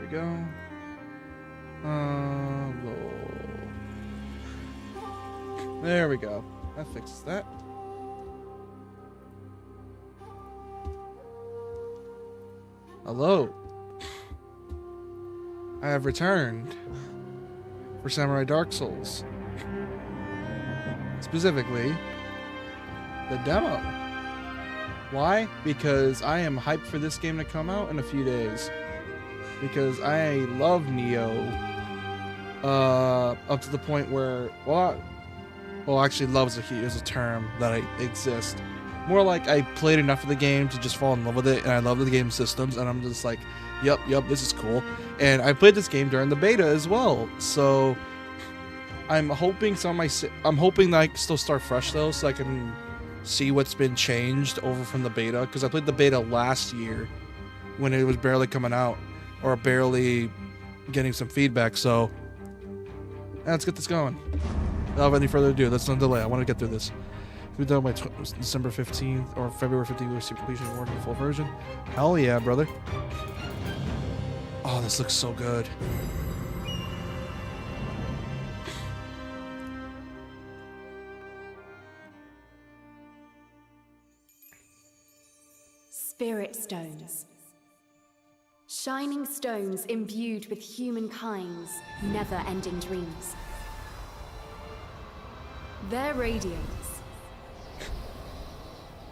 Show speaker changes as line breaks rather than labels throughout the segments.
we go. There we go. That fixes that. Hello. I have returned for Samurai Dark Souls. Specifically, the demo. Why? Because I am hyped for this game to come out in a few days. Because I love Nioh. Up to the point where, well, actually, love is a term that exists. More like I played enough of the game to just fall in love with it, and I love the game systems, and I'm just like, yep, this is cool. And I played this game during the beta as well, so I'm hoping that I can still start fresh though, so I can see what's been changed over from the beta, because I played the beta last year when it was barely coming out, or barely getting some feedback. So let's get this going. Without any further ado, let's not delay. I want to get through this. We've done by December 15th or February 15th with completion award in the full version. Hell yeah, brother. Oh, this looks so good.
Spirit stones. Shining stones imbued with humankind's never-ending dreams. Their radiance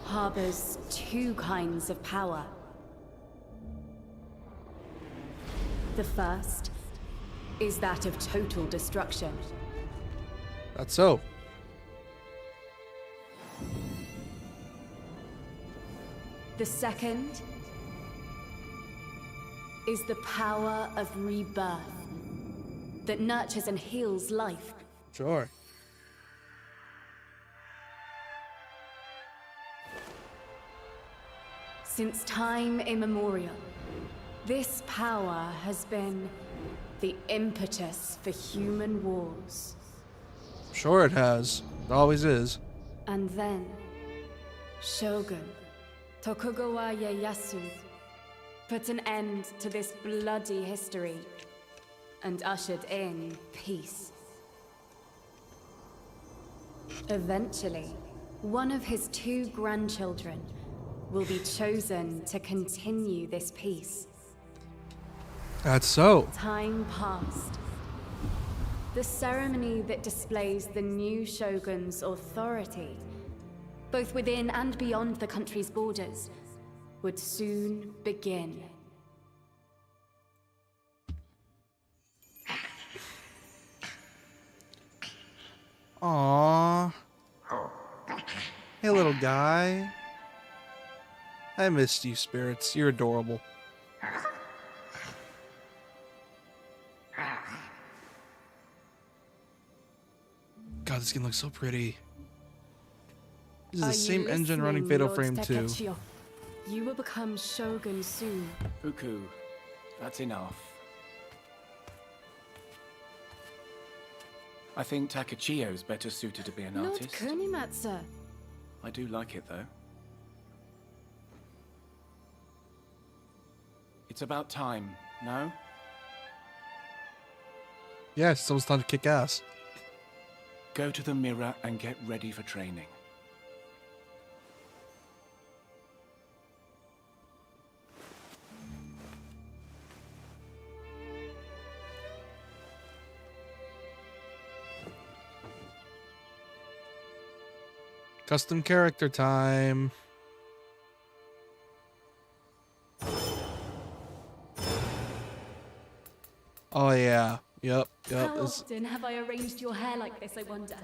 harbors two kinds of power. The first is that of total destruction.
That's so.
The second is the power of rebirth that nurtures and heals life.
Sure.
Since time immemorial, this power has been the impetus for human wars.
Sure it has. It always is.
And then, Shogun Tokugawa Ieyasu put an end to this bloody history and ushered in peace. Eventually, one of his two grandchildren will be chosen to continue this peace.
That's so.
Time passed. The ceremony that displays the new shogun's authority, both within and beyond the country's borders, would soon begin.
Aww. Hey, little guy. I missed you, Spirits. You're adorable. God, this game looks so pretty. This is the same engine running Fatal Frame 2.
You will become Shogun soon.
Fuku, that's enough. I think Takachiyo's better suited to be an
Lord
artist.
Kunimatsu.
I do like it, though. It's about time, no?
Yes, it's almost time to kick ass.
Go to the mirror and get ready for training.
Custom character time. Oh yeah. Yep.
How often have I arranged your hair like this, I wonder?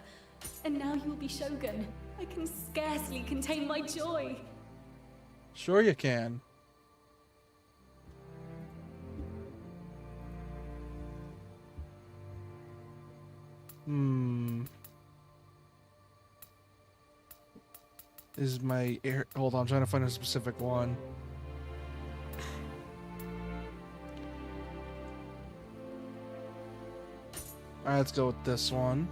And now you will be Shogun. I can scarcely contain my joy.
Sure you can. Is my air... Hold on, I'm trying to find a specific one. Alright, let's go with this one.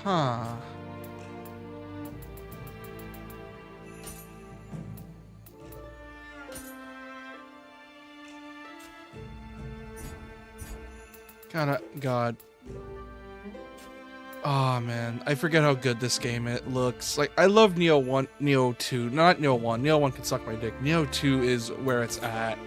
Huh. God. Oh man, I forget how good this game it looks. Like I love Neo 1, Neo 2, not Neo 1. Neo 1 can suck my dick. Neo 2 is where it's at.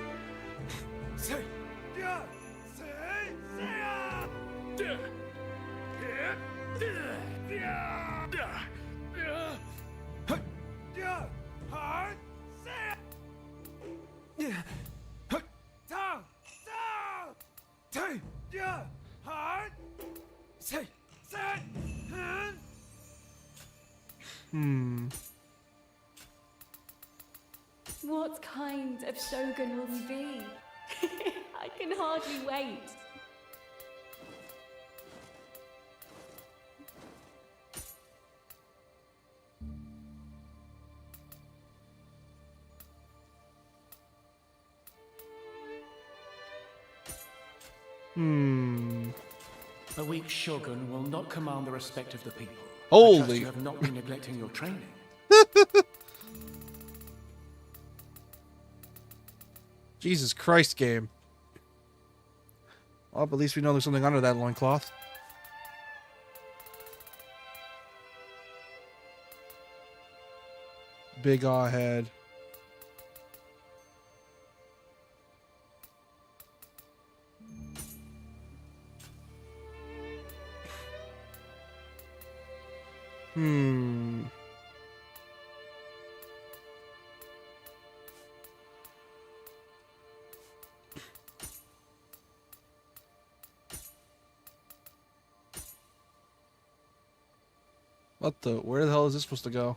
What kind of shogun will he be? I can hardly wait.
A weak shogun will not command the respect of the people.
Holy.
I trust you have not been neglecting your training.
Jesus Christ, game. Well, but at least we know there's something under that loincloth. Big aw head. What the? Where the hell is this supposed to go?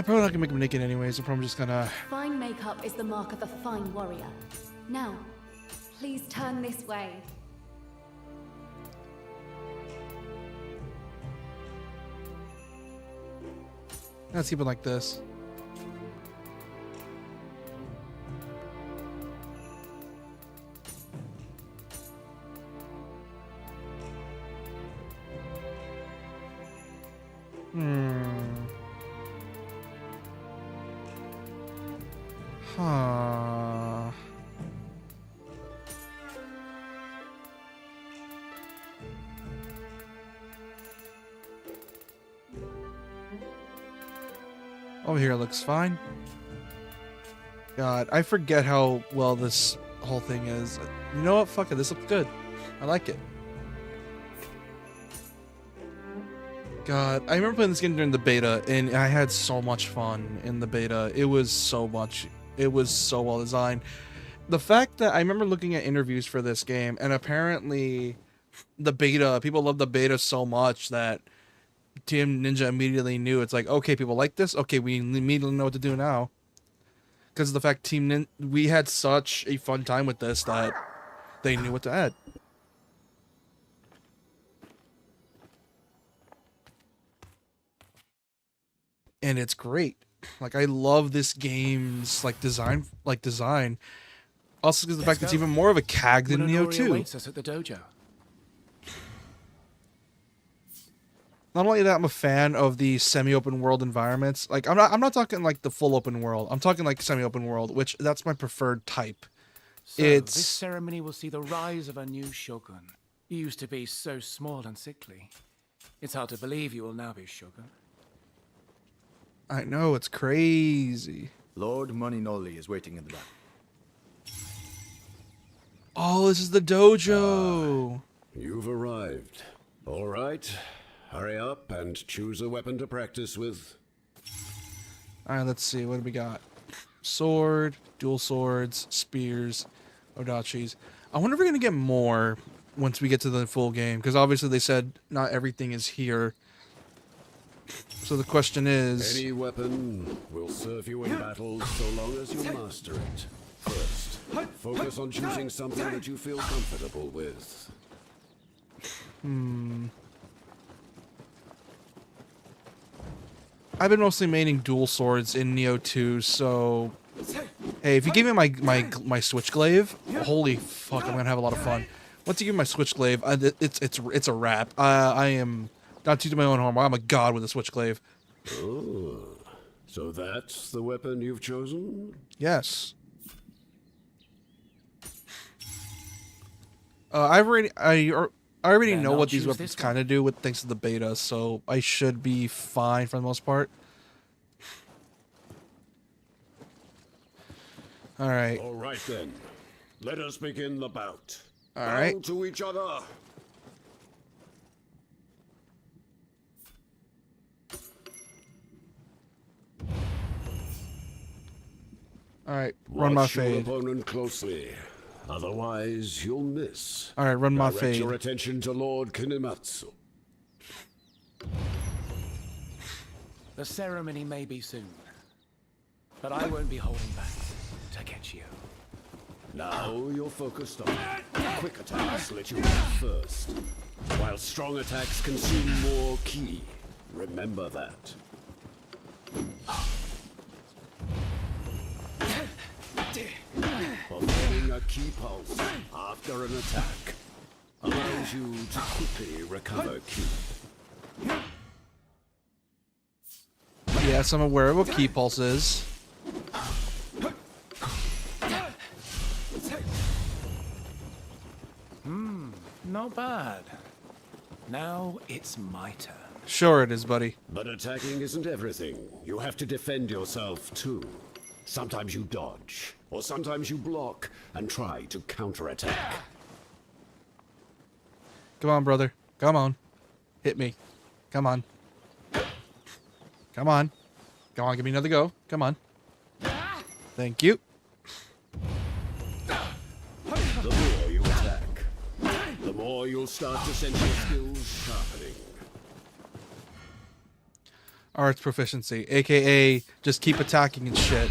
Probably not gonna make him naked anyways. I'm probably just gonna.
Fine makeup is the mark of a fine warrior. Now, please turn this way.
Let's keep it like this. Huh. Over here looks fine. God, I forget how well this whole thing is. You know what? Fuck it. This looks good. I like it. God, I remember playing this game during the beta, and I had so much fun in the beta. It was so well designed. The fact that I remember looking at interviews for this game, and apparently the beta, people love the beta so much that Team Ninja immediately knew. It's like, okay, people like this. Okay, we immediately know what to do now. Because of the fact we had such a fun time with this that they knew what to add. And it's great. Like, I love this game's design. Also because of the fact that it's even more of a CAG than Neo 2.
Waits us at the dojo.
Not only that, I'm a fan of the semi-open world environments. Like, I'm not talking like the full open world. I'm talking like semi-open world, which that's my preferred type.
So, this ceremony will see the rise of a new shogun. You used to be so small and sickly. It's hard to believe you will now be shogun.
I know, it's crazy.
Lord Moninoli is waiting in the back.
Oh, this is the dojo.
You've arrived. All right. Hurry up and choose a weapon to practice with.
All right, let's see. What do we got? Sword, dual swords, spears, odachis. I wonder if we're going to get more once we get to the full game. Because obviously they said not everything is here. So the question is...
Any weapon will serve you in battle so long as you master it. First, focus on choosing something that you feel comfortable with.
I've been mostly maining dual swords in Neo 2, so... Hey, if you give me my switchglaive, holy fuck, I'm gonna have a lot of fun. Once you give me my switchglaive, it's a wrap. I am, not to my own harm, I'm a god with a switchglaive.
Oh, so that's the weapon you've chosen?
Yes. I already know what these weapons kind of do with thanks to the beta, so I should be fine for the most part. All right.
All right then. Let us begin the bout.
All right.
Bow to each other.
All right. Run my
Watch your
fade.
opponent closely. Otherwise, you'll miss.
All right. Run my
Direct
fade.
your attention to Lord Kinematsu.
The ceremony may be soon, but I won't be holding back to catch you.
Now you're focused on quick attacks let you hit first, while strong attacks consume more ki. Remember that. Performing a ki pulse after an attack allows you to quickly recover ki.
Yes, I'm aware of what key pulse is.
Not bad. Now it's my turn.
Sure it is, buddy.
But attacking isn't everything. You have to defend yourself too. Sometimes you dodge, or sometimes you block and try to counterattack.
Come on, brother. Come on. Hit me. Come on. Come on. Come on, give me another go. Come on. Thank you.
The more you attack, the more you'll start to sense your skills sharpening.
Arts proficiency, aka just keep attacking and shit.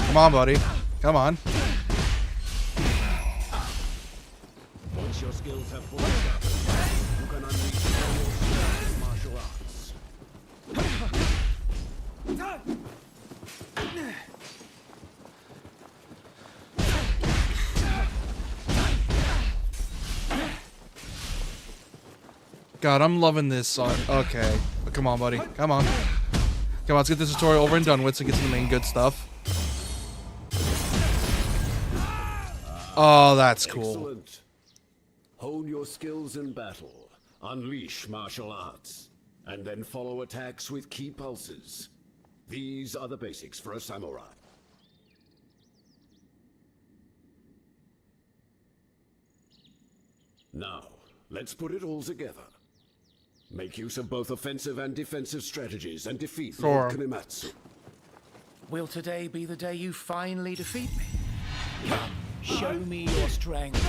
Come on, buddy. Come on.
Once your skills have fully sharpened, you can unleash all your strength in martial arts.
God, I'm loving this song. Okay. Come on, buddy. Come on. Come on, let's get this tutorial over and done with so we get to the main good stuff. Oh, that's cool.
Excellent. Hone your skills in battle, unleash martial arts, and then follow attacks with key pulses. These are the basics for a samurai. Now, let's put it all together. Make use of both offensive and defensive strategies and defeat Lord Kinematsu.
Will today be the day you finally defeat me? Come, show me your strength.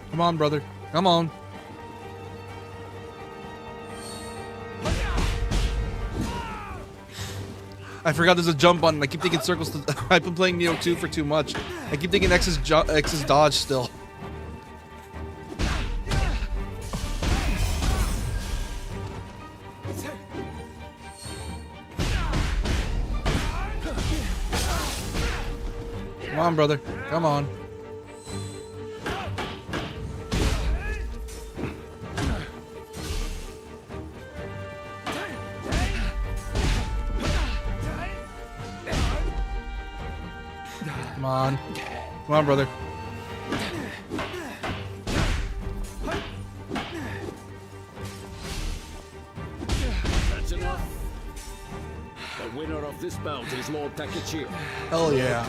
Come on, brother. Come on. I forgot there's a jump button. I keep thinking circles. I've been playing Neo 2 for too much. I keep thinking X is dodge still. Come on, brother. Come on. Come on. Come on, brother.
That's enough. The winner of this bout is Lord Takachio.
Hell yeah.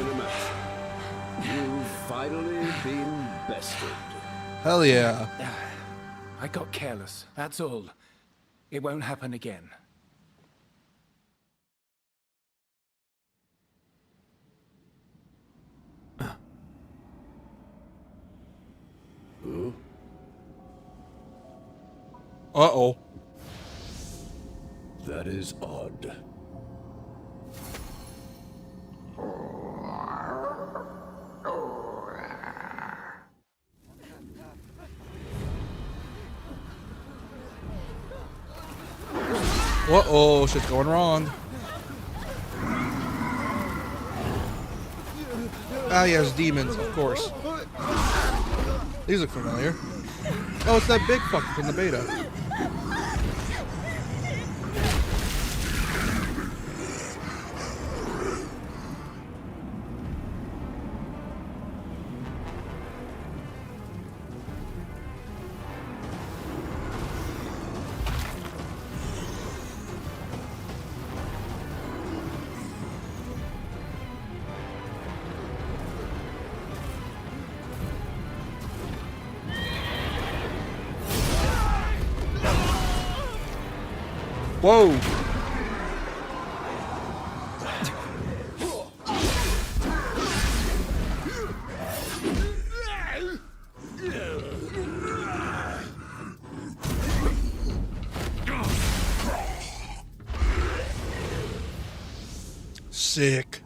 You've finally been bested.
Hell yeah.
I got careless, that's all. It won't happen again.
Uh-oh.
That is odd.
Uh-oh, shit's going wrong. Ah, yes, demons, of course. These look familiar. Oh, it's that big fucker from the beta. Whoa! Sick.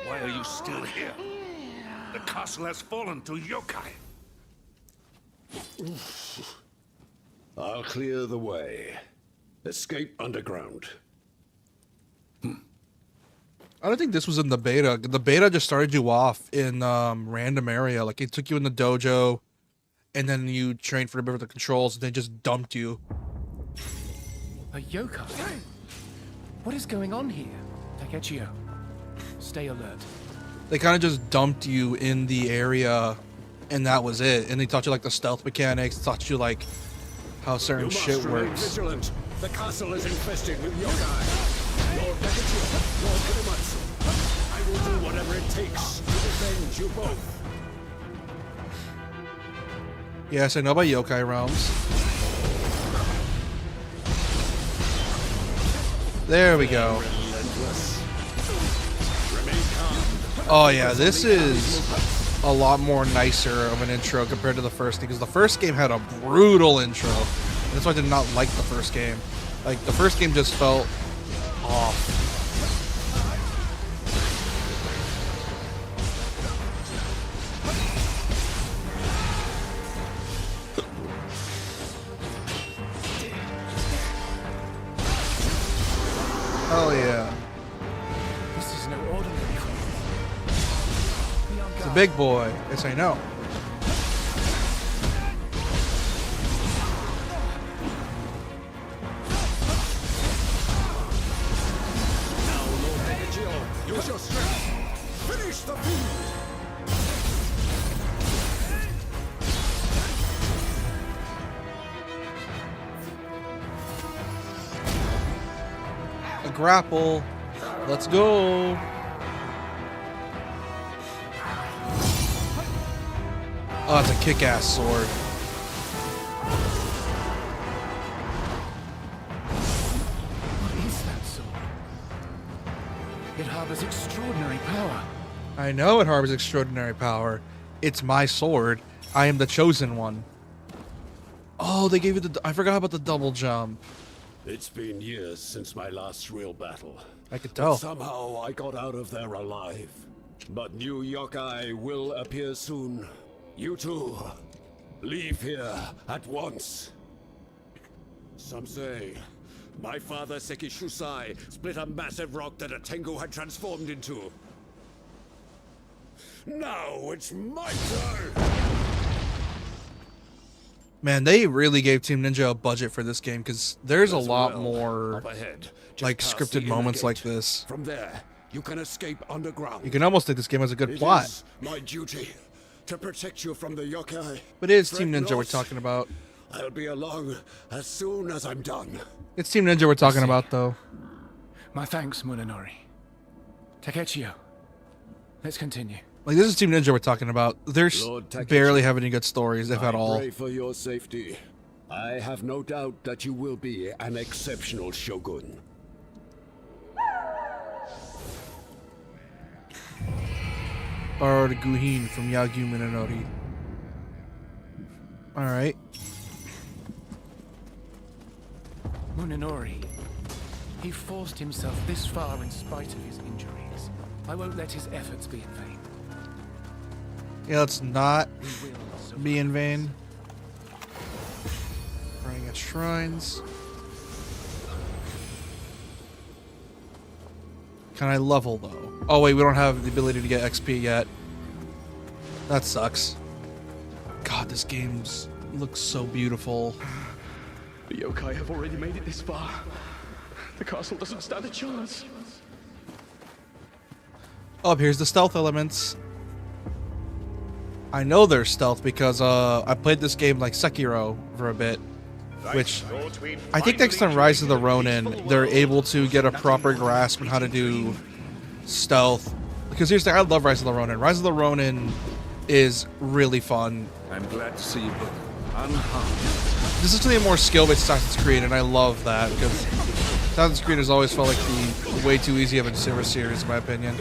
Why are you still here? The castle has fallen to yokai.
I'll clear the way. Escape underground.
I don't think this was in the beta. The beta just started you off in random area. Like, it took you in the dojo, and then you trained for a bit with the controls, and they just dumped you.
A yokai? What is going on here? Takechio, stay alert.
They kind of just dumped you in the area, and that was it. And they taught you, like, the stealth mechanics, taught you, like, how certain shit works.
Vigilant. The castle is infested with yokai. Lord Takachio, Lord Kinematsu, I will do whatever it takes to defend you both.
Yes, I know about yokai realms. There we go. Oh yeah, this is a lot more nicer of an intro compared to the first, because the first game had a brutal intro. And that's why I did not like the first game. Like, the first game just felt off. Hell yeah.
This is no ordinary thing.
It's a big boy. Yes, I know.
Use your strength. Finish the feud.
A grapple. Let's go. Oh, it's a kick-ass sword.
What is that sword? It harbors extraordinary power.
I know it harbors extraordinary power. It's my sword. I am the chosen one. Oh, they gave you the... I forgot about the double jump.
It's been years since my last real battle.
I could
But
tell.
somehow I got out of there alive. But new yokai will appear soon. You two, leave here at once. Some say my father Sekishusai split a massive rock that a Tengu had transformed into. Now it's my turn!
Man, they really gave Team Ninja a budget for this game, because there's a lot more
Up ahead, just
like
past
scripted
the inner
moments like
gate.
this.
From there, you can escape underground.
You can almost think this game has a good
It
plot.
is my duty to protect you from the yokai.
But it is
Fret
Team Ninja we're
not.
talking about.
I'll be along as soon as I'm done.
It's Team Ninja we're talking about, though.
My thanks, Munenori. Takechio. Let's continue.
Like, this is Team Ninja we're talking about. They're
Lord Takechi,
barely have any good stories, if at all.
I pray for your safety. I have no doubt that you will be an exceptional shogun.
Borrowed a Guhin from Yagyu Minonori. Alright.
Munenori. He forced himself this far in spite of his injuries. I won't let his efforts be in vain.
Yeah, let's not
We will survive.
be in vain. Praying at shrines. Can I level, though? Oh, wait, we don't have the ability to get XP yet. That sucks. God, this game looks so beautiful.
The yokai have already made it this far. The castle doesn't stand a chance.
Oh, here's the stealth elements. I know there's stealth because I played this game like Sekiro for a bit, which I think next time Rise of the Ronin, they're able to get a proper grasp on how to do stealth. Because here's the thing, I love Rise of the Ronin. Rise of the Ronin is really fun.
I'm glad to see you both unharmed.
This is to be a more skill-based Assassin's Creed, and I love that because Assassin's Creed has always felt like the way too easy of a series, in my opinion.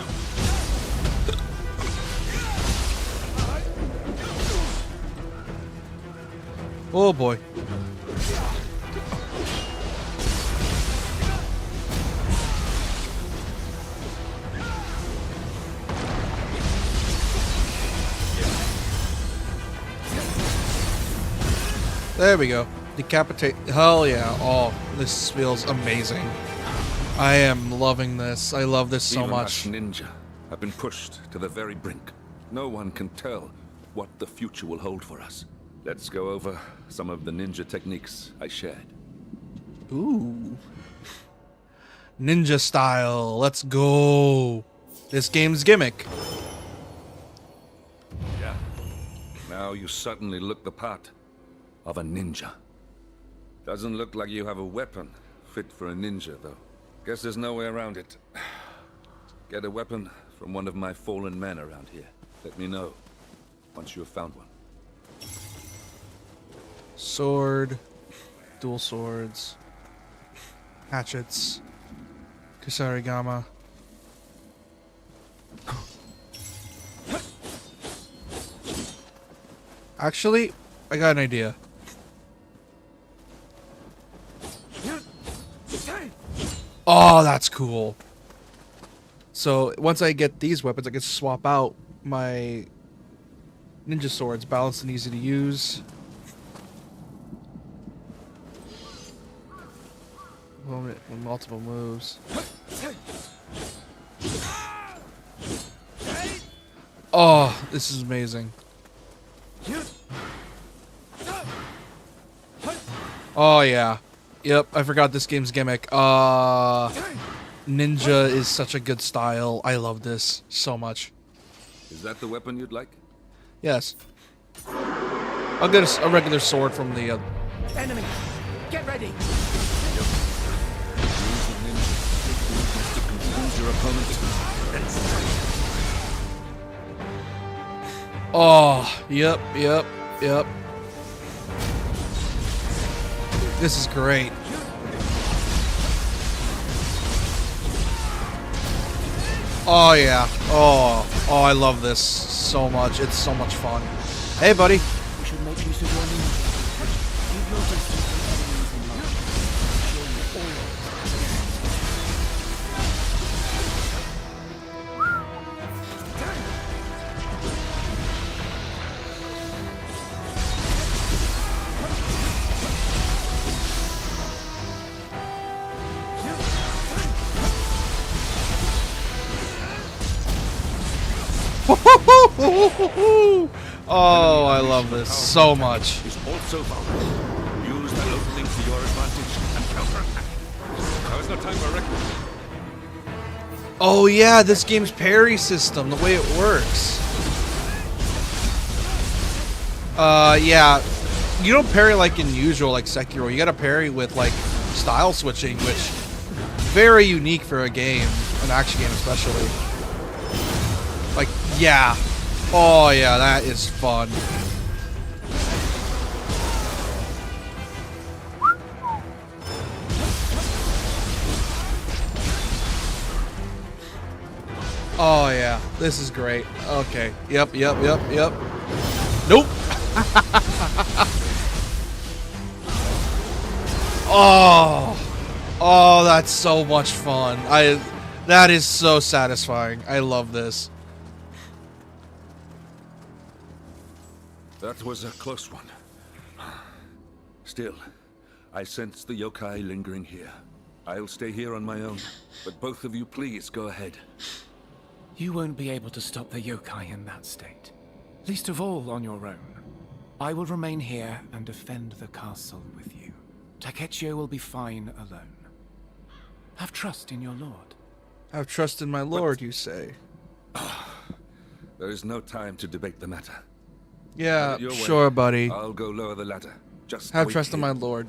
Oh boy. There we go. Decapitate. Hell yeah. Oh, this feels amazing. I am loving this. I love this so
Even
much.
us ninja have been pushed to the very brink. No one can tell what the future will hold for us. Let's go over some of the ninja techniques I shared.
Ooh. Ninja style. Let's go. This game's gimmick.
Yeah. Now you certainly look the part of a ninja. Doesn't look like you have a weapon fit for a ninja, though. Guess there's no way around it. Get a weapon from one of my fallen men around here. Let me know once you have found one.
Sword. Dual swords. Hatchets. Kusarigama. Actually, I got an idea. Oh, that's cool. So once I get these weapons, I can swap out my ninja swords, balanced and easy to use. Moment with multiple moves. Oh, this is amazing. Oh yeah. Yep, I forgot this game's gimmick. Ninja is such a good style. I love this so much.
Is that the weapon you'd like?
Yes. I'll get a regular sword from the
Enemy! Get ready!
Use the ninja techniques to confuse your opponent.
Oh, yep. This is great. Oh yeah. Oh, I love this so much. It's so much fun. Hey, buddy.
You should make use of your ninja. Keep your distance from enemies in life. Ensure you
Oh, I love this so much.
Is also vulnerable. Use that opening to your advantage and counterattack. Now is no time for reckless.
Oh yeah, this game's parry system, the way it works. Yeah. You don't parry like in usual, like Sekiro. You gotta parry with like style switching, which very unique for a game, an action game especially. Like, yeah. Oh yeah, that is fun. Oh yeah, this is great. Okay. Yep. Nope. Oh, that's so much fun. That is so satisfying. I love this.
That was a close one. Still, I sense the yokai lingering here. I'll stay here on my own, but both of you please go ahead.
You won't be able to stop the yokai in that state. Least of all on your own. I will remain here and defend the castle with you. Takechio will be fine alone. Have trust in your lord.
Have trust in my lord, you say.
There is no time to debate the matter.
Yeah,
Your way.
sure, buddy.
I'll go lower the ladder. Just
Have
wait
trust in
here.
my lord.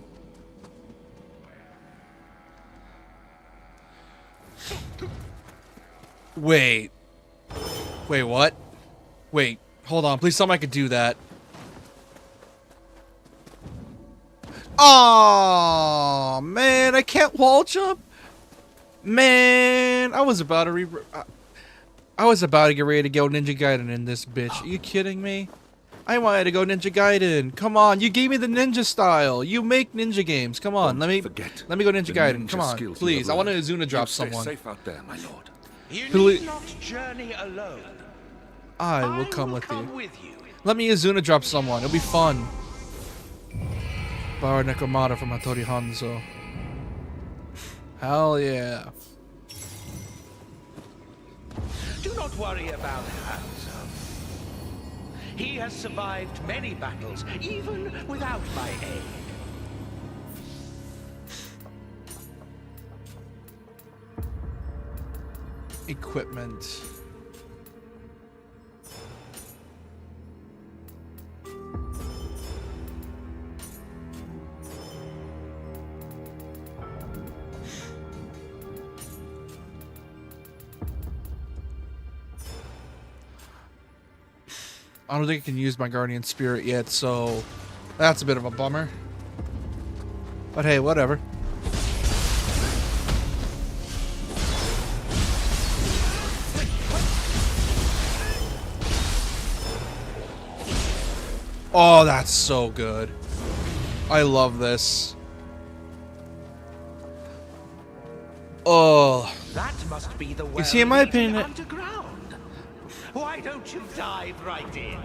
Wait. Wait, what? Wait, hold on. Please tell me I could do that. Oh man, I can't wall jump. Man, I was about to get ready to go Ninja Gaiden in this bitch. Are you kidding me? I wanted to go Ninja Gaiden. Come on, you gave me the ninja style. You make ninja games. Come on, let me go Ninja Gaiden. Come on,
skills
please. I
you have
want to
learned.
Azuna drop
You stay
someone.
safe out there, my lord.
You
Please.
need not journey alone.
I will come
will
with
come
you.
with you.
Let me Azuna drop someone. It'll be fun. Bar Nekomata from Hattori Hanzo. Hell yeah.
Do not worry about Hanzo. He has survived many battles, even without my aid.
Equipment. I don't think I can use my Guardian Spirit yet, so that's a bit of a bummer. But hey, whatever. Oh, that's so good. I love this. Oh.
That must be the well
see, in my
leading
opinion-
underground. Why don't you dive right in?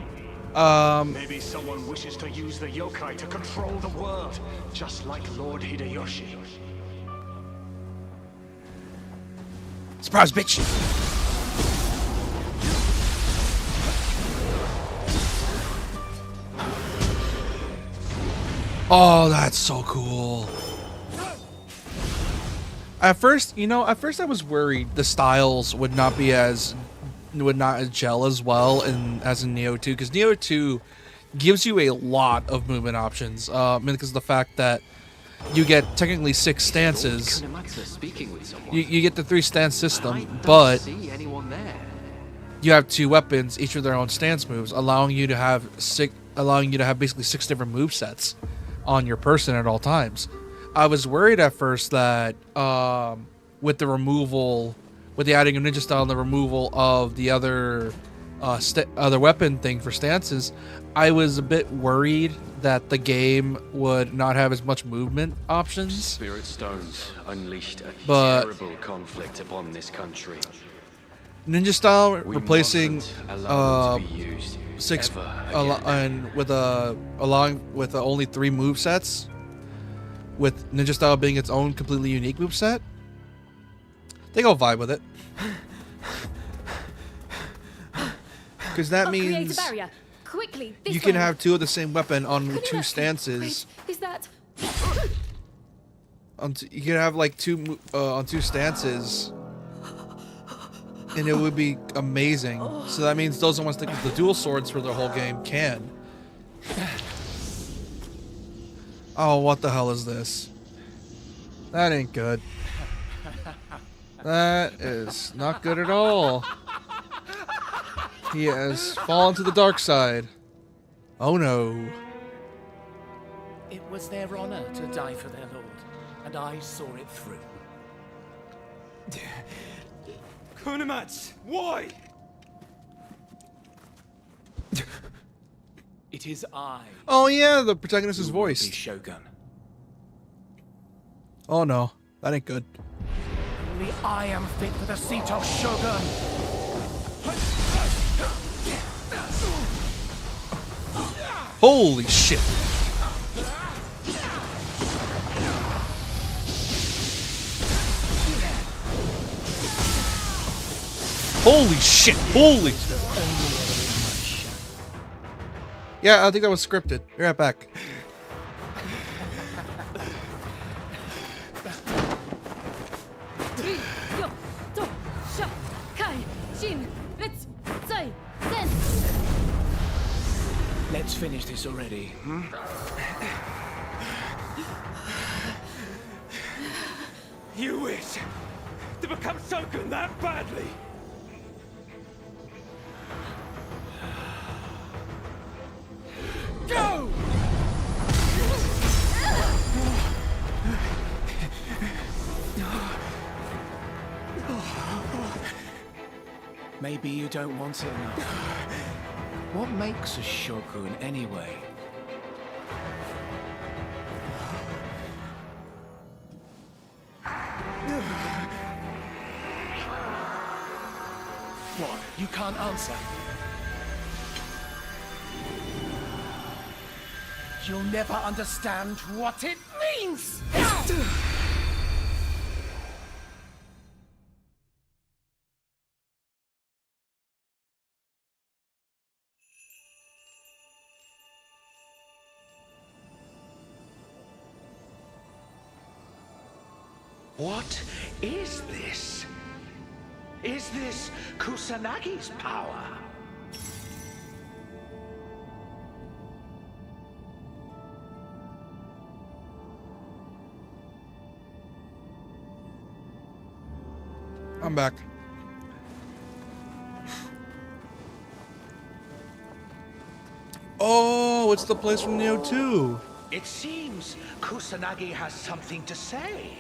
Maybe someone wishes to use the yokai to control the world, just like Lord Hideyoshi.
Surprise, bitch! Oh, that's so cool. At first, I was worried the styles would not gel as well as in Neo 2, because Neo 2 gives you a lot of movement options. Because of the fact that you get technically 6 stances. You get the 3 stance system, but you have 2 weapons, each with their own stance moves, allowing you to have basically 6 different move sets on your person at all times. I was worried at first that with the adding of ninja style and the removal of the other weapon thing for stances, I was a bit worried that the game would not have as much movement options.
Spirit stones unleashed a
But-
terrible conflict upon this country.
Ninja style
We
replacing
mustn't allow it to be used
6
ever again.
and with only 3 move sets, with ninja style being its own completely unique move set. I think I'll vibe with it. Because that
I'll create a
means
barrier. Quickly, this
you can
way.
have 2 of the same weapon on
Can you
2
not-
stances.
Wait, is that?
You can have like 2 on 2 stances. and it would be amazing. So that means those that want to stick with the dual swords for the whole game can. Oh, what the hell is this? That ain't good. That is not good at all. He has fallen to the dark side. Oh no.
It was their honor to die for their lord, and I saw it through.
Kunamatsu, why?
It is I.
Oh yeah, the protagonist is
who will be
voiced.
Shogun.
Oh no, that ain't good.
Only I am fit for the seat of Shogun.
Holy shit. Holy shit, holy. Yeah, I think that was scripted. Be right back.
Let's finish this already.
You wish to become Shogun that badly? Go!
Maybe you don't want it enough. What makes a Shogun anyway? What? You can't answer? You'll never understand what it means!
What is this? Is this Kusanagi's power?
I'm back. Oh, it's the place from Neo 2.
It seems Kusanagi has something to say.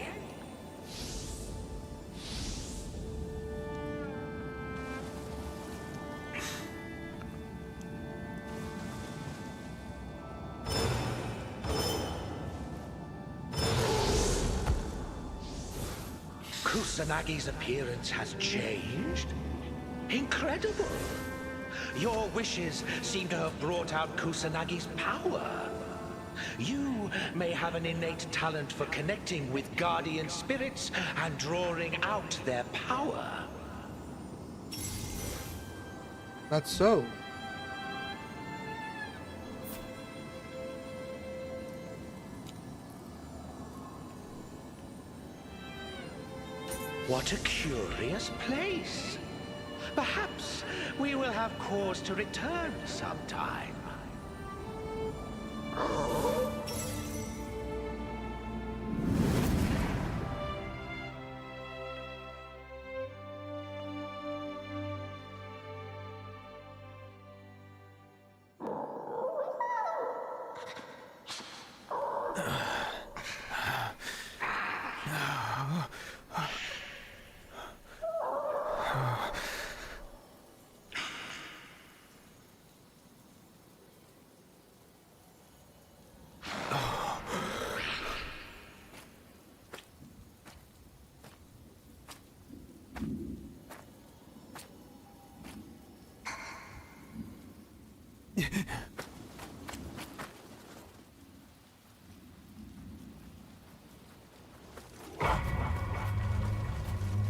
Kusanagi's appearance has changed? Incredible! Your wishes seem to have brought out Kusanagi's power. You may have an innate talent for connecting with guardian spirits and drawing out their power.
That's so.
What a curious place. Perhaps we will have cause to return sometime.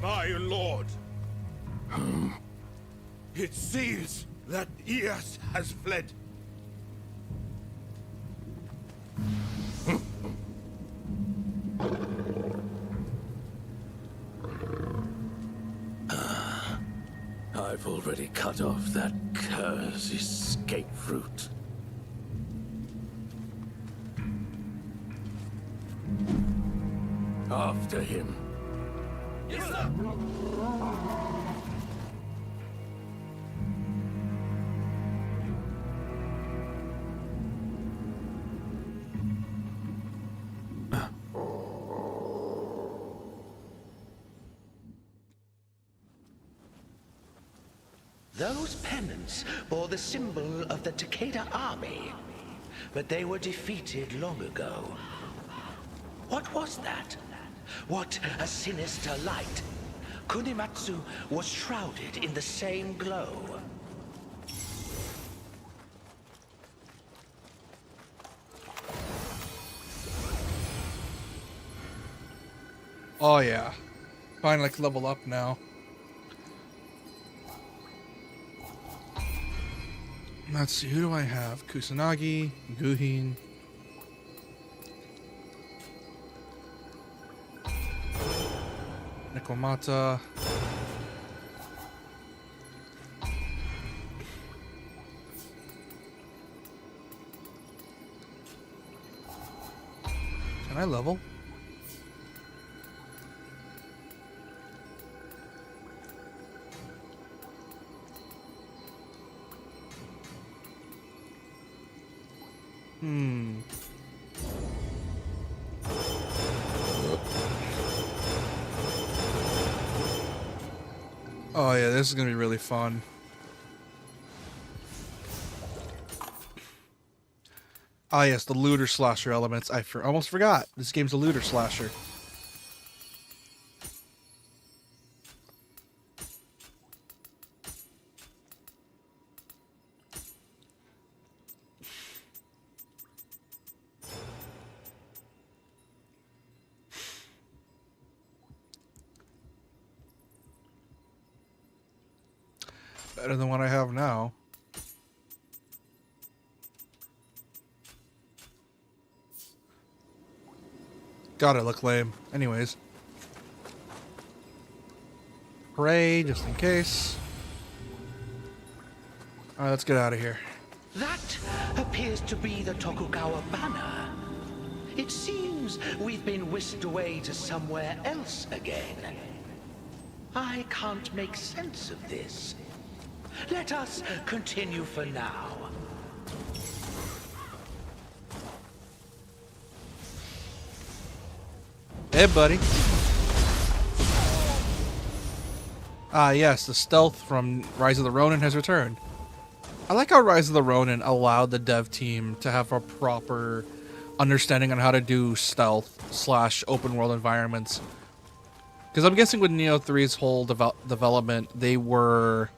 My lord. It seems that Ias has fled. I've already cut off that cur's escape route. After him.
Yes, sir.
Those pennants bore the symbol of the Takeda army, but they were defeated long ago. What was that? What a sinister light! Kunimatsu was shrouded in the same glow.
Oh yeah. Finally like level up now. Let's see, who do I have? Kusanagi, Guhin. Nikomata. Can I level? Oh yeah, this is gonna be really fun. Ah yes, the looter slasher elements. I almost forgot. This game's a looter slasher. Better than what I have now. God, I look lame. Anyways. Hooray, just in case. Alright, let's get out of here.
That appears to be the Tokugawa banner. It seems we've been whisked away to somewhere else again. I can't make sense of this. Let us continue for now.
Hey, buddy. Ah, yes, the stealth from Rise of the Ronin has returned. I like how Rise of the Ronin allowed the dev team to have a proper understanding on how to do stealth / open world environments. Because I'm guessing with Neo 3's whole development, they were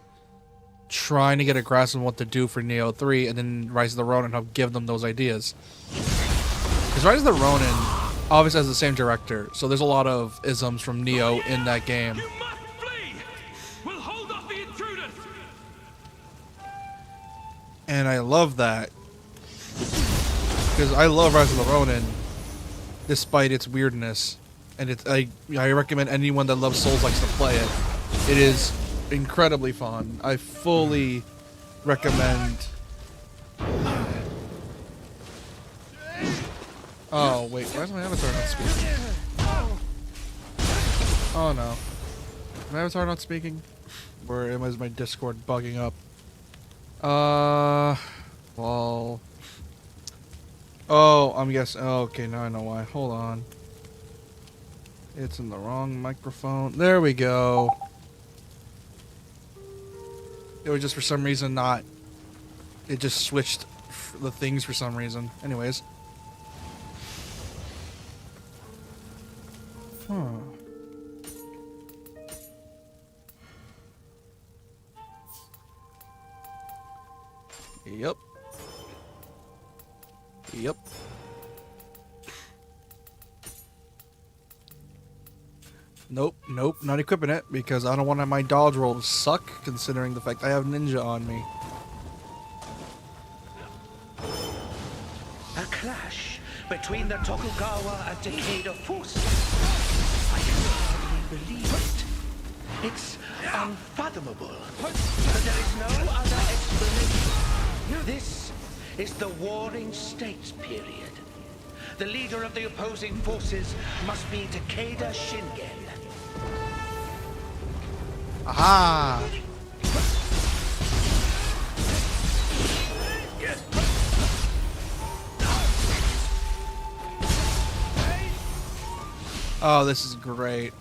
trying to get a grasp on what to do for Neo 3, and then Rise of the Ronin helped give them those ideas. Because Rise of the Ronin obviously has the same director, so there's a lot of isms from Neo in that game.
You must flee! We'll hold off the intruders!
And I love that. Because I love Rise of the Ronin, despite its weirdness. And I recommend anyone that loves Souls-likes to play it. It is incredibly fun. I fully recommend. Oh wait, why is my avatar not speaking? Oh no, my avatar not speaking? Or is my Discord bugging up? Well. Oh, I'm guessing. Oh, okay, now I know why. Hold on. It's in the wrong microphone. There we go. It was just for some reason not. It just switched the things for some reason. Anyways. Huh. Yep. Yep. Nope, not equipping it because I don't want my dodge roll to suck considering the fact I have ninja on me.
A clash between the Tokugawa and Takeda forces. I can hardly believe it. It's unfathomable. But there is no other explanation. This is the Warring States period. The leader of the opposing forces must be Takeda Shingen.
Aha! Oh, this is great.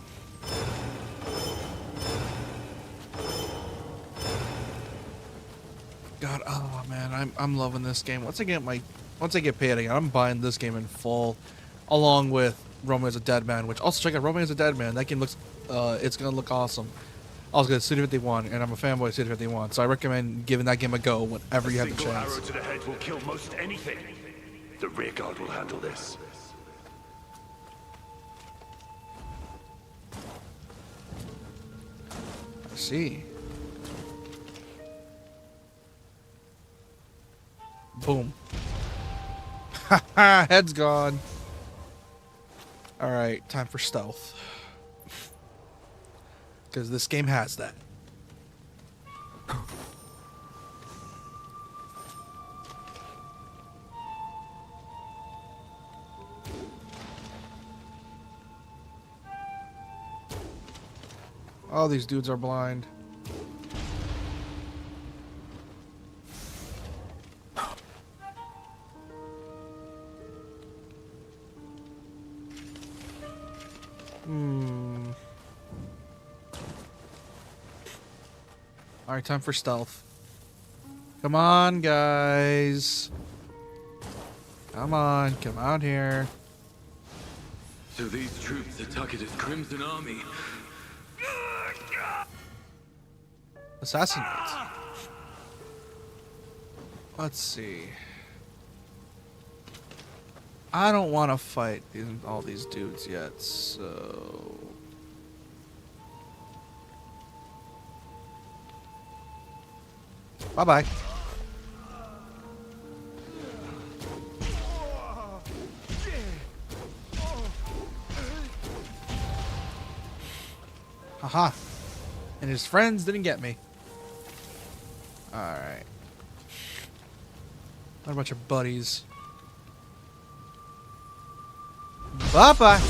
God, oh man, I'm loving this game. Once I get paid again, I'm buying this game in full, along with Romeo's a Dead Man. Which also check out Romeo's a Dead Man. That game looks, it's gonna look awesome. I was gonna Studio 51, and I'm a fanboy of Studio 51, so I recommend giving that game a go whenever you have the
single
chance.
arrow to the head will kill most anything. The rear guard will handle this.
I see. Boom. Haha, head's gone. Alright, time for stealth. Because this game has that. All these dudes are blind. Alright, time for stealth. Come on, guys. Come on, come out here.
So these troops are Takeda's Crimson Army.
Assassinate. Let's see. I don't want to fight all these dudes yet, so... Bye-bye. Haha. And his friends didn't get me. Alright. What about your buddies? Bye-bye.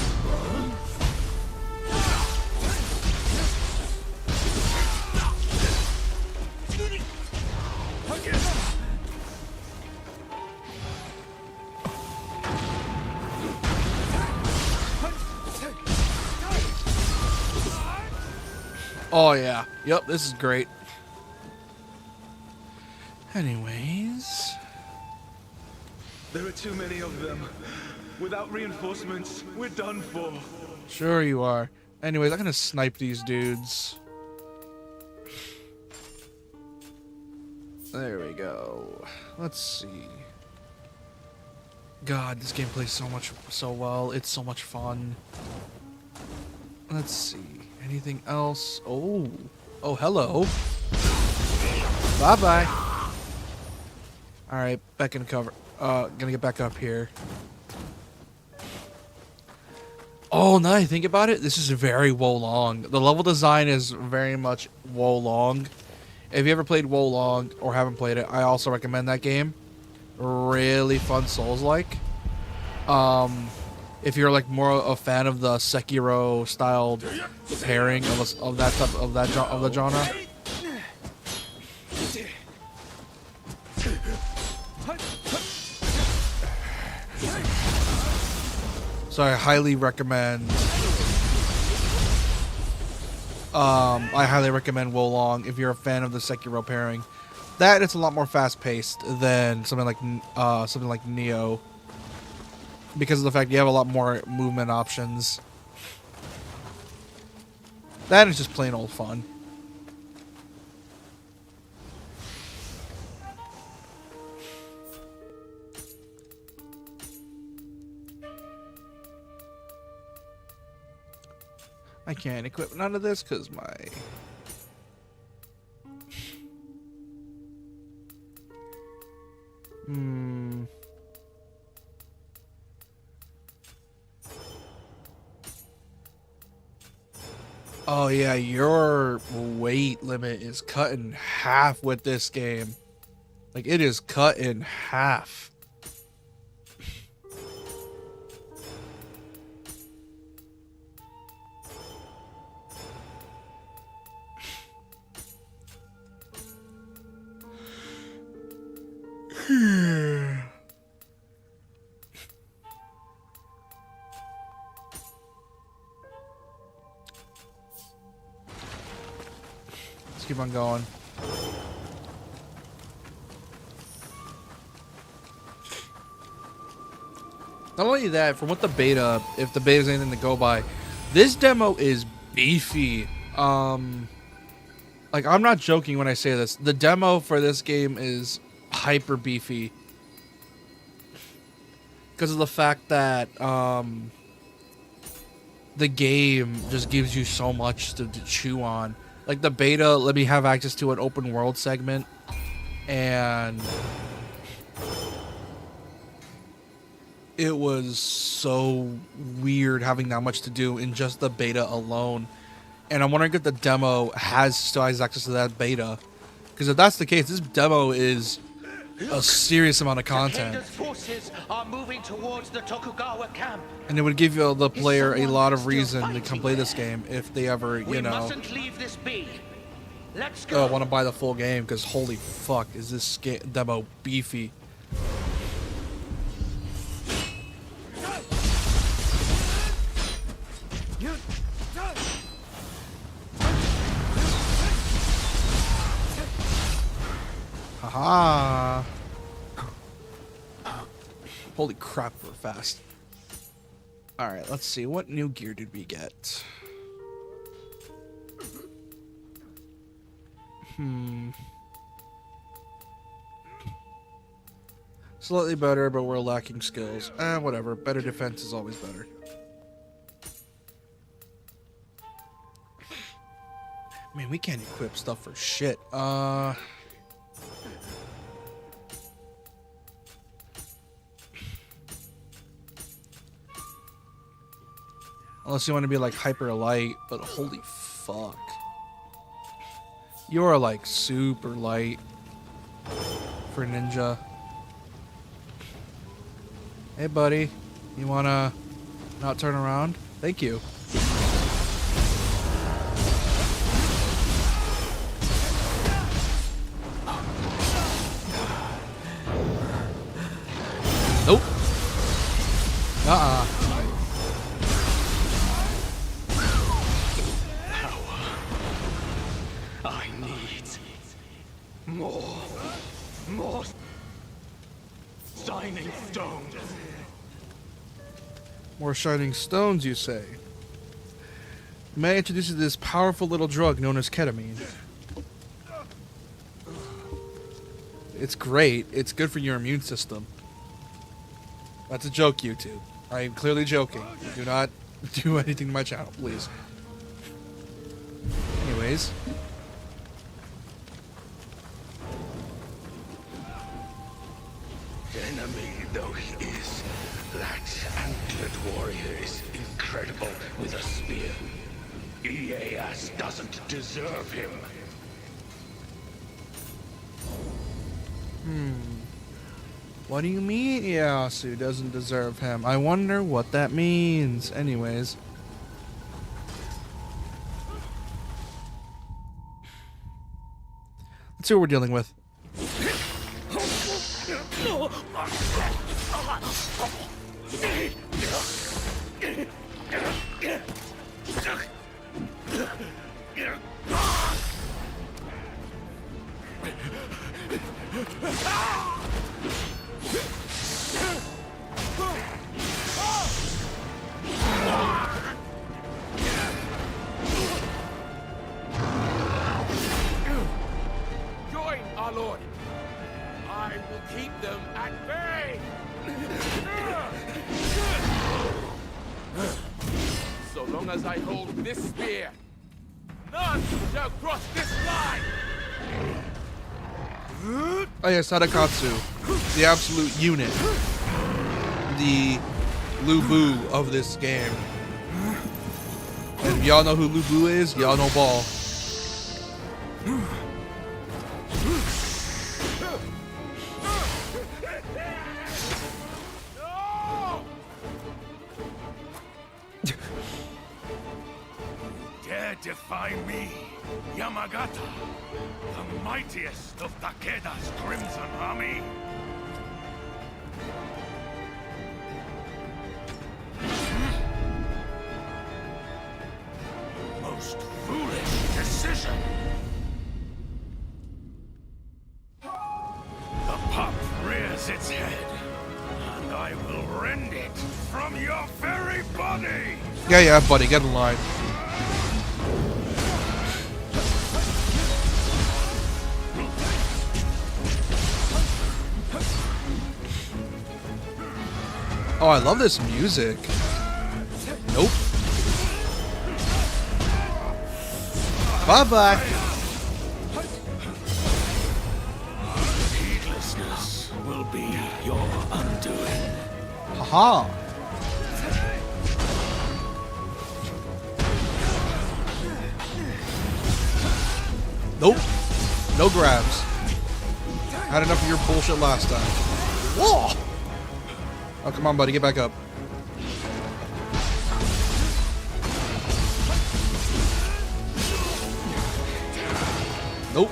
Oh yeah. Yep, this is great. Anyways.
There are too many of them. Without reinforcements, we're done for.
Sure you are. Anyways, I'm gonna snipe these dudes. There we go. Let's see. God, this game plays so well. It's so much fun. Let's see. Anything else? Oh. Oh, hello. Bye-bye. Alright, back in cover. Gonna get back up here. Oh, now I think about it, this is very Wolong. The level design is very much Wolong. If you ever played Wolong or haven't played it, I also recommend that game. Really fun Souls-like. If you're like more a fan of the Sekiro styled pairing of that type of the genre. So I highly recommend. I highly recommend Wolong if you're a fan of the Sekiro pairing. That it's a lot more fast-paced than something like Nioh, because of the fact you have a lot more movement options. That is just plain old fun. I can't equip none of this because my... Oh yeah, your weight limit is cut in half with this game. Like, it is cut in half. Let's keep on going. Not only that, from what the beta, if the beta is anything to go by, this demo is beefy. Like, I'm not joking when I say this. The demo for this game is hyper beefy because of the fact that the game just gives you so much to chew on. Like, the beta let me have access to an open world segment, and it was so weird having that much to do in just the beta alone. And I'm wondering if the demo still has access to that beta. Because if that's the case, this demo is a serious amount of content.
Takeda's forces are moving towards the Tokugawa camp.
And it would give you the player a lot of reason to come play this game if they ever, you know,
Mustn't leave this be. Let's go.
want to buy the full game. Because holy fuck, is this demo beefy. Haha. Holy crap, we're fast. Alright, let's see. What new gear did we get? Slightly better, but we're lacking skills. Whatever. Better defense is always better. Man, we can't equip stuff for shit. Unless you want to be like hyper light, but holy fuck. You're like super light for ninja. Hey buddy, you wanna not turn around? Thank you. Nope.
I need more shining stones.
More shining stones, you say? May I introduce you to this powerful little drug known as ketamine? It's great. It's good for your immune system. That's a joke, YouTube. I am clearly joking. Do not do anything to my channel, please. Anyways.
Enemy though he is, that antlered warrior is incredible with a spear. EAS doesn't deserve him.
What do you mean Ieyasu doesn't deserve him? I wonder what that means. Anyways. Let's see what we're dealing with.
Join our lord. I will keep them at bay. So long as I hold this spear, none shall cross this line.
Oh yeah, Sadakatsu, the absolute unit, the Lubu of this game. And if y'all know who Lubu is, y'all know ball.
Dare defy me, Yamagata, the mightiest of Takeda's Crimson Army? Most foolish decision. The pup rears its head, and I will rend it from your very body!
Yeah, buddy, get in line. Oh, I love this music. Nope. Bye-bye.
Heedlessness will be your undoing.
Haha. Nope. No grabs. Had enough of your bullshit last time. Whoa! Oh, come on, buddy. Get back up. Nope.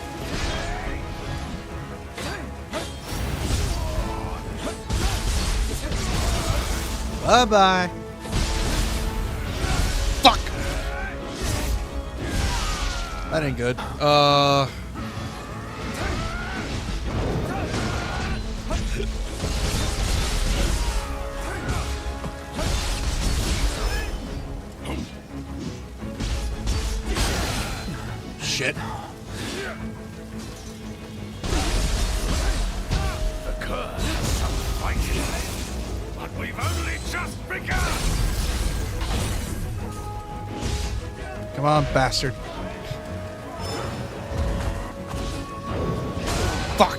Bye-bye. Fuck! That ain't good. Shit.
The curse has some fighting, but we've only just begun!
Come on, bastard. Fuck!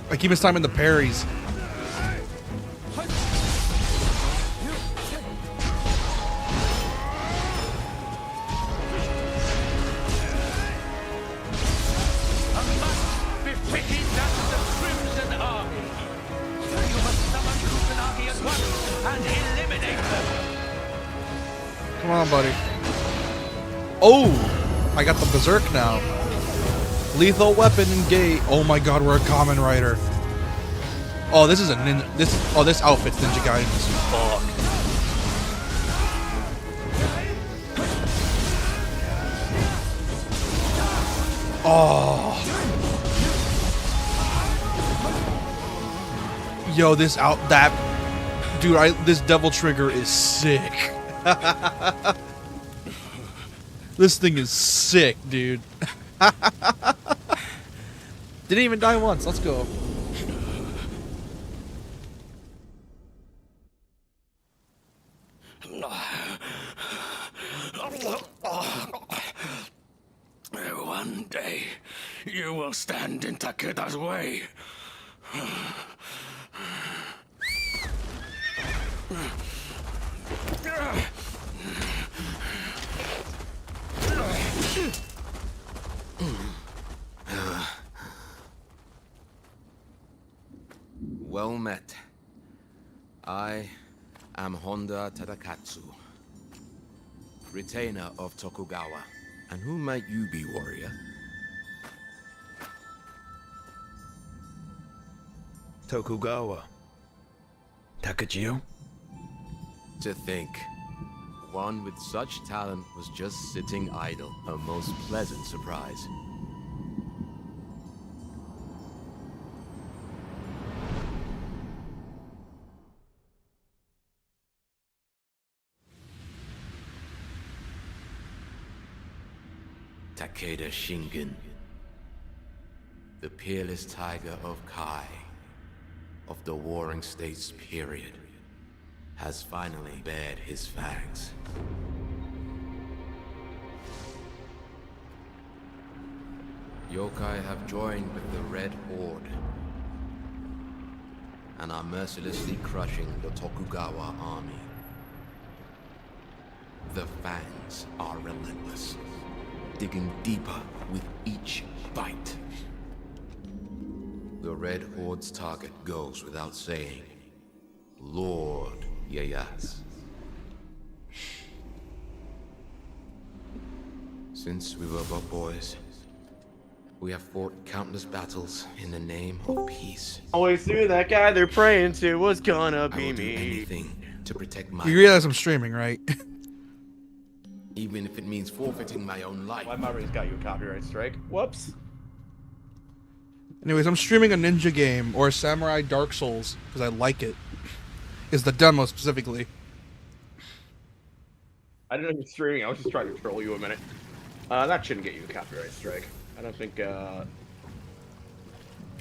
I keep his time in the parries. Come on, buddy. Oh! I got the berserk now. Lethal weapon engage. Oh my god, we're a common rider. Oh, this is a ninja. This outfit's Ninja Gaiden as fuck. Oh. Yo, this this devil trigger is sick. This thing is sick, dude. Didn't even die once. Let's go.
One day, you will stand in Takeda's way.
Well met. I am Honda Tadakatsu, retainer of Tokugawa. And who might you be, warrior?
Tokugawa. Takajio?
To think, one with such talent was just sitting idle. A most pleasant surprise. Takeda Shingen, the peerless tiger of Kai, of the Warring States period, has finally bared his fangs. Yokai have joined with the Red Horde and are mercilessly crushing the Tokugawa army. The fangs are relentless, digging deeper with each bite. The Red Horde's target goes without saying. Lord Yeyas. Since we were but boys, we have fought countless battles in the name of peace.
Always knew that guy they're praying to was gonna be
I will do
me.
anything to protect my
You realize I'm streaming, right?
even if it means forfeiting my own life.
Why Mario's got you a copyright strike? Whoops.
Anyways, I'm streaming a ninja game or a samurai Dark Souls because I like it. Is the demo specifically.
I didn't know you were streaming. I was just trying to troll you a minute. That shouldn't get you a copyright strike. I don't think,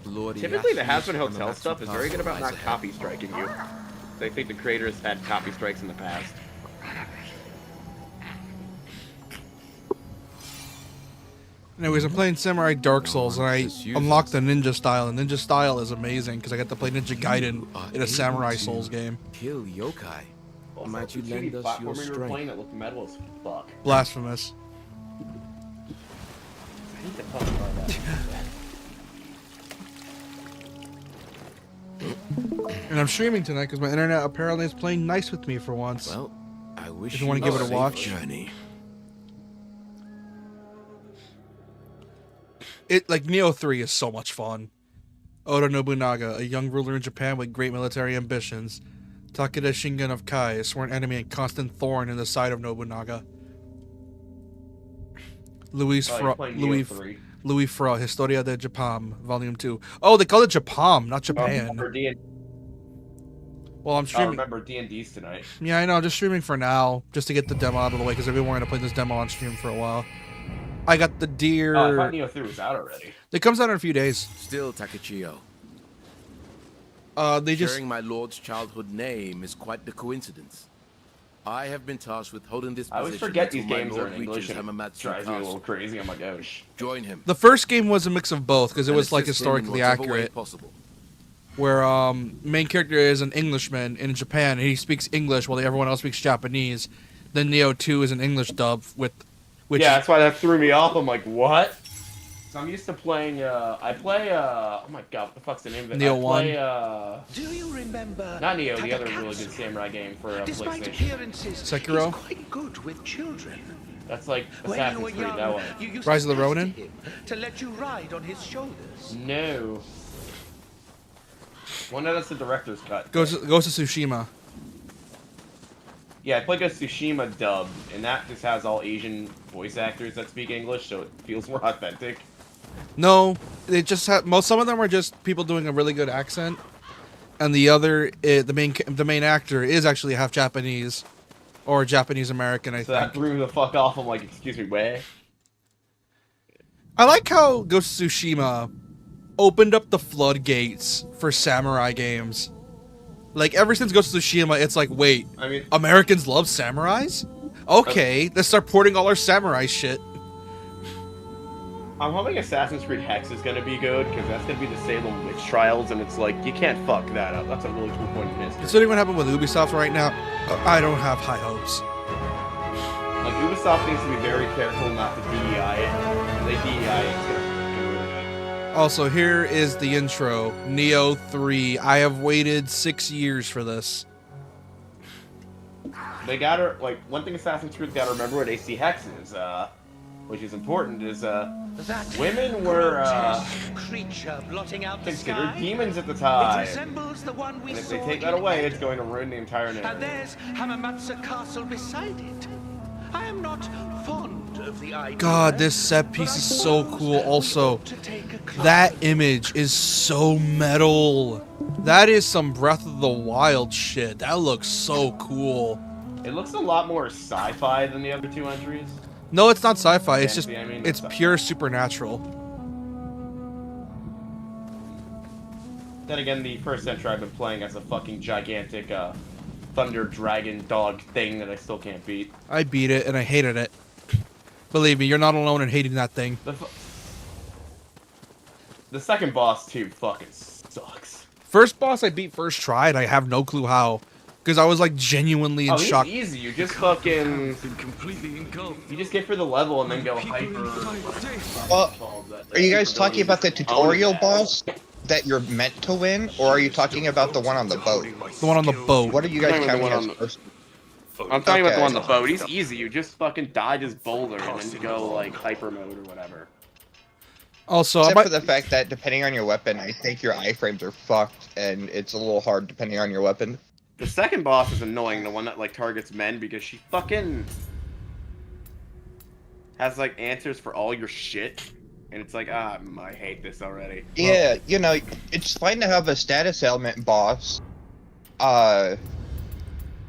Lord
typically the
Yashi
Hazbin
from
Hotel stuff is very good about not copy striking you. They think the creators had copy strikes in the past.
Anyways, I'm playing Samurai Dark Souls, and I unlocked the ninja style, and ninja style is amazing, because I get to play Ninja Gaiden in a Samurai Souls game.
Kill yokai.
Also,
Might you
the
lend
2D
us
platformer
your
you were
strength?
playing that looked metal as fuck.
Blasphemous.
I need to talk about that.
And I'm streaming tonight because my internet apparently is playing nice with me for once.
Well, I wish
if you want to give it a
safe
watch.
Journey.
Like Neo 3 is so much fun. Oda Nobunaga, a young ruler in Japan with great military ambitions. Takeda Shingen of Kai, a sworn enemy and constant thorn in the side of Nobunaga. Louis Fra, Historia de Japan, Volume 2. Oh, they call it Japan, not Japan. Well, I'm streaming.
Remember D&D's tonight.
Yeah, I know. Just streaming for now, just to get the demo out of the way, because I've been wanting to play this demo on stream for a while. I got the deer.
Oh, I thought Neo 3 was out already.
It comes out in a few days.
Still, Takechiyo.
They just
Sharing my lord's childhood name is quite the coincidence. I have been tasked with holding this position.
I always forget these
until my
games are
lord
in English
reaches
and it
Hamamatsu
drives me a
Castle.
little crazy. I'm like, oh sh.
Join him.
The first game was a mix of both because it
and
was like
assist him in
historically
whatever way
accurate.
possible.
Where main character is an Englishman in Japan and he speaks English while everyone else speaks Japanese. Then Neo 2 is an English dub with which
yeah, that's why that threw me off. I'm like, what? So I'm used to playing. I play. Oh my god, what the fuck's the name of it?
Neo
I play,
1.
Do you remember?
Not Neo, the other really good samurai game for
Despite
PlayStation.
appearances,
Sekiro?
he's quite good with children.
That's like
When you
Assassin's
were
Creed. That
young,
one.
you used
Rise
to
of the Ronin?
pester him to let you ride on his shoulders.
No. One that's the director's cut.
goes to Tsushima.
Yeah, I play a Tsushima dub, and that just has all Asian voice actors that speak English, so it feels more authentic.
No, they just have some of them are just people doing a really good accent, and the other the main actor is actually half Japanese, or Japanese American. I
So
think.
that threw me the fuck off. I'm like, excuse me, where?
I like how Ghost of Tsushima opened up the floodgates for samurai games. Like, ever since Ghost of Tsushima, it's like, wait,
I mean,
Americans love samurais? Okay, let's start porting all our samurai shit.
I'm hoping Assassin's Creed Hex is gonna be good, because that's gonna be the Salem witch trials, and it's like, you can't fuck that up. That's a really cool point in history.
Considering what happened with Ubisoft right now, I don't have high hopes.
Like, Ubisoft needs to be very careful not to DEI it. If they DEI it, it's gonna fucking ruin it.
Also, here is the intro. Neo 3. I have waited 6 years for this.
They gotta, like, one thing Assassin's Creed gotta remember what AC Hex is, which is important, is, women were,
creature blotting out the
considered
sky.
demons at the
It
time.
resembles the one we
And if
saw
they take
in
that away,
Edo.
it's going to ruin the entire
And
narrative.
there's Hamamatsu Castle beside it. I am not fond of the idea.
God, this set piece is so cool. Also, that image is so metal. That is some Breath of the Wild shit. That looks so cool.
It looks a lot more sci-fi than the other two entries.
No, it's not sci-fi. It's just,
Fantasy, I mean,
it's pure supernatural.
Then again, the first entry I've been playing as a fucking gigantic, thunder dragon dog thing that I still can't beat.
I beat it and I hated it. Believe me, you're not alone in hating that thing.
The second boss, too, fucking sucks.
First boss I beat first try, and I have no clue how. because I was like genuinely in shock.
He's easy. You just fucking you just get for the level and then go hyper.
Well, are you guys talking about the tutorial boss that you're meant to win, or are you talking about the one on the boat?
The one on the boat.
What are you guys counting as first?
I'm talking about the one on the boat. He's easy. You just fucking dodge his boulder and then you go like hyper mode or whatever.
Also,
except for the fact that depending on your weapon, I think your iframes are fucked, and it's a little hard depending on your weapon.
The second boss is annoying, the one that like targets men, because she fucking has like answers for all your shit, and it's like, I hate this already.
Yeah, you know, it's fine to have a status element boss, to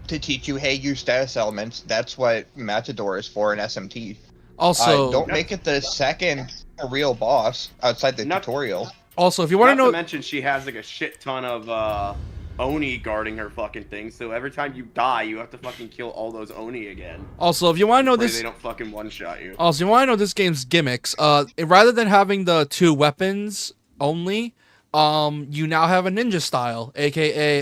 teach you, hey, use status elements. That's what Matador is for in SMT.
Also,
don't make it the second real boss outside the tutorial.
Also, if you want to know,
to mention she has like a shit ton of Oni guarding her fucking thing, so every time you die, you have to fucking kill all those Oni again.
Also, if you want to know this,
they don't fucking one-shot you.
Also, you want to know this game's gimmicks? Rather than having the 2 weapons only, you now have a ninja style, aka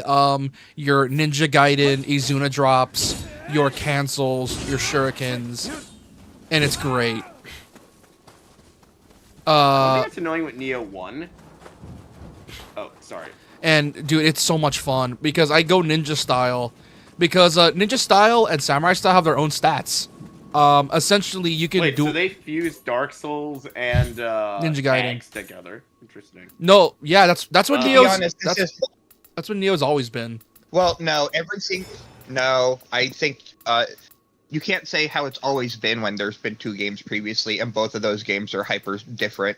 your Ninja Gaiden, Izuna drops, your cancels, your shurikens, and it's great.
I think it's annoying with Neo 1. Oh, sorry.
And dude, it's so much fun because I go ninja style, because ninja style and samurai style have their own stats. Essentially, you can do.
So they fuse Dark Souls and
Ninja Gaiden
together. Interesting.
No, yeah, that's what Neo's.
Honest,
that's what Neo's always been.
Well, no, No, I think you can't say how it's always been when there's been 2 games previously, and both of those games are hyper different.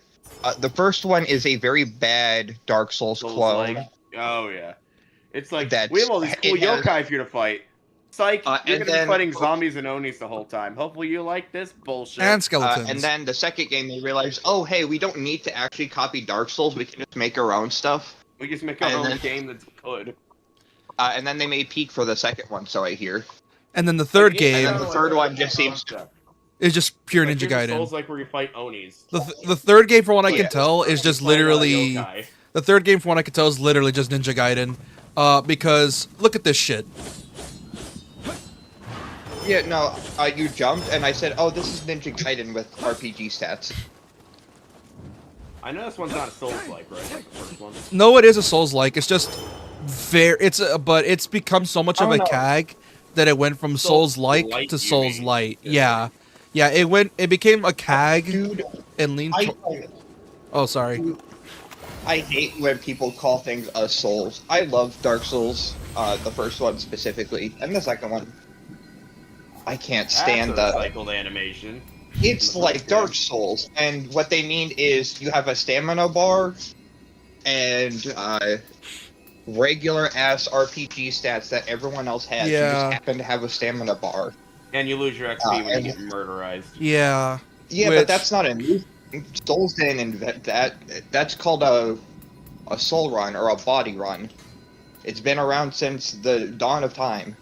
The first one is a very bad Dark Souls clone.
Oh yeah, it's like we have all these cool yokai for you to fight. Psych, you're gonna be fighting zombies and Onis the whole time. Hopefully you like this bullshit.
And skeletons.
And then the second game, they realized, oh hey, we don't need to actually copy Dark Souls. We can just make our own stuff.
We just make our own game that's good.
And then they made Peak for the second one, so I hear.
And then the third game.
And then the third one just seems.
It's just pure
like
Ninja Gaiden.
Souls like where you fight Onis.
The third game, from what I can tell, is just literally. The third game, from what I can tell, is literally just Ninja Gaiden. Because look at this shit.
Yeah, no, you jumped, and I said, oh, this is Ninja Gaiden with RPG stats.
I know this one's not a Souls-like, right? Like the first one.
No, it is a Souls-like. It's just but it's become so much of a CAG that it went from Souls-like to Souls-light. Yeah. Yeah, it became a CAG.
Dude,
and leaned. Oh, sorry.
Dude, I hate when people call things a Souls. I love Dark Souls, the first one specifically, and the second one. I can't stand
the cycled animation.
It's like Dark Souls, and what they mean is you have a stamina bar and regular ass RPG stats that everyone else has.
Yeah.
You just happen to have a stamina bar.
And you lose your XP when you get murderized.
Yeah.
Yeah, but that's not a new thing. Souls didn't invent that. That's called a soul run or a body run. It's been around since the dawn of time.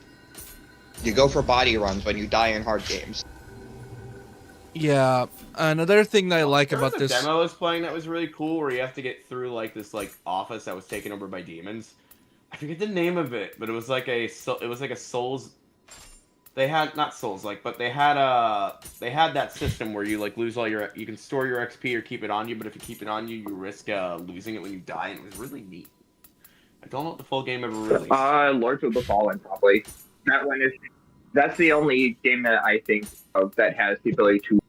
You go for body runs when you die in hard games.
Yeah. Another thing that I like about this
demo I was playing that was really cool, where you have to get through like this office that was taken over by demons. I forget the name of it, but it was like a Souls. They had not Souls but they had that system where you lose all your, you can store your XP or keep it on you, but if you keep it on you, you risk losing it when you die, and it was really neat. I don't know if the full game ever released.
Lords of the Fallen probably. That's the only game that I think of that has the ability to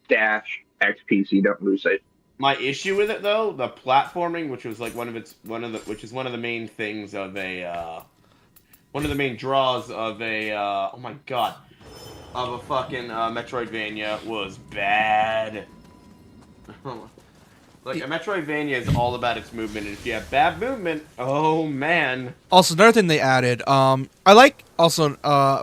dash XP so you don't lose it.
My issue with it though, the platforming, which was one of the main things of a one of the main draws of a oh my god, of a fucking Metroidvania, was bad. A Metroidvania is all about its movement, and if you have bad movement, oh man.
Also, another thing they added, I like also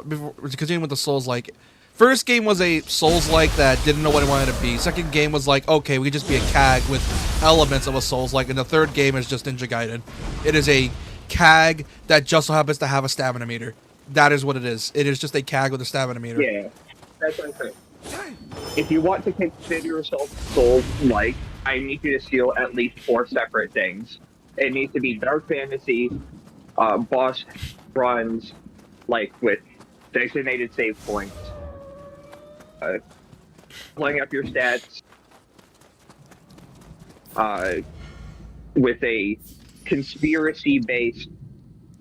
before continuing with the Souls-like. First game was a Souls-like that didn't know what it wanted to be. Second game was like, okay, we could just be a CAG with elements of a Souls-like, and the third game is just Ninja Gaiden. It is a CAG that just so happens to have a stamina meter. That is what it is. It is just a CAG with a stamina meter.
Yeah, that's what I'm saying. If you want to consider yourself Souls-like, I need you to steal at least 4 separate things. It needs to be dark fantasy, boss runs, like with designated save points, pulling up your stats, with a conspiracy-based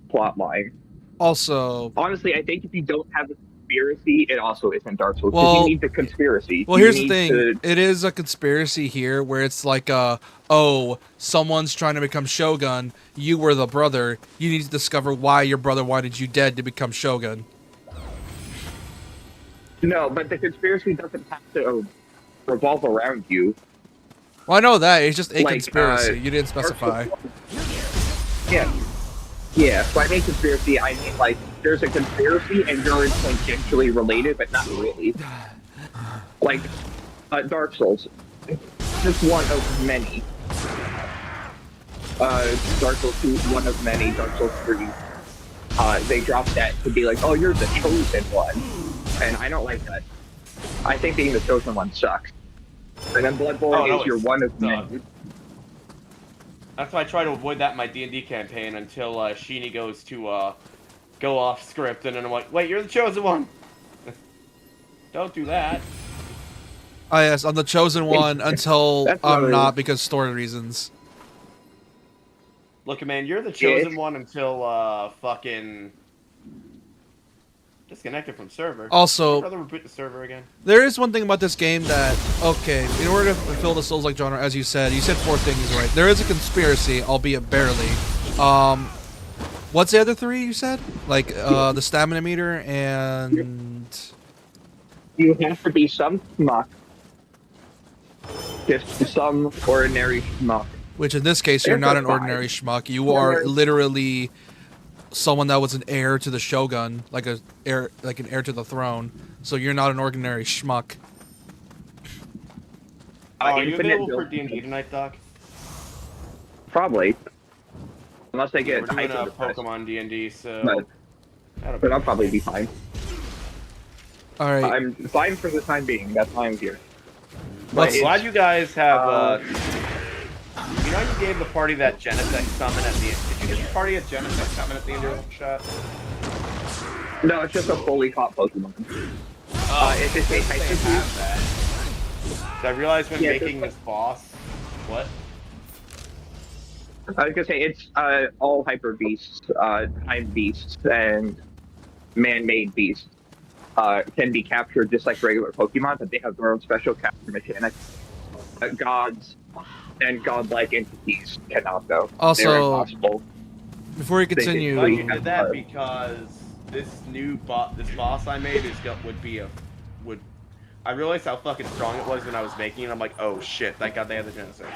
plotline.
Also,
honestly, I think if you don't have a conspiracy, it also isn't Dark Souls, because
well,
you need the conspiracy.
Well,
you
here's the
need
thing.
to-
It is a conspiracy here where it's like, oh, someone's trying to become Shogun. You were the brother. You need to discover why your brother wanted you dead to become Shogun.
No, but the conspiracy doesn't have to revolve around you.
Well, I know that. It's just a
Like,
conspiracy. You didn't specify.
Yeah. Yeah, by main conspiracy, I mean, like, there's a conspiracy and you're tangentially related, but not really. Like, Dark Souls. Just one of many. Dark Souls 2, one of many. Dark Souls 3. They dropped that to be like, oh, you're the chosen one. And I don't like that. I think being the chosen one sucks. And then Bloodborne is your one of many.
That's why I try to avoid that in my D&D campaign until Sheeny goes to go off script, and then I'm like, wait, you're the chosen one. Don't do that.
Oh, yes, I'm the chosen one until
That's
I'm
not
not because story reasons.
Look, man, you're the chosen one until fucking disconnected from server.
Also,
I'd rather reboot the server again.
There is one thing about this game that, okay, in order to fulfill the Souls-like genre, as you said 4 things, right? There is a conspiracy, albeit barely. What's the other 3 you said? Like, the stamina meter and...
You have to be some schmuck. Just some ordinary schmuck.
Which in this case, you're not an ordinary schmuck. You are literally someone that was an heir to the Shogun, like an heir to the throne. So you're not an ordinary schmuck.
Are you available for D&D tonight, Doc?
Probably. Unless they get
We're doing
hyped
a
into this.
Pokemon D&D, so...
But I'll probably be fine.
Alright.
I'm fine for the time being. That's why I'm here.
I'm glad you guys have, you know you gave the party that Genesect summon at the end? Did you give the party a Genesect summon at the end of your one shot?
No, it's just a fully caught Pokemon. It's just a type
So I realized when making this boss... What?
I was gonna say, it's all hyper beasts, time beasts, and man-made beasts can be captured just like regular Pokemon, but they have their own special capture mechanics. Gods and godlike entities cannot, though.
Also,
they're impossible.
Before you continue...
I did that because this boss I made would I realized how fucking strong it was when I was making it. I'm like, oh shit, thank god they had the Genesect.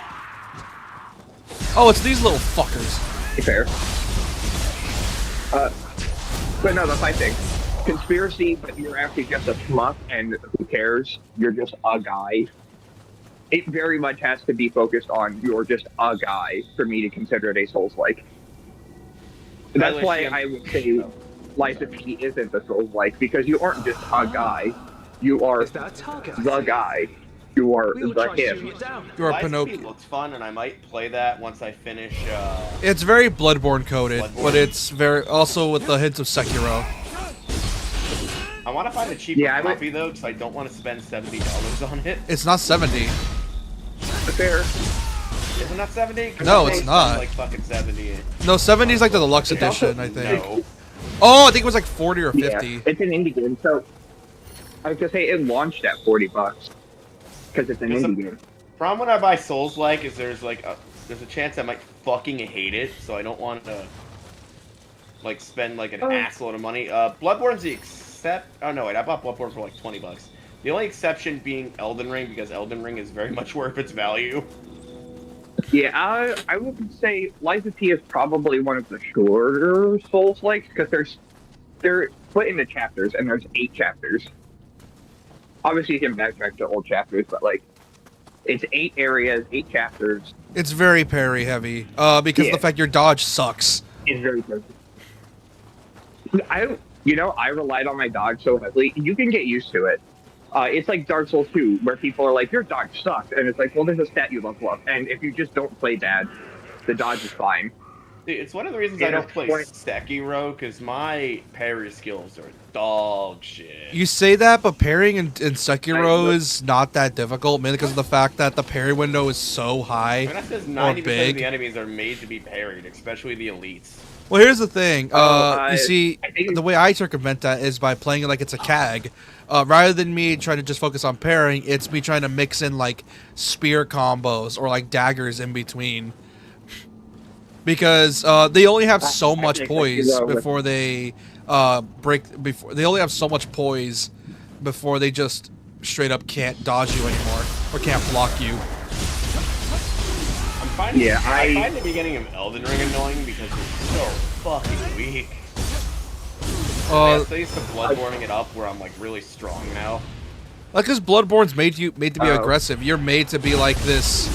Oh, it's these little fuckers.
Fair. But no, the fight thing. Conspiracy, but you're actually just a schmuck, and who cares? You're just a guy. It very much has to be focused on you're just a guy for me to consider it a Souls-like. That's why I would say Lies of P isn't a Souls-like, because you aren't just a guy. You are the guy. You are the him.
You are Pinocchio.
It looks fun, and I might play that once I finish.
It's very Bloodborne coded, but it's very also with the hints of Sekiro.
I want to find a cheaper copy though, because I don't want to spend $70 on it.
It's not 70.
Fair.
Isn't that 70?
No, it's not.
Like fucking 70.
No, 70 is like the deluxe edition, I think. Oh, I think it was like 40 or 50.
Yeah, it's an indie game, so I was gonna say it launched at $40 because it's an indie game.
Problem when I buy Souls-like is there's a chance I might fucking hate it, so I don't want to like spend like an assload of money. Bloodborne's the oh no, wait, I bought Bloodborne for like $20. The only exception being Elden Ring, because Elden Ring is very much worth its value.
Yeah, I would say Lies of P is probably one of the shorter Souls-likes, because they're split into chapters, and there's 8 chapters. Obviously, you can backtrack to old chapters, but like, it's 8 areas, 8 chapters.
It's very parry heavy, because of the fact your dodge sucks.
It's very parry. I relied on my dodge so heavily. You can get used to it. It's like Dark Souls 2, where people are like, your dodge sucks. And it's like, well, there's a stat you level up. And if you just don't play bad, the dodge is fine.
Dude, it's one of the reasons I don't play Sekiro, because my parry skills are dog shit.
You say that, but parrying in Sekiro is not that difficult, mainly because of the fact that the parry window is so high
I mean, that says
or
90% of
big.
the enemies are made to be parried, especially the elites.
Well, here's the thing. You see,
I think
the way I circumvent that is by playing it like it's a CAG. Rather than me trying to just focus on parrying, it's me trying to mix in, like, spear combos or, like, daggers in between. Because they only have so much poise before they they only have so much poise before they just straight up can't dodge you anymore or can't block you.
I find the beginning of Elden Ring annoying because it's so fucking weak. I'm so used to Bloodborne it up where I'm like really strong now.
Like, cause Bloodborne's made to be aggressive. You're made to be like this.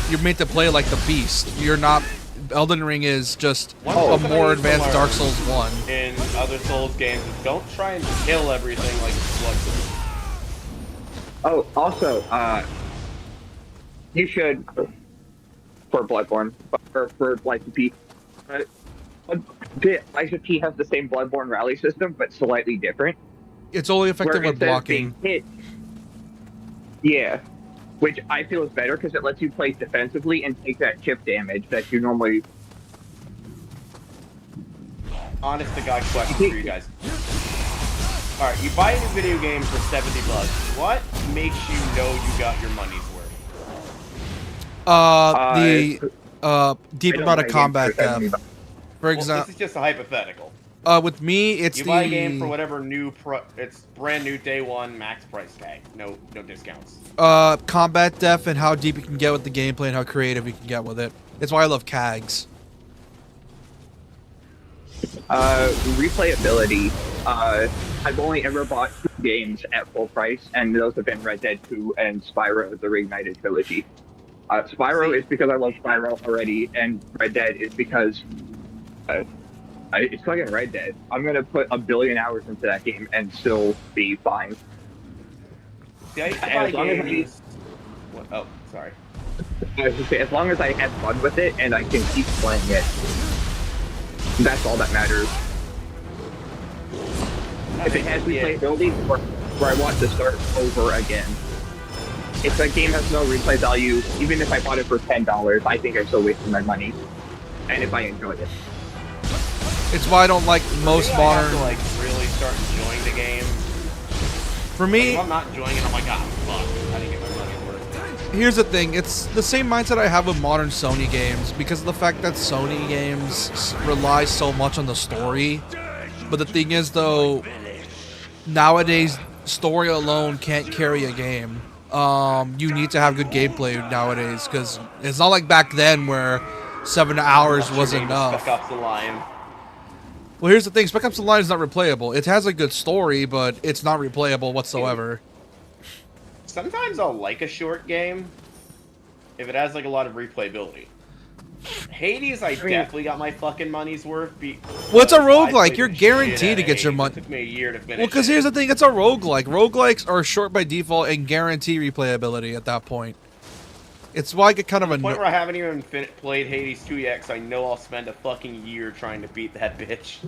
You're made to play like the beast. You're not. Elden Ring is just a more advanced Dark Souls 1.
In other Souls games, don't try and kill everything like Bloodborne.
Oh, also, you should, for Bloodborne, for like the P, Liza P has the same Bloodborne rally system, but slightly different.
It's only effective with blocking.
Yeah, which I feel is better because it lets you play defensively and take that chip damage that you normally.
Honest to God question for you guys. Alright, you buy a new video game for $70. What makes you know you got your money's worth?
The deep amount of combat depth. For example,
this is just a hypothetical.
With me, it's
you buy a game for whatever it's brand new day one max price tag. No discounts.
Combat depth and how deep you can get with the gameplay and how creative you can get with it. That's why I love CAGs.
Replayability. I've only ever bought 2 games at full price, and those have been Red Dead 2 and Spyro: The Reignited Trilogy. Spyro is because I love Spyro already, and Red Dead is because it's fucking Red Dead. I'm gonna put 1 billion hours into that game and still be fine.
See, I used to
As
buy
long as
games. Oh, sorry.
I was gonna say, as long as I have fun with it and I can keep playing it, that's all that matters. If it has replayability, where I want to start over again. If that game has no replay value, even if I bought it for $10, I think I'm still wasting my money. And if I enjoy it.
It's why I don't like most modern.
I have to like really start enjoying the game.
For me,
if I'm not enjoying it, I'm like, ah, fuck, I didn't get my money's worth.
Here's the thing, it's the same mindset I have with modern Sony games because of the fact that Sony games rely so much on the story. But the thing is, though, nowadays, story alone can't carry a game. You need to have good gameplay nowadays because it's not like back then where 7 hours was enough.
Spec Ops: The Line.
Well, here's the thing, Spec Ops: The Line is not replayable. It has a good story, but it's not replayable whatsoever.
Sometimes I'll like a short game if it has like a lot of replayability. Hades, I definitely got my fucking money's worth.
Well, it's a roguelike. You're guaranteed to get your money.
It took me a year to finish.
Well, because here's the thing, it's a roguelike. Roguelikes are short by default and guarantee replayability at that point. It's why I get kind of
the point where I haven't even played Hades 2 yet, because I know I'll spend a fucking year trying to beat that bitch.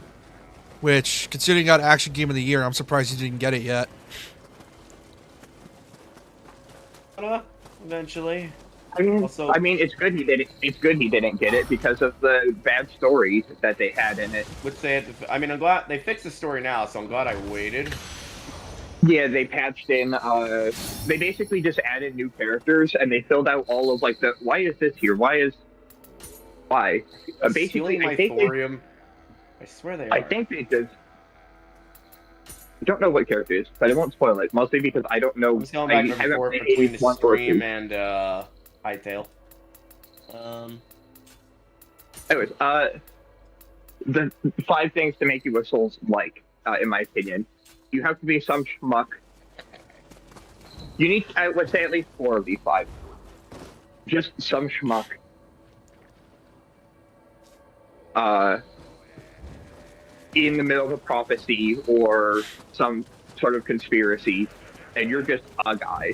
Which, considering you got Action Game of the Year, I'm surprised you didn't get it yet.
Eventually.
I mean, it's good he didn't. It's good he didn't get it because of the bad stories that they had in it.
Which they had to, I mean, I'm glad they fixed the story now, so I'm glad I waited.
Yeah, they patched in. They basically just added new characters and they filled out all of like the. Why is this here? Why? Basically,
my thorium. I swear they are.
I think they did. I don't know what characters, but I won't spoil it. Mostly because I don't know.
I'm just going back and forth between the stream and Hightail.
Anyways, the 5 things to make you a Souls-like, in my opinion. You have to be some schmuck. You need, I would say, at least 4 of these 5. Just some schmuck. In the middle of a prophecy or some sort of conspiracy, and you're just a guy.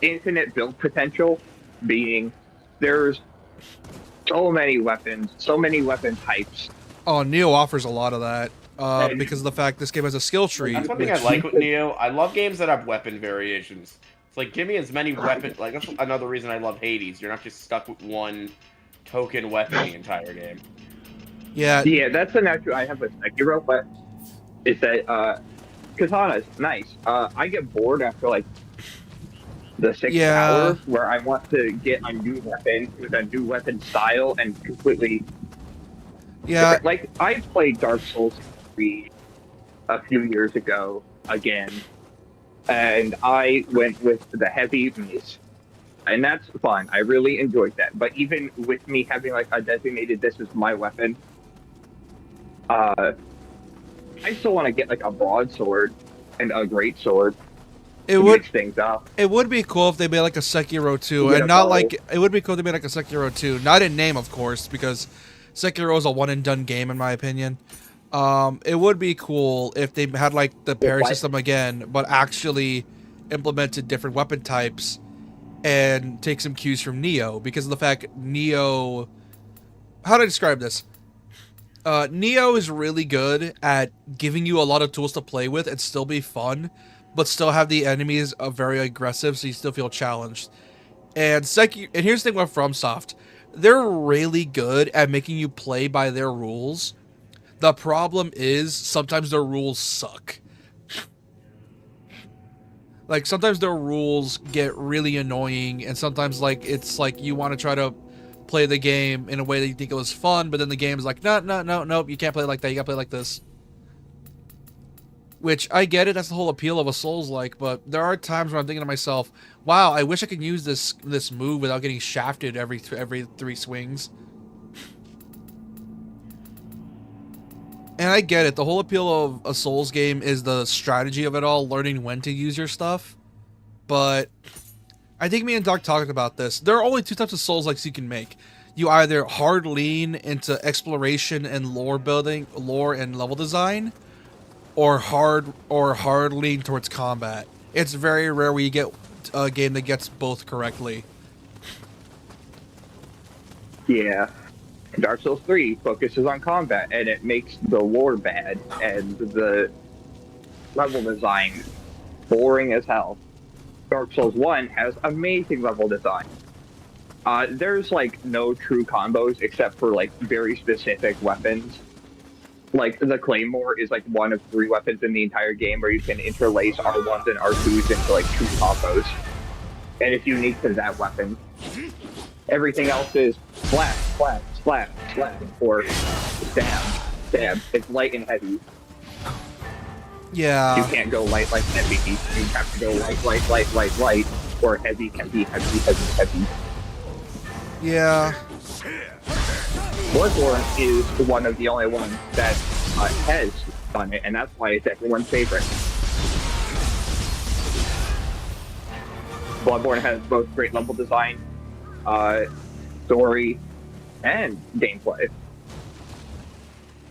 Infinite build potential being there's so many weapons, so many weapon types.
Oh, Neo offers a lot of that
And-
because of the fact this game has a skill tree.
That's something I like with Neo. I love games that have weapon variations. It's like, give me as many weapons. Like, that's another reason I love Hades. You're not just stuck with one token weapon the entire game.
Yeah.
Yeah, that's an issue I have with Sekiro, but it's that Katana's nice. I get bored after like the 6 hours where I want to get a new weapon with a new weapon style and completely different. Like I played Dark Souls 3 a few years ago again, and I went with the heavy mace. And that's fun. I really enjoyed that. But even with me having like a designated this is my weapon, I still want to get like a broadsword and a great sword.
It would
mix things up.
It would be cool if they made like a Sekiro 2, and not like it would be cool if they made like a Sekiro 2, not in name of course, because Sekiro is a one and done game in my opinion. It would be cool if they had like the parry system again, but actually implemented different weapon types and take some cues from Neo, because of the fact Neo. How do I describe this? Neo is really good at giving you a lot of tools to play with and still be fun, but still have the enemies very aggressive, so you still feel challenged. And and here's the thing with FromSoft, they're really good at making you play by their rules. The problem is sometimes their rules suck. Like sometimes their rules get really annoying, and sometimes like it's like you want to try to play the game in a way that you think it was fun, but then the game is like, nope, you can't play it like that. You gotta play it like this. Which I get it, that's the whole appeal of a Souls-like, but there are times where I'm thinking to myself, wow, I wish I could use this move without getting shafted every 3 swings. And I get it, the whole appeal of a Souls game is the strategy of it all, learning when to use your stuff. But I think me and Doc talked about this. There are only 2 types of Souls-likes you can make. You either hard lean into exploration and lore building, lore and level design, or hard lean towards combat. It's very rare where you get a game that gets both correctly.
Yeah. Dark Souls 3 focuses on combat, and it makes the lore bad, and the level design boring as hell. Dark Souls 1 has amazing level design. There's, like, no true combos except for, like, very specific weapons. Like, the Claymore is, like, one of 3 weapons in the entire game where you can interlace R1s and R2s into, like, 2 combos. And it's unique to that weapon. Everything else is slash, slash, slash, slash, or stab, stab. It's light and heavy.
Yeah.
You can't go light, light, heavy. You have to go light, light, light, light, light, or heavy, heavy, heavy, heavy, heavy.
Yeah.
Bloodborne is one of the only ones that has done it, and that's why it's everyone's favorite. Bloodborne has both great level design, story, and gameplay.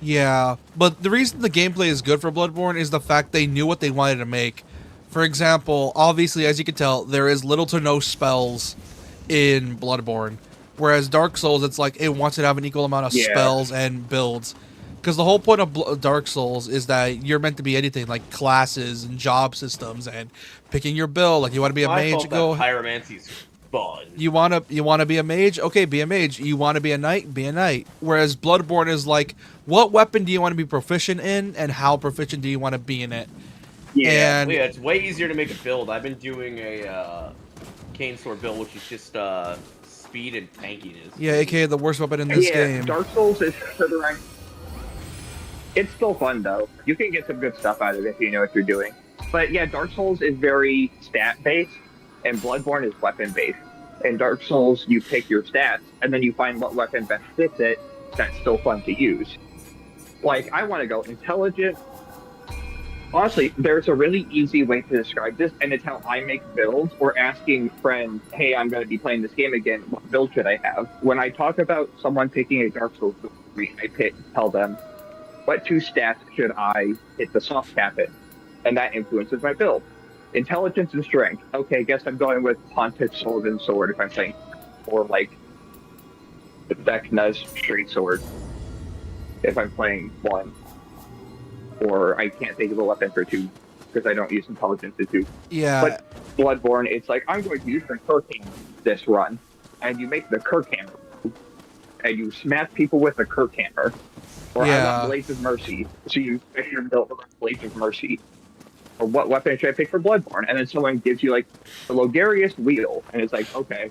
Yeah, but the reason the gameplay is good for Bloodborne is the fact they knew what they wanted to make. For example, obviously, as you can tell, there is little to no spells in Bloodborne. Whereas Dark Souls, it's like it wants to have an equal amount of spells and builds. Because the whole point of Dark Souls is that you're meant to be anything, like classes and job systems and picking your build. Like you want to be a mage, go.
Pyromancy's fun.
You want to be a mage? Okay, be a mage. You want to be a knight? Be a knight. Whereas Bloodborne is like, what weapon do you want to be proficient in, and how proficient do you want to be in it?
Yeah, and it's way easier to make a build. I've been doing a cane sword build, which is just speed and tankiness.
Yeah, aka the worst weapon in this game.
Dark Souls is it's still fun though. You can get some good stuff out of it if you know what you're doing. But yeah, Dark Souls is very stat based, and Bloodborne is weapon based. In Dark Souls, you pick your stats, and then you find what weapon best fits it. That's still fun to use. Like I want to go intelligent. Honestly, there's a really easy way to describe this, and it's how I make builds, or asking friends, hey, I'm going to be playing this game again, what build should I have? When I talk about someone picking a Dark Souls 3, I tell them, what 2 stats should I hit the soft cap in? And that influences my build. Intelligence and strength. Okay, guess I'm going with Pontiff Sword and Sword if I'm playing. Or like Vecna's straight sword if I'm playing 1. Or I can't think of a weapon for 2 because I don't use intelligence to 2.
Yeah.
But Bloodborne, it's like, I'm going to use the Kirk hammer this run. And you make the Kirk hammer. And you smash people with the Kirk hammer. Or I want Blades of Mercy. So you pick your build around Blades of Mercy. Or what weapon should I pick for Bloodborne? And then someone gives you, like, the Logarius wheel. And it's like, okay.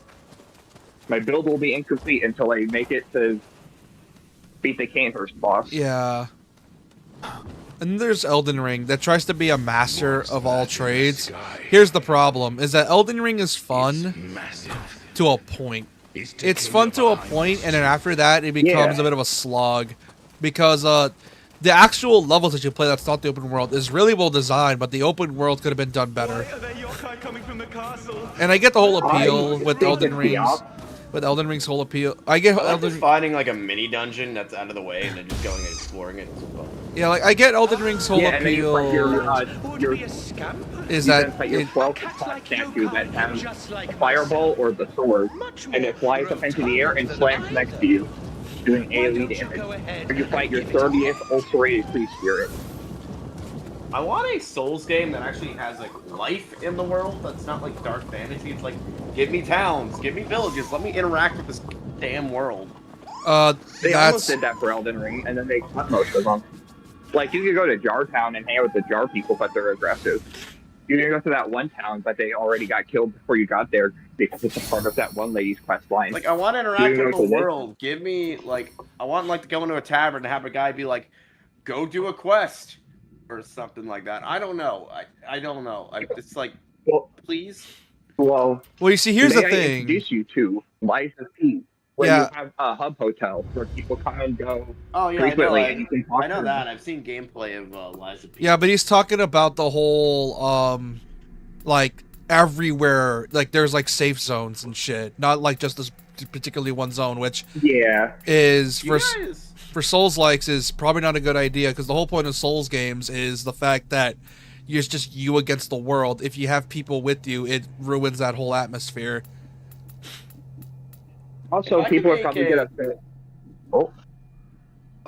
My build will be incomplete until I make it to beat the Canehurst boss.
Yeah. And there's Elden Ring that tries to be a master of all trades. Here's the problem, is that Elden Ring is fun to a point. It's fun to a point, and then after that, it becomes a bit of a slog. Because the actual levels that you play that's not the open world is really well designed, but the open world could have been done better. And I get the whole appeal with Elden Ring's. With Elden Ring's whole appeal, I get Elden
just finding like a mini dungeon that's out of the way and then just going and exploring it.
Yeah, like I get Elden Ring's whole appeal.
And then you fight your 12th statue that has a fireball or the sword, and it flies up into the air and slams next to you, doing AoE damage. Or you fight your 30th ulcerated tree spirit.
I want a Souls game that actually has like life in the world. That's not like dark fantasy. It's like, give me towns, give me villages, let me interact with this damn world.
They almost did that for Elden Ring, and then they cut most of them. Like, you could go to Jar Town and hang out with the Jar people, but they're aggressive. You can go to that one town, but they already got killed before you got there because it's a part of that one lady's quest line.
Like, I want to interact with the world. Give me, like, I want like to go into a tavern and have a guy be like, go do a quest. Or something like that. I don't know. I don't know. It's like, please.
Well,
you see, here's the
I
thing.
Introduce you to Life of P, where you have a hub hotel where people come and go.
Oh yeah,
frequently,
I
and you can talk
know, I know
to
that.
them.
I've seen gameplay of Lies of P.
Yeah, but he's talking about the whole, like everywhere. Like there's like safe zones and shit, not like just this particularly one zone, which is for Souls-likes is probably not a good idea, because the whole point of Souls games is the fact that it's just you against the world. If you have people with you, it ruins that whole atmosphere.
Also, people are probably gonna say, go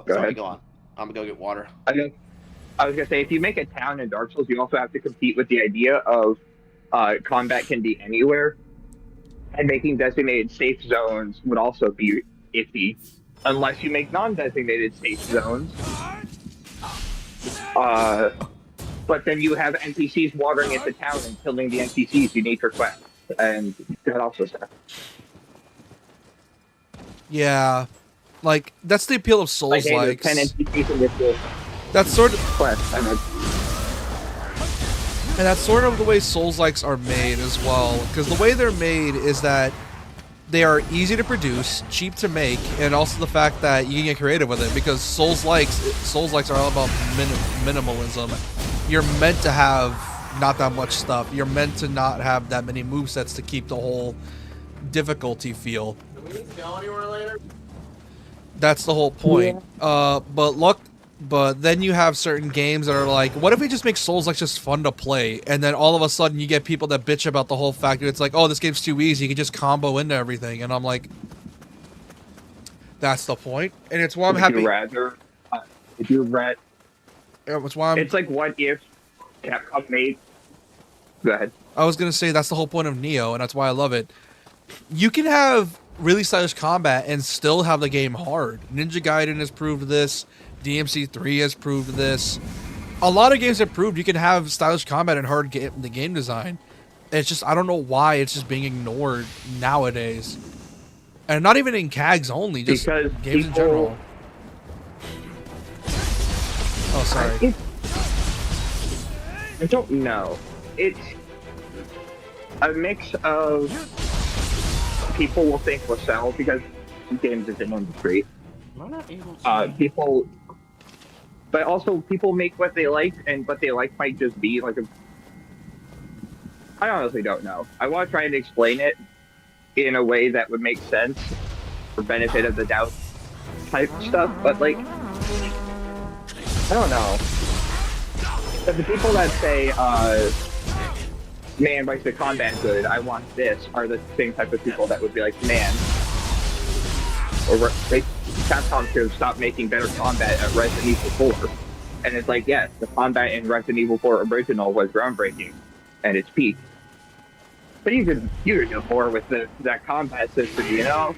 ahead.
Go on. I'm gonna go get water.
I was gonna say, if you make a town in Dark Souls, you also have to compete with the idea of combat can be anywhere, and making designated safe zones would also be iffy. Unless you make non-designated safe zones. But then you have NPCs wandering into town and killing the NPCs you need for quests. And that also sucks.
Yeah. Like, that's the appeal of Souls-likes.
Like, 10 NPCs in this
that's sort of...
quest.
And that's sort of the way Souls-likes are made as well. Because the way they're made is that they are easy to produce, cheap to make, and also the fact that you can get creative with it, because Souls-likes are all about minimalism. You're meant to have not that much stuff. You're meant to not have that many movesets to keep the whole difficulty feel.
Do we need to go anywhere later?
That's the whole point. But then you have certain games that are like, what if we just make Souls-like just fun to play? And then all of a sudden you get people that bitch about the whole fact that it's like, oh, this game's too easy. You can just combo into everything. And I'm like, that's the point. And it's why I'm happy. It's why
it's like, what if Capcom made... Go ahead.
I was going to say that's the whole point of Neo, and that's why I love it. You can have really stylish combat and still have the game hard. Ninja Gaiden has proved this. DMC3 has proved this. A lot of games have proved you can have stylish combat and hard the game design. It's just, I don't know why it's just being ignored nowadays. And not even in CAGs only, just
because
games in general. Oh, sorry.
I don't know. It's a mix of people will think will sell because games is an industry. People, but also people make what they like, and what they like might just be like a. I honestly don't know. I want to try and explain it in a way that would make sense for benefit of the doubt type stuff, but like, I don't know. But the people that say, man, like the combat good, I want this, are the same type of people that would be like, man, Capcom should have stopped making better combat at Resident Evil 4. And it's like, yes, the combat in Resident Evil 4 original was groundbreaking at its peak. But you could do more with that combat system, you know?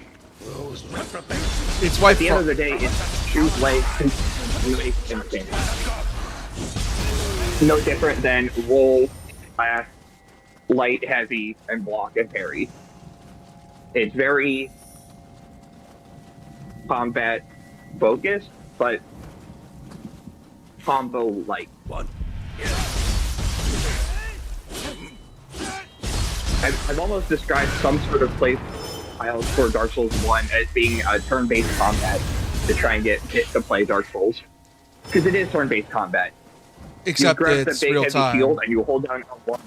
It's why
at the end of the day, it's shoot, leg, and no different than roll, fast, light, heavy, and block and parry. It's very combat focused, but combo like. I've almost described some sort of play style for Dark Souls 1 as being a turn-based combat to try and get it to play Dark Souls. Because it is turn-based combat.
Except
you grab
it's
the big
real
heavy
time.
shield and you hold down R1.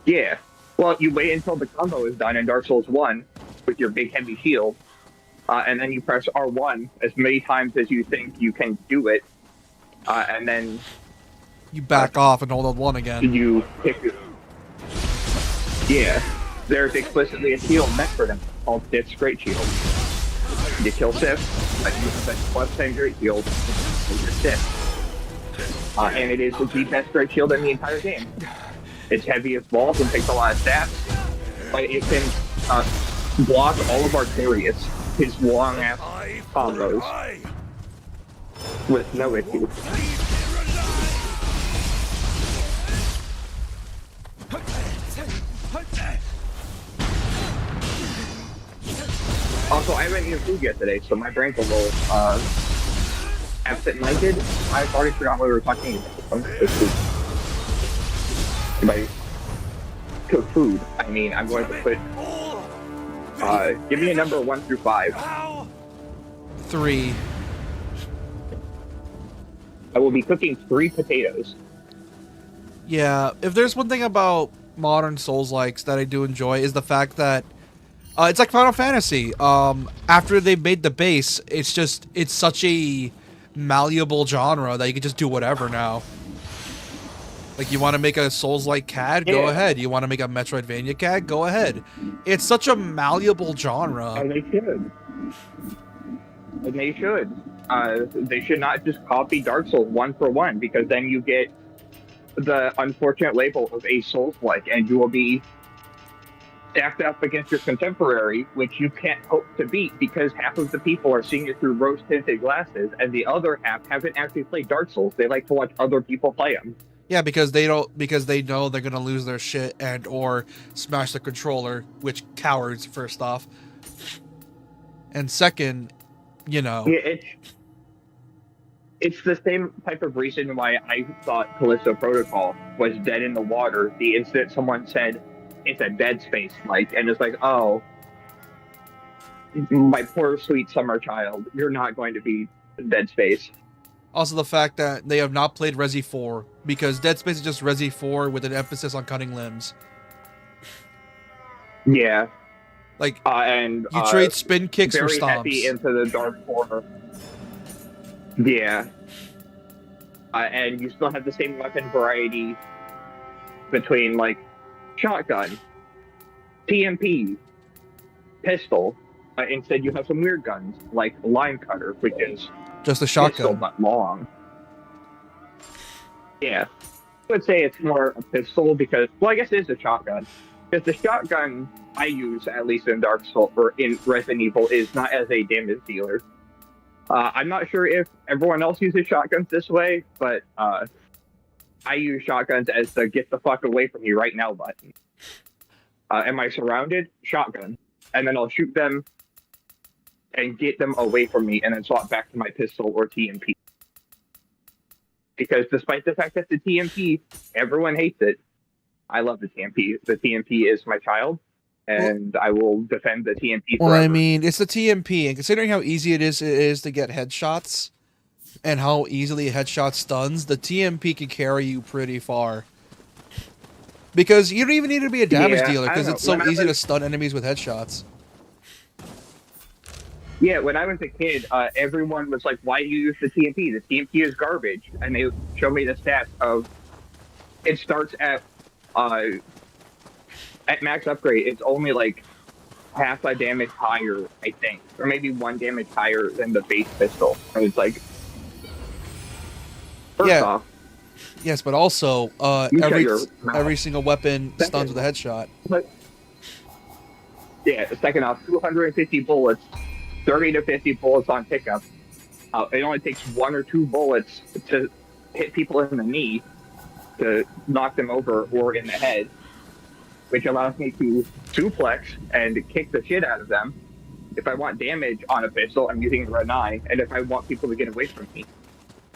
Yeah. Well, you wait until the combo is done in Dark Souls 1 with your big heavy shield, and then you press R1 as many times as you think you can do it, and then
you back off and hold on one again.
You pick it. Yeah. There's explicitly a shield meant for them called Sif's Great Shield. You kill Sif, and you have a +10 Great Shield with your Sif. And it is the best Great Shield in the entire game. It's heavy as balls and takes a lot of stats, but it can block all of Arcarius, his long-ass combos, with no issue. Also, I haven't eaten food yet today, so my brain's a little absent-minded. I've already forgotten what we were talking about. By cook food, I mean I'm going to put. Give me a number 1 through 5.
3.
I will be cooking 3 potatoes.
Yeah, if there's one thing about modern Souls-likes that I do enjoy is the fact that it's like Final Fantasy. After they made the base, it's such a malleable genre that you can just do whatever now. Like, you want to make a Souls-like CAD? Go ahead. You want to make a Metroidvania CAD? Go ahead. It's such a malleable genre.
And they should. And they should. They should not just copy Dark Souls 1 for 1, because then you get the unfortunate label of a Souls-like, and you will be stacked up against your contemporary, which you can't hope to beat because half of the people are seeing it through rose-tinted glasses, and the other half haven't actually played Dark Souls. They like to watch other people play them.
Yeah, because they know they're gonna lose their shit and or smash the controller, which cowards first off, and second, you know.
Yeah, it's the same type of reason why I thought Callisto Protocol was dead in the water the instant someone said it's a Dead Space like, and it's like, oh, my poor sweet summer child, you're not going to be Dead Space.
Also, the fact that they have not played Resi 4, because Dead Space is just Resi 4 with an emphasis on cutting limbs.
Yeah.
Like,
and
you trade spin kicks for
very
stomps.
Heavy into the dark corner. Yeah. And you still have the same weapon variety between, like, shotgun, TMP, pistol. Instead, you have some weird guns, like line cutter, which is
just a shotgun,
pistol, but long. Yeah, I would say it's more a pistol because, well, I guess it is a shotgun. Because the shotgun I use, at least in Dark Souls or in Resident Evil, is not as a damage dealer. I'm not sure if everyone else uses shotguns this way, but I use shotguns as the get the fuck away from me right now button. Am I surrounded? Shotgun. And then I'll shoot them and get them away from me and then swap back to my pistol or TMP. Because despite the fact that the TMP, everyone hates it, I love the TMP. The TMP is my child, and I will defend the TMP forever.
Well, I mean, it's the TMP, and considering how easy it is to get headshots, and how easily a headshot stuns, the TMP can carry you pretty far. Because you don't even need to be a damage dealer, because it's so easy to stun enemies with headshots.
Yeah, when I was a kid, everyone was like, why do you use the TMP? The TMP is garbage. And they showed me the stats of, it starts at max upgrade, it's only like half a damage higher, I think, or maybe 1 damage higher than the base pistol. And it's like, first off,
yes, but also
you shut your mouth.
every single weapon stuns with a headshot.
But yeah, second off, 250 bullets, 30 to 50 bullets on pickup. It only takes 1 or 2 bullets to hit people in the knee to knock them over or in the head, which allows me to suplex and kick the shit out of them. If I want damage on a pistol, I'm using the Red 9, and if I want people to get away from me,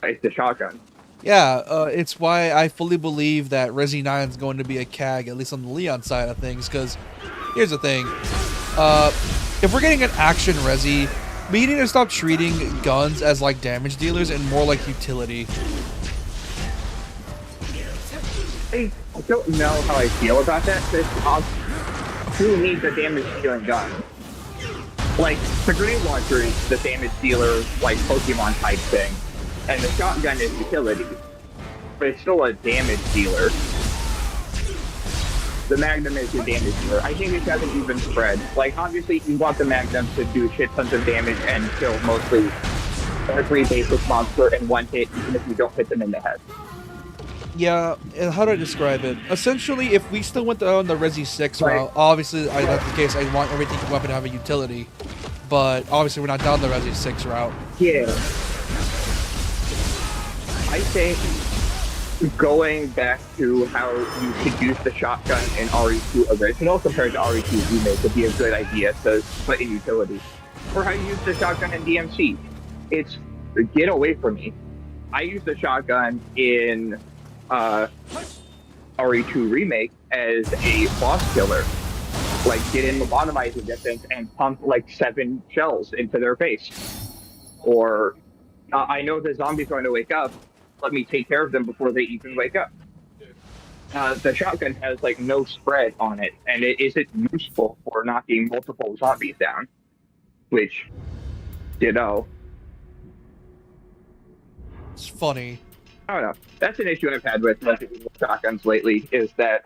it's the shotgun.
Yeah, it's why I fully believe that Resi 9 is going to be a CAG, at least on the Leon side of things, because here's the thing. If we're getting an action Resi, we need to stop treating guns as like damage dealers and more like utility.
I don't know how I feel about that. Who needs a damage dealing gun? Like, the grenade launcher is the damage dealer, like, Pokemon type thing. And the shotgun is utility. But it's still a damage dealer. The Magnum is your damage dealer. I think it has an even spread. Like, obviously, you want the Magnum to do shit tons of damage and kill mostly every basic monster in one hit, even if you don't hit them in the head.
Yeah, how do I describe it? Essentially, if we still went down the Resi 6 route, obviously, that's the case. I want every weapon to have a utility. But obviously, we're not down the Resi 6 route.
Yeah. I think going back to how you could use the shotgun in RE2 original compared to RE2 remake would be a good idea to put in utility. Or how you use the shotgun in DMC. It's get away from me. I use the shotgun in RE2 remake as a boss killer. Like, get in lobotomizing distance and pump like 7 shells into their face. Or I know the zombie's going to wake up. Let me take care of them before they even wake up. The shotgun has like no spread on it, and it isn't useful for knocking multiple zombies down. Which, you know,
it's funny.
I don't know. That's an issue I've had with Resident Evil shotguns lately. Is that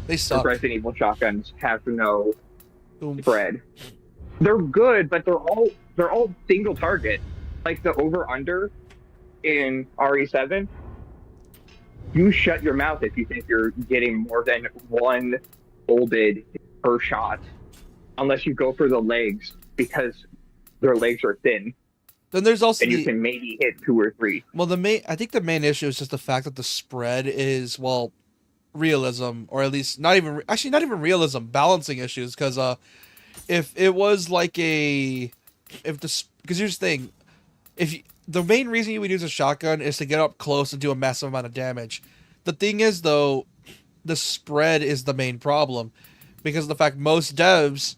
they suck.
The Resident Evil shotguns have no spread. They're good, but they're all single target. Like the over under in RE7, you shut your mouth if you think you're getting more than 1 folded per shot, unless you go for the legs because their legs are thin.
Then there's also
and you can maybe hit 2 or 3.
Well, I think the main issue is just the fact that the spread is, well, realism, or at least not even realism, balancing issues. Because if it was like because here's the thing, the main reason you would use a shotgun is to get up close and do a massive amount of damage. The thing is, though, the spread is the main problem, because of the fact most devs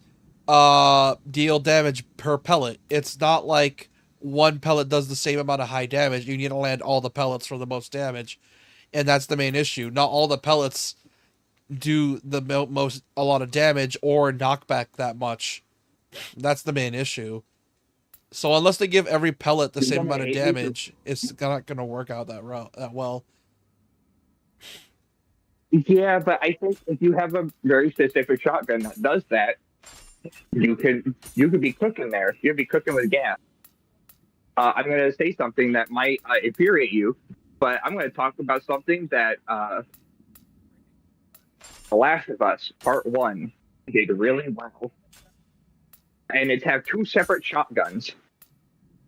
deal damage per pellet. It's not like 1 pellet does the same amount of high damage. You need to land all the pellets for the most damage, and that's the main issue. Not all the pellets do a lot of damage or knock back that much. That's the main issue. So unless they give every pellet the same amount of damage, it's not going to work out that well.
Yeah, but I think if you have a very specific shotgun that does that, you could be cooking there. You'd be cooking with gas. I'm going to say something that might infuriate you, but I'm going to talk about something that The Last of Us Part 1 did really well. And it's have 2 separate shotguns.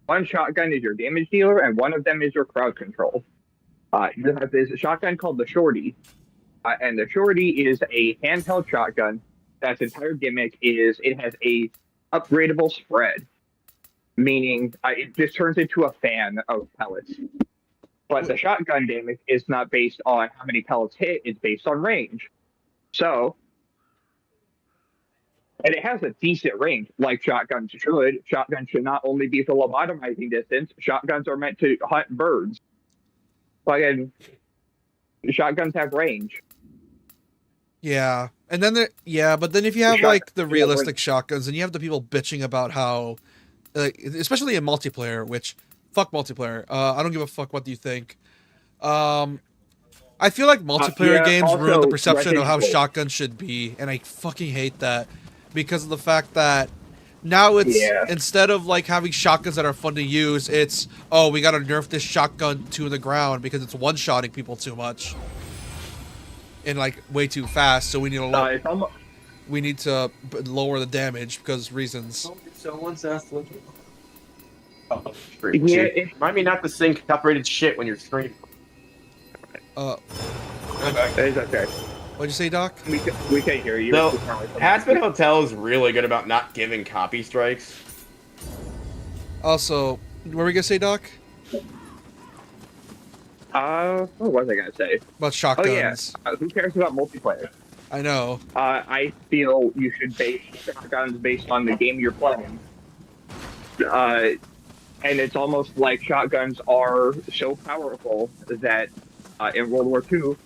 One shotgun is your damage dealer, and one of them is your crowd control. You have this shotgun called the Shorty, and the Shorty is a handheld shotgun that's entire gimmick is it has a upgradable spread, meaning it just turns into a fan of pellets. But the shotgun damage is not based on how many pellets hit, it's based on range. So, and it has a decent range, like shotguns should. Shotguns should not only be for lobotomizing distance, shotguns are meant to hunt birds. But shotguns have range.
Yeah, and then but then if you have like the realistic shotguns, and you have the people bitching about how, especially in multiplayer, which fuck multiplayer. I don't give a fuck what you think. I feel like multiplayer games ruin the perception of how shotguns should be, and I fucking hate that. because of the fact that now it's
Yeah.
instead of like having shotguns that are fun to use, it's we gotta nerf this shotgun to the ground because it's one-shotting people too much and like way too fast. So we need to lower the damage because reasons.
Someone's asked looking.
Yeah,
Remind me not to sing top-rated shit when you're streaming.
It's okay.
What'd you say, Doc?
We can't hear you.
So, Hazbin Hotel is really good about not giving copy strikes.
Also, what were we gonna say, Doc?
What was I gonna say?
About shotguns.
Oh yeah. Who cares about multiplayer?
I know.
I feel you should base shotguns based on the game you're playing. And it's almost like shotguns are so powerful that in World War II,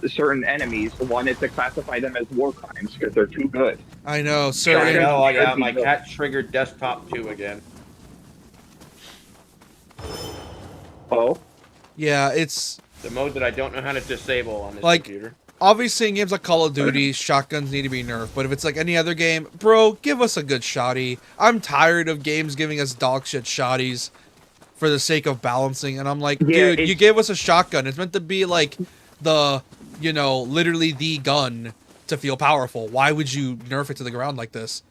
certain enemies wanted to classify them as war crimes because they're too good.
I know,
sir. I know, yeah, my cat triggered desktop 2 again.
Oh?
Yeah, it's
the mode that I don't know how to disable on this
like,
computer.
Obviously, in games like Call of Duty, shotguns need to be nerfed. But if it's like any other game, bro, give us a good shotty. I'm tired of games giving us dog shit shotties for the sake of balancing. And I'm like, dude, you gave us a shotgun. It's meant to be like the, literally the gun to feel powerful. Why would you nerf it to the ground like this?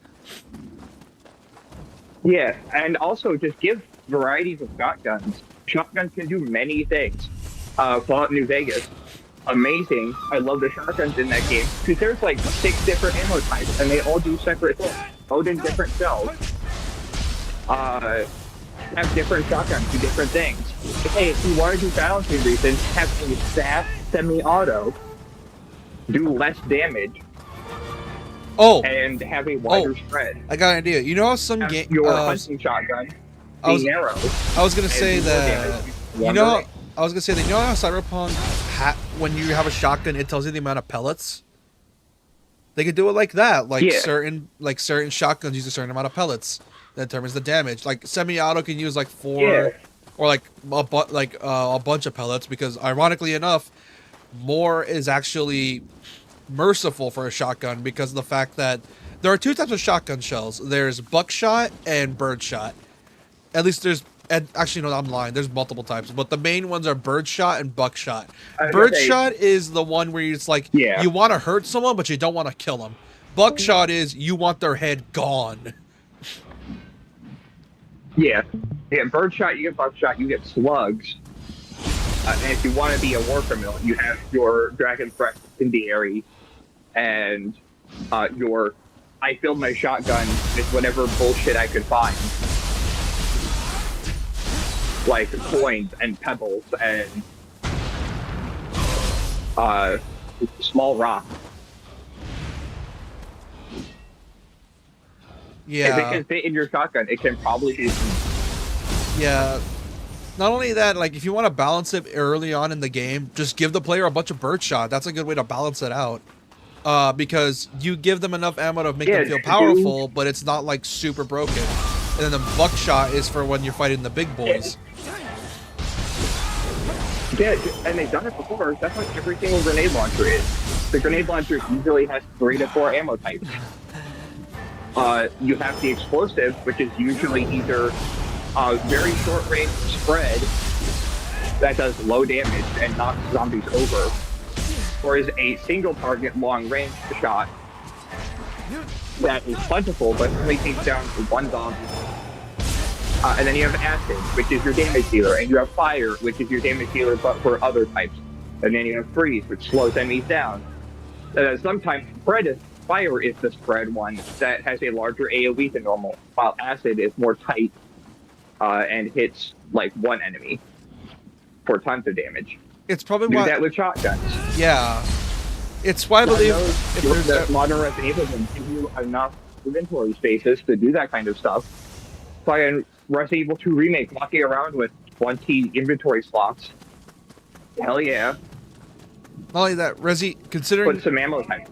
Yeah, and also just give varieties of shotguns. Shotguns can do many things. Fallout New Vegas. Amazing. I love the shotguns in that game because there's like 6 different ammo types and they all do separate things. Load in different shells. Have different shotguns do different things. Hey, if you want to do balancing reasons, have a fast semi-auto do less damage. And have a wider spread.
I got an idea. You know how some game
your hunting shotgun narrow.
I was gonna say that I was gonna say that how Cyberpunk when you have a shotgun, it tells you the amount of pellets. They could do it like that. Certain shotguns use a certain amount of pellets that determines the damage. Like semi-auto can use like 4 or like a bunch of pellets because ironically enough, more is actually merciful for a shotgun because of the fact that there are 2 types of shotgun shells. There's buckshot and birdshot. At least there's actually no, I'm lying. There's multiple types, but the main ones are birdshot and buckshot. Birdshot is the one where it's like you want to hurt someone, but you don't want to kill them. Buckshot is you want their head gone.
Yeah, birdshot, you get buckshot, you get slugs. And if you want to be a war criminal, you have your Dragon Breath Incendiary and your I filled my shotgun with whatever bullshit I could find. Like coins and pebbles and small rock.
Yeah.
If it can fit in your shotgun, it can probably be.
Yeah. Not only that, like if you want to balance it early on in the game, just give the player a bunch of birdshot. That's a good way to balance it out. Because you give them enough ammo to make them feel powerful, but it's not like super broken. And then the buckshot is for when you're fighting the big boys.
Yeah, and they've done it before. That's what every single grenade launcher is. The grenade launcher usually has 3 to 4 ammo types. You have the explosive, which is usually either a very short range spread that does low damage and knocks zombies over, or is a single target long range shot that is plentiful but only takes down 1 zombie. And then you have acid, which is your damage dealer, and you have fire, which is your damage dealer but for other types. And then you have freeze, which slows enemies down. Sometimes fire is the spread one that has a larger AoE than normal, while acid is more tight and hits like 1 enemy for tons of damage.
It's probably
do that with shotguns.
Yeah, it's why I believe if there's
that modern Resident Evil can give you enough inventory spaces to do that kind of stuff. So in Resident Evil 2 Remake, walking around with 20 inventory slots. Hell yeah.
Not only that, considering
put some ammo types.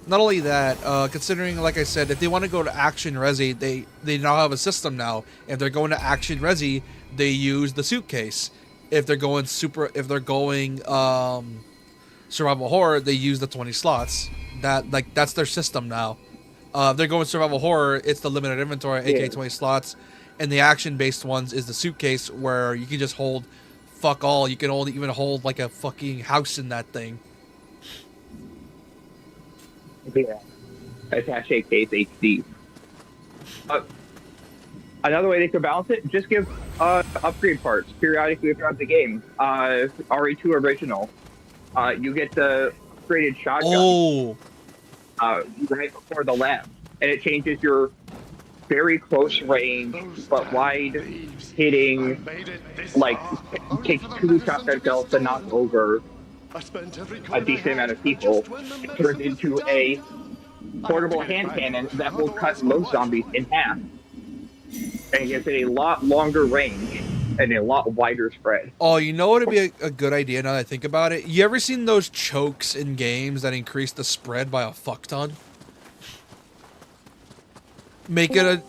Not only that, considering, like I said, if they want to go to Action Resi, they now have a system now. If they're going to Action Resi, they use the suitcase. If they're going survival horror, they use the 20 slots. That's their system now. They're going survival horror. It's the limited inventory, aka 20 slots, and the action-based ones is the suitcase where you can just hold fuck all. You can only even hold like a fucking house in that thing.
Yeah. Attache case HD. Another way they could balance it, just give upgrade parts periodically throughout the game. RE2 original. You get the upgraded shotgun right before the lab, and it changes your very close range but wide hitting, like takes 2 shotgun shells to knock over a decent amount of people. It turns into a portable hand cannon that will cut most zombies in half, and gives it a lot longer range and a lot wider spread.
Oh, you know what would be a good idea now that I think about it? You ever seen those chokes in games that increase the spread by a fuck ton? Make it an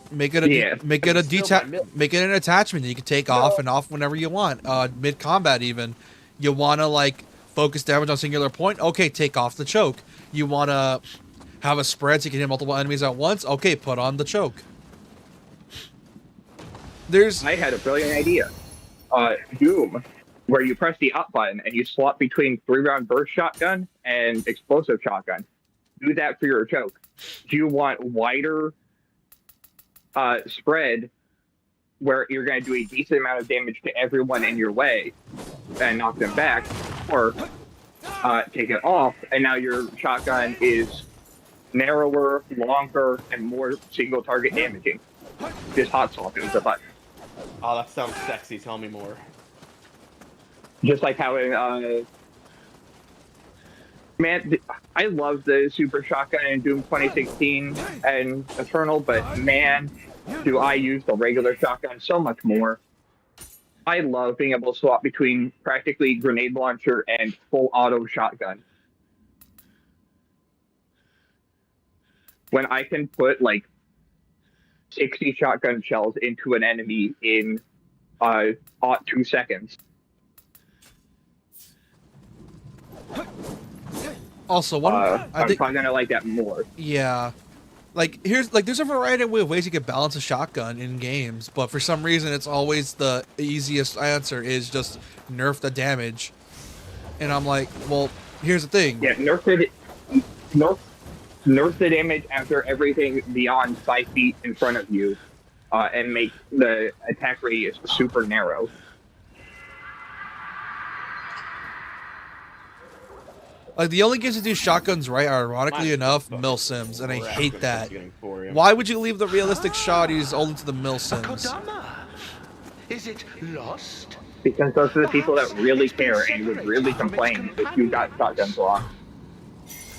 attachment that you can take off and off whenever you want. Mid combat even. You wanna like focus damage on a singular point? Okay, take off the choke. You wanna have a spread so you can hit multiple enemies at once? Okay, put on the choke.
I had a brilliant idea. Doom, where you press the up button and you swap between 3-round burst shotgun and explosive shotgun. Do that for your choke. Do you want wider spread where you're going to do a decent amount of damage to everyone in your way and knock them back, or take it off and now your shotgun is narrower, longer, and more single target damaging? Just hot swap it with a button.
Oh, that sounds sexy. Tell me more.
Just like how in, man, I love the Super Shotgun in Doom 2016 and Eternal, but man, do I use the regular shotgun so much more. I love being able to swap between practically grenade launcher and full auto shotgun. When I can put like 60 shotgun shells into an enemy in 2 seconds.
Also,
I'm probably gonna like that more.
Yeah. There's a variety of ways you can balance a shotgun in games, but for some reason it's always the easiest answer is just nerf the damage. And I'm like, well, here's the thing.
Yeah, nerf the damage after everything beyond 5 feet in front of you, and make the attack radius super narrow.
Like, the only games that do shotguns right are, ironically enough, mill sims, and I hate that. Why would you leave the realistic shotties only to the mill sims?
Is it lost?
Because those are the people that really care and would really complain if you got shotguns wrong.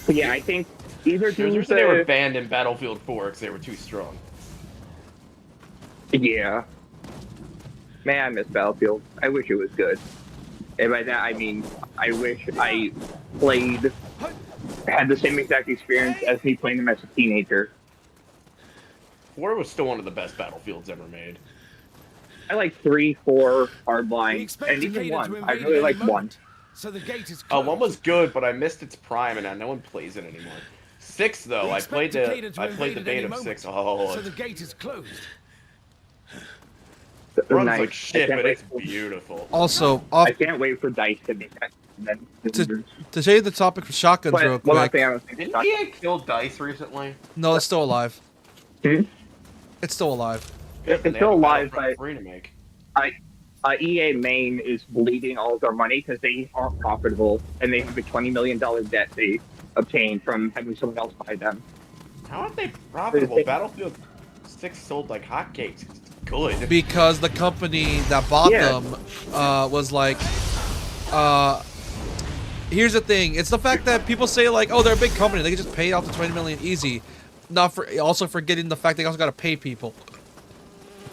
But yeah, I think either
There's a reason they were banned in Battlefield 4 because they were too strong.
Yeah. Man, I miss Battlefield. I wish it was good. And by that, I mean, I wish I had the same exact experience as me playing them as a teenager.
4 was still one of the best Battlefields ever made.
I like 3, 4, Hardline, and even 1. I really like 1.
So the gate is
closed. 1 was good, but I missed its prime, and now no one plays it anymore. 6 though, I played the beta of 6. Oh,
so the gate is closed.
Runs like shit, but it's beautiful.
Also,
I can't wait for DICE to make that.
To tell you the topic for shotguns real quick.
Didn't EA kill DICE recently?
No, it's still alive.
Hmm?
It's still alive.
It's still alive, but
free to make.
EA Main is bleeding all of their money because they aren't profitable, and they have a $20 million debt they obtained from having someone else buy them.
How are they profitable? Battlefield 6 sold like hotcakes. It's good.
Because the company that bought them was like, here's the thing. It's the fact that people say like, oh, they're a big company. They can just pay off the $20 million easy. Also forgetting the fact they also got to pay people.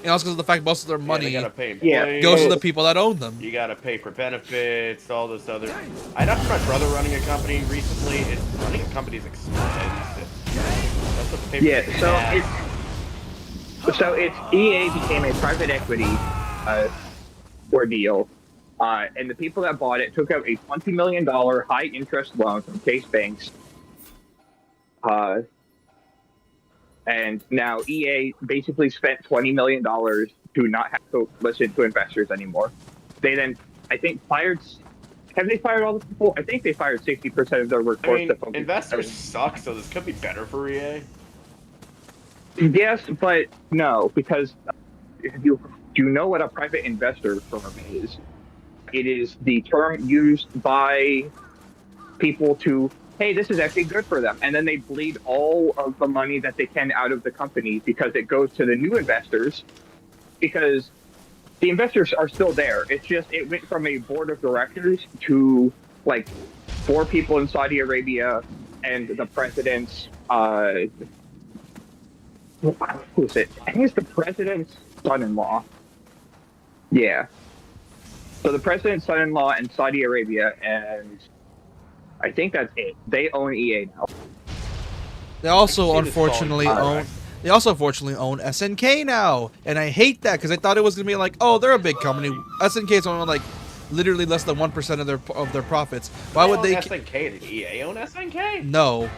And also because of the fact most of their money goes to the people that own them.
You gotta pay for benefits, all this other. I know my brother running a company recently. Running a company is expensive. That's what the
So it's EA became a private equity ordeal, and the people that bought it took out a $20 million high interest loan from Chase Banks. And now EA basically spent $20 million to not have to listen to investors anymore. They then, I think, have they fired all the people? I think they fired 60% of their
I
workforce
mean,
to focus.
investors suck, so this could be better for EA.
Yes, but no, because if you know what a private investor firm is, it is the term used by people to, hey, this is actually good for them. And then they bleed all of the money that they can out of the company because it goes to the new investors, because the investors are still there. It's just, it went from a board of directors to like 4 people in Saudi Arabia and the president's, who is it? I think it's the president's son-in-law. Yeah. So the president's son-in-law in Saudi Arabia, and I think that's it. They own EA now.
They also unfortunately own SNK now, and I hate that because I thought it was gonna be like, oh, they're a big company. SNK is only like literally less than 1% of their profits. Why would they?
SNK? Did EA own SNK?
No,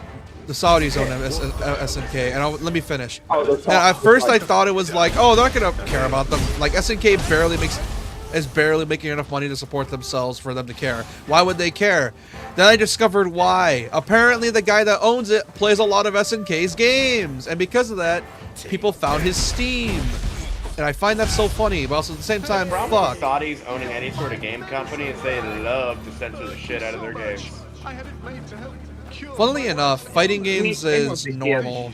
the Saudis own SNK. And let me finish. And at first I thought it was like, oh, they're not gonna care about them. Like SNK is barely making enough money to support themselves for them to care. Why would they care? Then I discovered why. Apparently the guy that owns it plays a lot of SNK's games, and because of that, people found his Steam. And I find that so funny, but also at the same time,
The problem with
fuck.
Saudis owning any sort of game company is they love to censor the shit out of their games.
Funnily enough, fighting games is normal.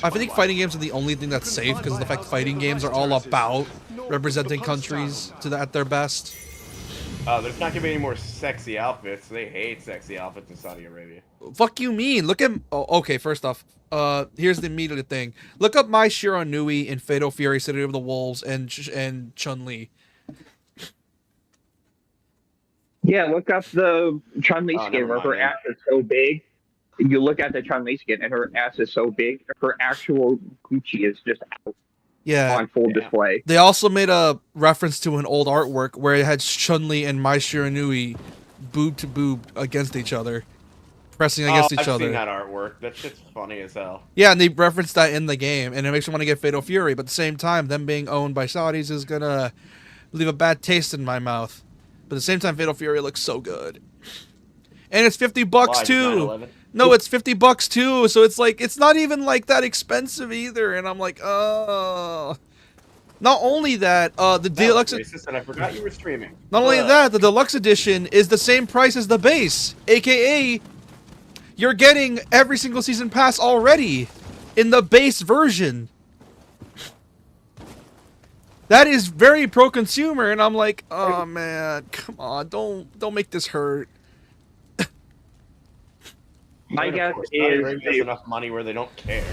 I think fighting games are the only thing that's safe because of the fact fighting games are all about representing countries at their best.
There's not gonna be any more sexy outfits. They hate sexy outfits in Saudi Arabia.
Fuck you mean? Look at... Oh, okay, first off, here's the immediate thing. Look up Mai Shiranui in Fatal Fury, City of the Wolves, and Chun-Li.
Yeah, look up the Chun-Li skin where her ass is so big. You look at the Chun-Li skin and her ass is so big, her actual Gucci is just out on full display.
They also made a reference to an old artwork where it had Chun-Li and Mai Shiranui boob to boob against each other, pressing against each
I've
other.
seen that artwork. That shit's funny as hell.
Yeah, and they referenced that in the game, and it makes me want to get Fatal Fury, but at the same time, them being owned by Saudis is gonna leave a bad taste in my mouth. But at the same time, Fatal Fury looks so good. And it's $50
Why,
too.
9/11?
No, it's $50 too. So it's like, it's not even like that expensive either. And I'm like, oh. Not only that, the deluxe.
Racist, and I forgot you were streaming.
Not only that, the deluxe edition is the same price as the base, aka you're getting every single season pass already in the base version. That is very pro-consumer, and I'm like, oh man, come on, don't make this hurt.
My guess
Saudi
is
Arabia has enough money where they don't care.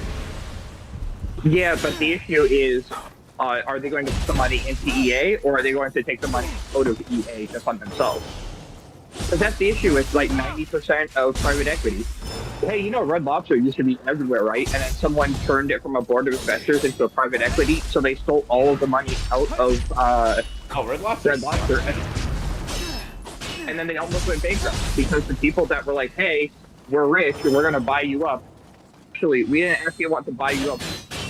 yeah, but the issue is, are they going to put the money into EA, or are they going to take the money out of EA to fund themselves? Because that's the issue. It's like 90% of private equity. Hey, you know, Red Lobster used to be everywhere, right? And then someone turned it from a board of investors into a private equity, so they stole all of the money out of
Red Lobster.
And then they almost went bankrupt because the people that were like, hey, we're rich and we're going to buy you up. Actually, we didn't actually want to buy you up.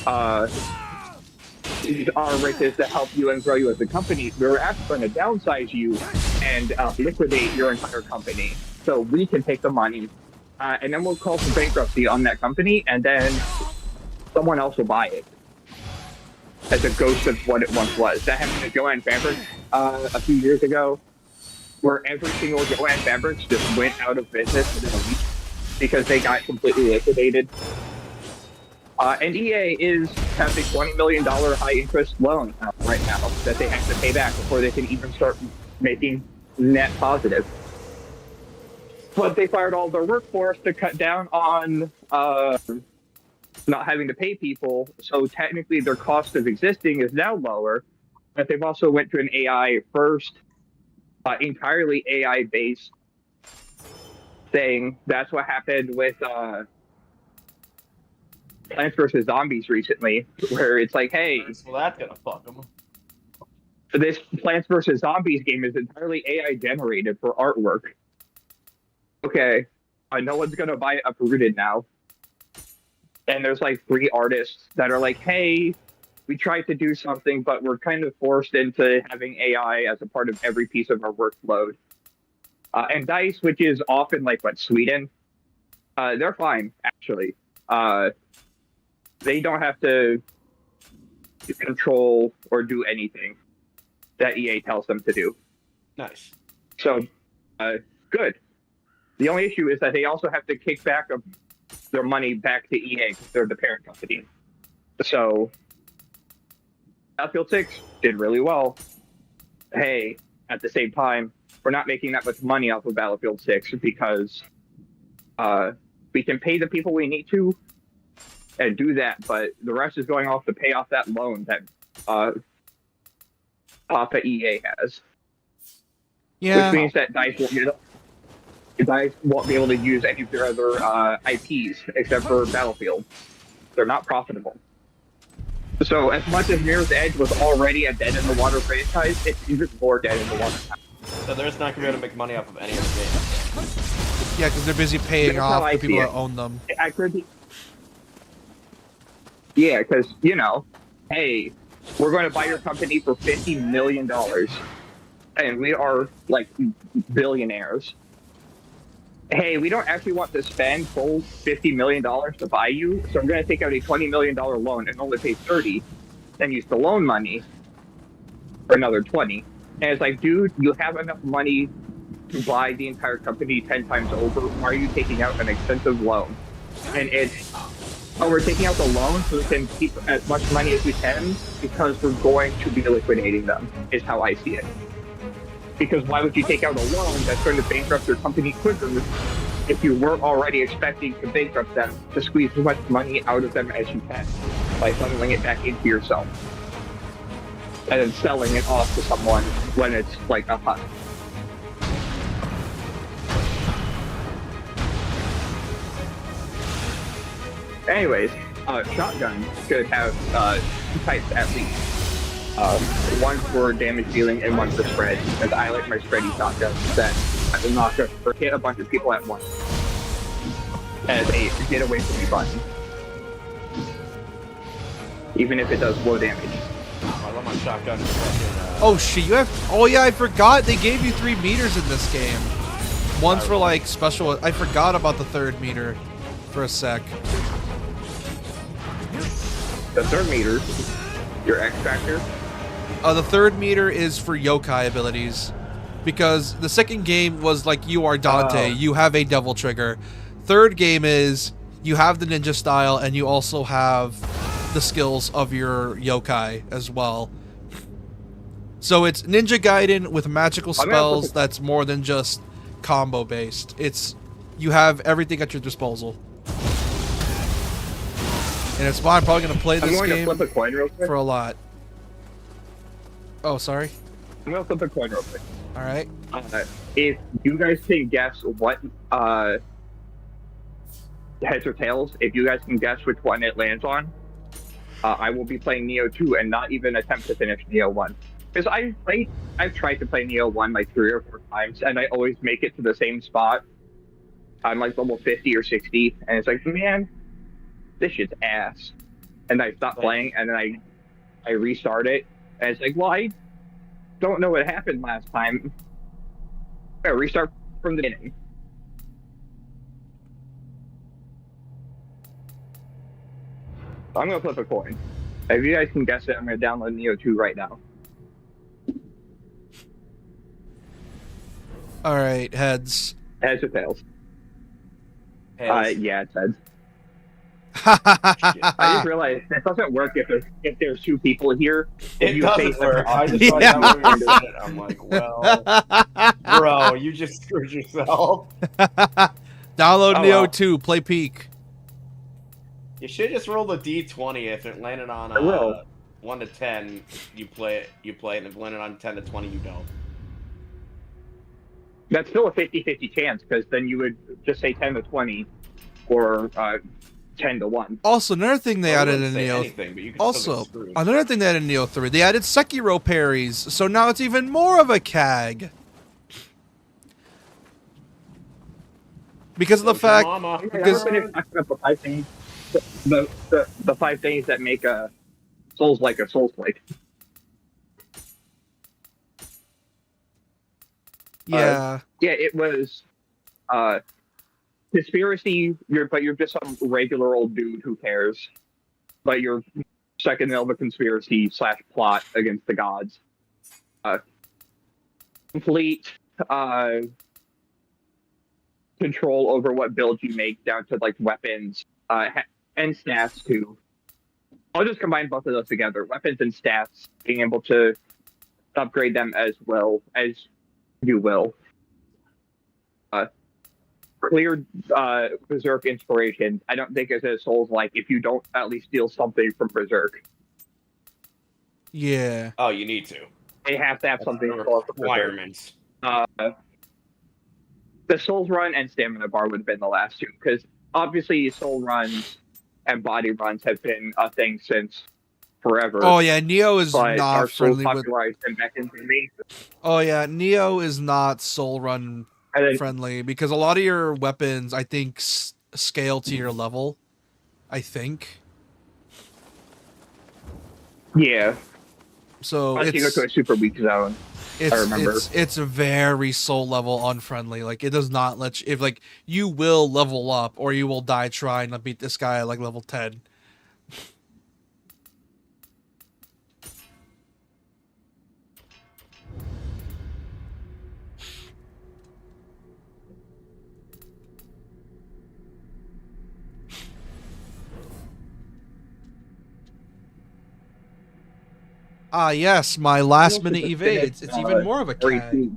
Our riches to help you and grow you as a company. We were actually going to downsize you and liquidate your entire company so we can take the money and then we'll call for bankruptcy on that company, and then someone else will buy it as a ghost of what it once was. That happened to Joanne Fabrics a few years ago, where every single Joanne Fabrics just went out of business within a week because they got completely liquidated. And EA has a $20 million high-interest loan right now that they have to pay back before they can even start making net positive. But they fired all their workforce to cut down on not having to pay people, so technically their cost of existing is now lower. But they've also went to an AI-first, entirely AI-based thing. That's what happened with Plants vs. Zombies recently, where it's like, hey,
well, that's gonna fuck them.
This Plants vs. Zombies game is entirely AI generated for artwork. Okay, no one's gonna buy Uprooted now. and there's like 3 artists that are like, hey, we tried to do something, but we're kind of forced into having AI as a part of every piece of our workload. And DICE, which is often like what, Sweden, they're fine actually. They don't have to control or do anything that EA tells them to do.
Nice.
So, good. The only issue is that they also have to kick back their money back to EA because they're the parent company. So, Battlefield 6 did really well. Hey, at the same time, we're not making that much money off of Battlefield 6 because we can pay the people we need to and do that, but the rest is going off to pay off that loan that EA has.
Yeah.
Which means that DICE won't be able to use any of their other IPs except for Battlefield. They're not profitable. So as much as Mirror's Edge was already a dead-in-the-water franchise, it's even more dead-in-the-water now.
So they're just not going to be able to make money off of any of the games.
Yeah, because they're busy paying off the people that own them.
Yeah, because, hey, we're going to buy your company for $50 million. And we are, like, billionaires. Hey, we don't actually want to spend full $50 million to buy you, so I'm going to take out a $20 million loan and only pay $30, then use the loan money for another $20. And it's like, dude, you have enough money to buy the entire company 10 times over. Why are you taking out an expensive loan? And it's, we're taking out the loan so we can keep as much money as we can because we're going to be liquidating them, is how I see it. Because why would you take out a loan that's going to bankrupt your company quicker if you weren't already expecting to bankrupt them to squeeze as much money out of them as you can by funneling it back into yourself and then selling it off to someone when it's like a hunt. Anyways, shotgun should have 2 types at least. One for damage dealing and one for spread, because I like my spready shotguns that I will knock or hit a bunch of people at once as a get away from me button. Even if it does low damage.
I love my shotgun.
Oh shit, you have... Oh yeah, I forgot they gave you 3 meters in this game. One's for like special... I forgot about the 3rd meter for a sec.
The 3rd meter, your X-Factor?
The 3rd meter is for yokai abilities. Because the 2nd game was like you are Dante, you have a devil trigger. 3rd game is you have the ninja style and you also have the skills of your yokai as well. So it's Ninja Gaiden with magical spells that's more than just combo based. It's you have everything at your disposal. And it's why I'm probably going to play this game
flip a coin real quick.
for a lot. Oh, sorry.
I'm going to flip a coin real quick.
All right.
If you guys can guess what heads or tails, if you guys can guess which one it lands on, I will be playing Neo 2 and not even attempt to finish Neo 1. Because I've tried to play Neo 1 like 3 or 4 times, and I always make it to the same spot. I'm like level 50 or 60, and it's like, man, this shit's ass. And I stop playing, and then I restart it, and it's like, well, I don't know what happened last time. I restart from the beginning. I'm gonna flip a coin. If you guys can guess it, I'm gonna download Neo 2 right now.
All right, heads.
Heads or tails?
Heads.
Yeah, it's heads. I just realized it doesn't work if there's 2 people here.
It doesn't work. I just thought that was weird. I'm like, well, bro, you just screwed yourself.
Download Neo 2, play Peak.
You should just roll the D20. If it landed on 1 to 10, you play it, and if it landed on 10 to 20, you don't.
That's still a 50-50 chance, because then you would just say 10 to 20 or 10 to 1.
Also, another thing they added in Neo... another thing they added in Neo 3, they added Sekiro parries, so now it's even more of a CAG. Because of the fact...
the 5 things that make a Souls-like a Souls-like.
Yeah.
Yeah, it was conspiracy. But you're just some regular old dude who cares. But you're stuck in the middle of a conspiracy / plot against the gods. Complete control over what builds you make, down to like weapons and stats too. I'll just combine both of those together: weapons and stats, being able to upgrade them as well as you will. Clear Berserk inspiration. I don't think it's a Souls like if you don't at least steal something from Berserk.
Yeah.
Oh, you need to.
They have to have something
requirements.
The Souls run and stamina bar would have been the last two, because obviously Soul runs and body runs have been a thing since forever.
Oh yeah, Neo is not friendly with.
Oh
yeah, Neo is not soul run friendly because a lot of your weapons, I think, scale to your level. I think.
Yeah.
So
unless you go to a super weak zone. I remember.
It's very soul level unfriendly. Like it does not let you. If like you will level up or you will die trying to beat this guy at like level 10. Ah, yes, my last minute evade. It's even more of a CAD.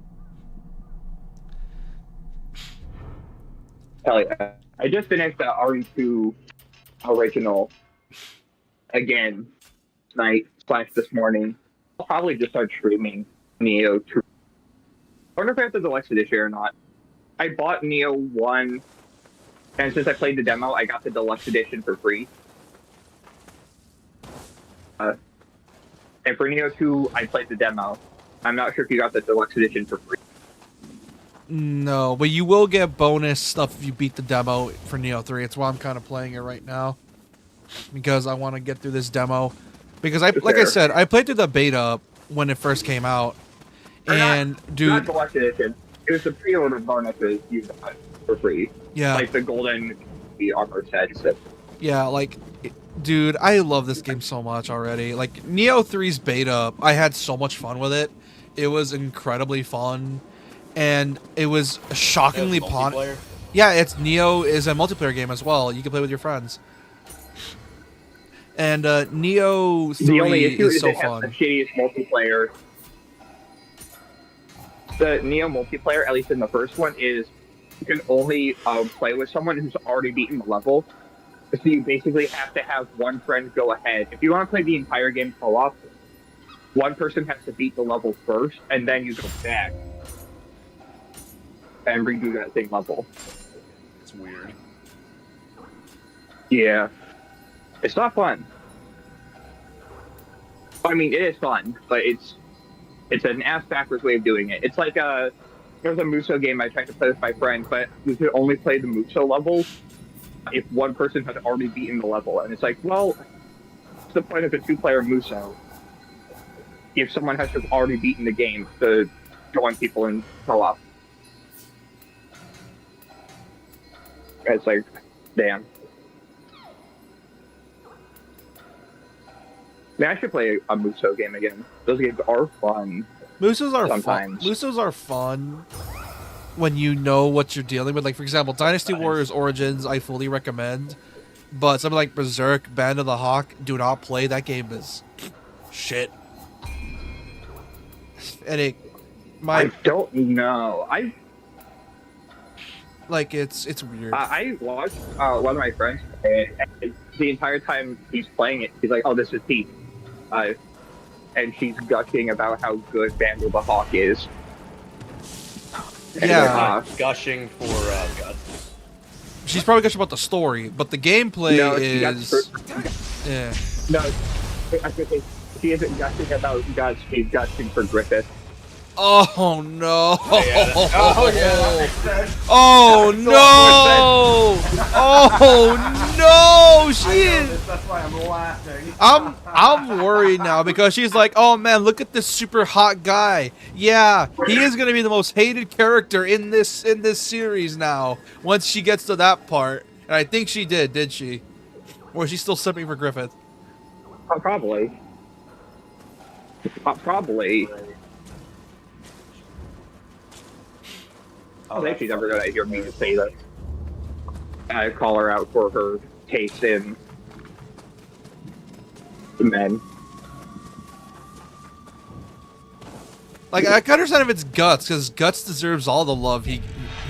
Hell yeah. I just finished the RE2 original again tonight / this morning. I'll probably just start streaming Neo 2. I wonder if I have the deluxe edition or not. I bought Neo 1, and since I played the demo, I got the deluxe edition for free. And for Neo 2, I played the demo. I'm not sure if you got the deluxe edition for free.
No, but you will get bonus stuff if you beat the demo for Neo 3. It's why I'm kind of playing it right now. Because I want to get through this demo. Because, like I said, I played through the beta when it first came out. And, dude...
Not deluxe edition. It was the pre-order bonuses you got for free.
Yeah.
Like the golden armor sets.
Yeah, like... Dude, I love this game so much already. Like, Neo 3's beta, I had so much fun with it. It was incredibly fun. And it was shockingly Yeah, it's Neo is a multiplayer game as well. You can play with your friends. And Neo 3
the only issue
is so
it has
fun.
the shittiest multiplayer. The Neo multiplayer, at least in the first one, is you can only play with someone who's already beaten the level. So you basically have to have one friend go ahead. If you want to play the entire game co-op, one person has to beat the level first, and then you go back and redo that same level.
It's weird.
Yeah. It's not fun. I mean, it is fun, but it's an ass-backwards way of doing it. It's like there was a Muso game I tried to play with my friend, but you could only play the Muso levels if one person had already beaten the level. And it's like, well, what's the point of a 2-player Muso if someone has to have already beaten the game to join people in co-op? It's like, damn. I mean, I should play a Muso game again. Those games are fun.
Musos are
sometimes.
fun. Musos are fun when you know what you're dealing with. Like, for example, Dynasty Warriors Origins, I fully recommend. But something like Berserk, Band of the Hawk, do not play. That game is shit. And
I don't know.
It's weird.
I watched one of my friends play it, and the entire time he's playing it, he's like, "Oh, this is Pete," and she's gushing about how good Band of the Hawk is.
Yeah,
gushing for guts.
She's probably gushing about the story, but the gameplay is. Yeah.
No, I think she isn't gushing about guts. She's gushing for Griffith.
Oh no!
Oh yeah.
Oh no! Oh no, she is.
That's why I'm laughing.
I'm worried now because she's like, oh man, look at this super hot guy. Yeah, he is gonna be the most hated character in this series now. Once she gets to that part, and I think she did she? Or is she still sipping for Griffith?
Probably. Probably. I think she's never gonna hear me say that. I call her out for her taste in men.
Like, I can understand if it's Guts, because Guts deserves all the love. He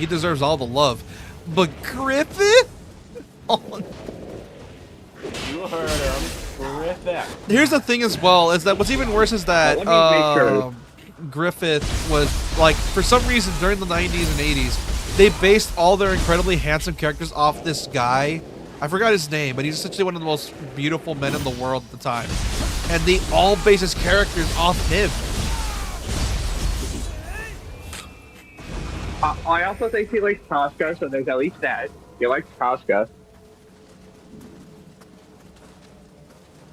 deserves all the love. But Griffith? Oh.
You heard him. Griffith.
Here's the thing as well, is that what's even worse is that Griffith was, like, for some reason during the 90s and 80s, they based all their incredibly handsome characters off this guy. I forgot his name, but he's essentially one of the most beautiful men in the world at the time. And they all base his characters off him.
I also think he likes Tosca, so there's at least that. He likes Tosca.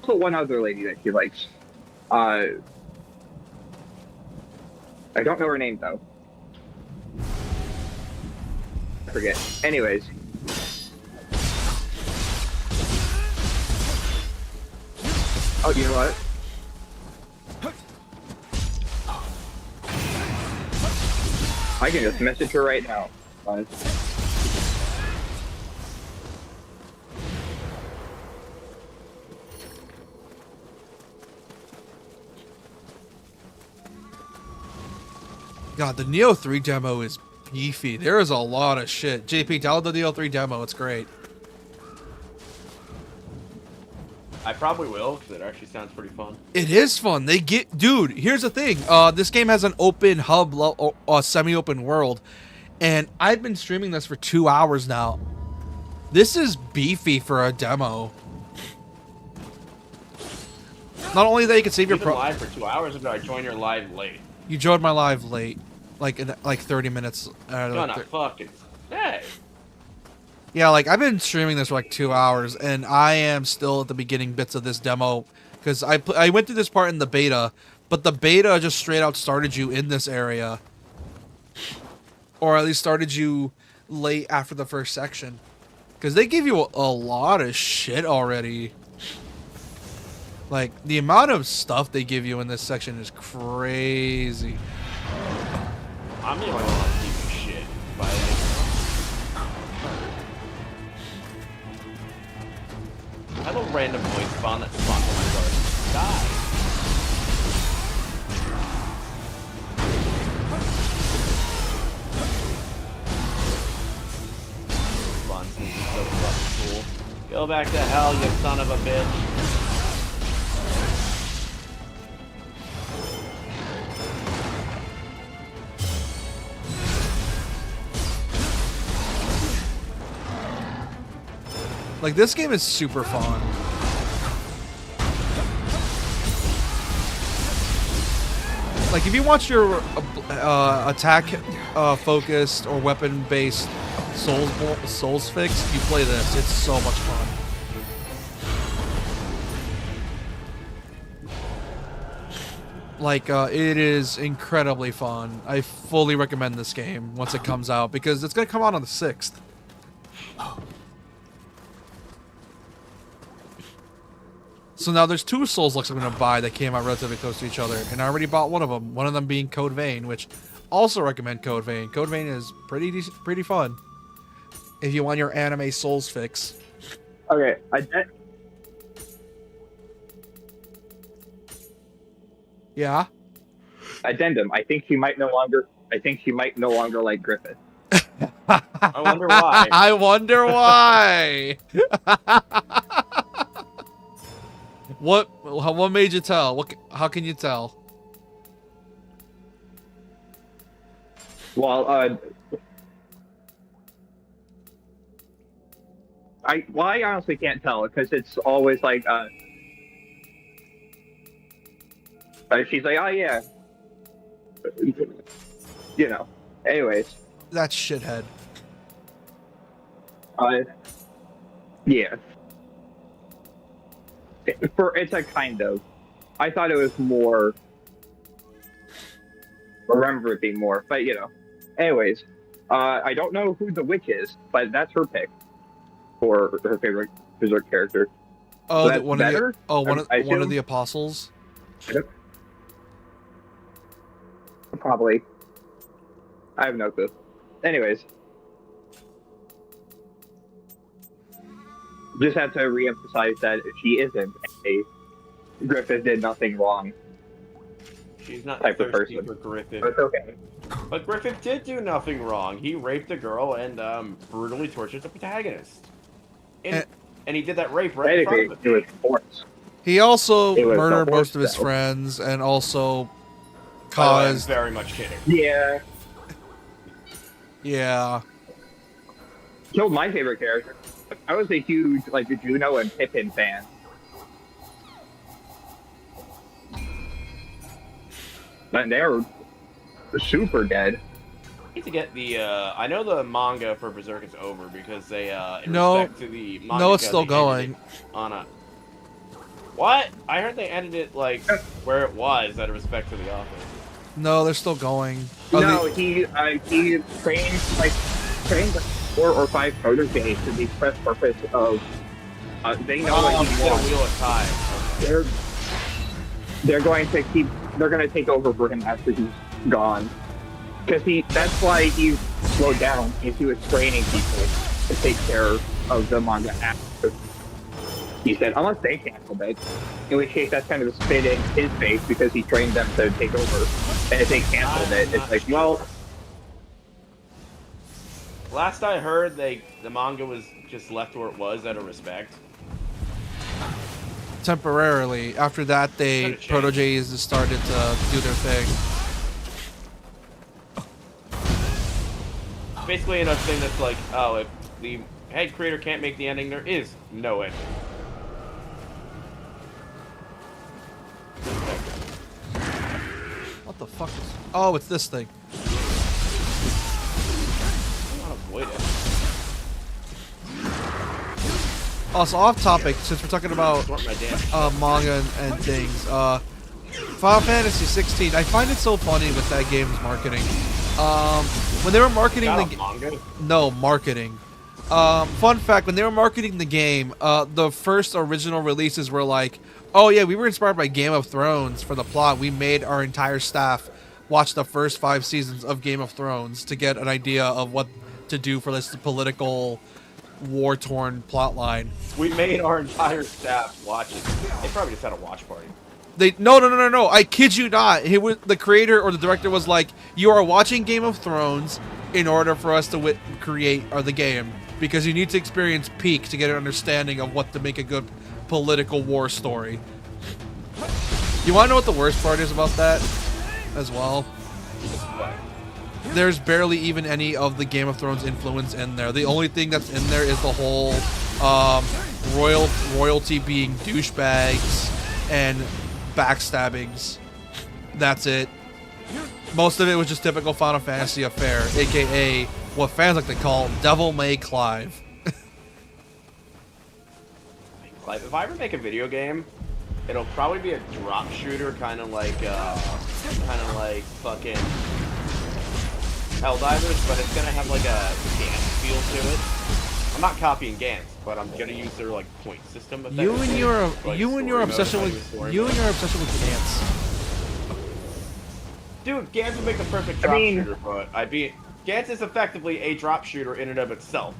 Also, one other lady that he likes. I don't know her name, though. I forget. Anyways. Oh, you know what? I can just message her right now. Fine.
God, the Neo 3 demo is beefy. There is a lot of shit. JP, download the Neo 3 demo. It's great.
I probably will, because it actually sounds pretty fun.
It is fun. They get, dude. Here's the thing. This game has an open hub, semi-open world, and I've been streaming this for 2 hours now. This is beefy for a demo. Not only that, you can save your
live for 2 hours, or did I join your live late?
You joined my live late, like in like 30 minutes.
Gonna fucking hey.
Yeah, like I've been streaming this for like 2 hours, and I am still at the beginning bits of this demo because I went through this part in the beta, but the beta just straight out started you in this area, or at least started you late after the first section, because they give you a lot of shit already. Like the amount of stuff they give you in this section is crazy.
I'm the only one that gives you shit. By I have a random voice spawn that spawns on my guard. Die. Spawn seems so fucking cool. Go back to hell, you son of a bitch.
Like, this game is super fun. Like, if you want your attack focused or weapon based Souls fix, you play this. It's so much fun. Like, it is incredibly fun. I fully recommend this game once it comes out, because it's going to come out on the 6th. So now there's two Souls looks I'm going to buy that came out relatively close to each other, and I already bought one of them. One of them being Code Vein, which also recommend Code Vein. Code Vein is pretty fun if you want your anime Souls fix.
Okay,
Yeah.
Addendum. I think she might no longer like Griffith.
I wonder why.
I wonder why. What made you tell? How can you tell?
Well, I honestly can't tell, because it's always like she's like, oh yeah, you know. Anyways,
that shithead.
Yeah. It's a kind of. I thought it was more. Remember it being more, but you know. Anyways, I don't know who the witch is, but that's her pick for her favorite Berserk character.
Oh,
So that's
one
better.
of the one of
I
one of
assume?
the apostles.
Probably. I have no clue. Anyways, just have to re-emphasize that she isn't a Griffith did nothing wrong
She's not
type of
thirsty
person.
for Griffith.
But it's okay.
But Griffith did do nothing wrong. He raped a girl and brutally tortured the protagonist. And he did that rape right in front of
Technically,
him.
it was force.
He also
It was the
murdered most
horse,
of his
though.
friends and also
By the way, I'm
caused.
very much kidding.
Yeah.
Yeah.
Killed my favorite character. I was a huge like Juno and Pippin fan. And they're super dead.
I need to get the. I know the manga for Berserk is over because they. In
No.
respect to the manga,
No, it's still
they ended
going.
it on a. What? I heard they ended it like where it was out of respect to the author.
No, they're still going. Oh,
No, he trained like 4 or 5 proteges to the express purpose of they know what he
Get a
wants.
wheel of time.
They're going to take over for him after he's gone. Because that's why he's slowed down, is he was training people to take care of the manga after. He said, unless they canceled it, in which case that's kind of a spit in his face because he trained them to take over. And if they canceled it, it's like, well...
Last I heard, the manga was just left where it was out of respect.
Temporarily. After that, they proteges just started to do their thing.
Basically, another thing that's like, oh, if the head creator can't make the ending, there is no ending.
What the fuck is... Oh, it's this thing.
I want to avoid it.
Also, off topic, since we're talking about manga and things, Final Fantasy 16, I find it so funny with that game's marketing. When they were marketing the game... No, marketing. Fun fact, when they were marketing the game, the first original releases were like, oh yeah, we were inspired by Game of Thrones for the plot. We made our entire staff watch the first 5 seasons of Game of Thrones to get an idea of what to do for this political, war-torn plot line.
We made our entire staff watch it. They probably just had a watch party.
No. I kid you not. The creator or the director was like, you are watching Game of Thrones in order for us to create the game. Because you need to experience Peak to get an understanding of what to make a good political war story. You want to know what the worst part is about that as well? There's barely even any of the Game of Thrones influence in there. The only thing that's in there is the whole royalty being douchebags and backstabbings. That's it. Most of it was just typical Final Fantasy affair, aka what fans like to call Devil May Clive.
Like, if I ever make a video game, it'll probably be a drop shooter, kind of like fucking Helldivers, but it's gonna have like a Gantz feel to it. I'm not copying Gantz, but I'm gonna use their like point system.
You and your obsession with Gantz.
Dude, Gantz would make the perfect drop shooter, but Gantz is effectively a drop shooter in and of itself.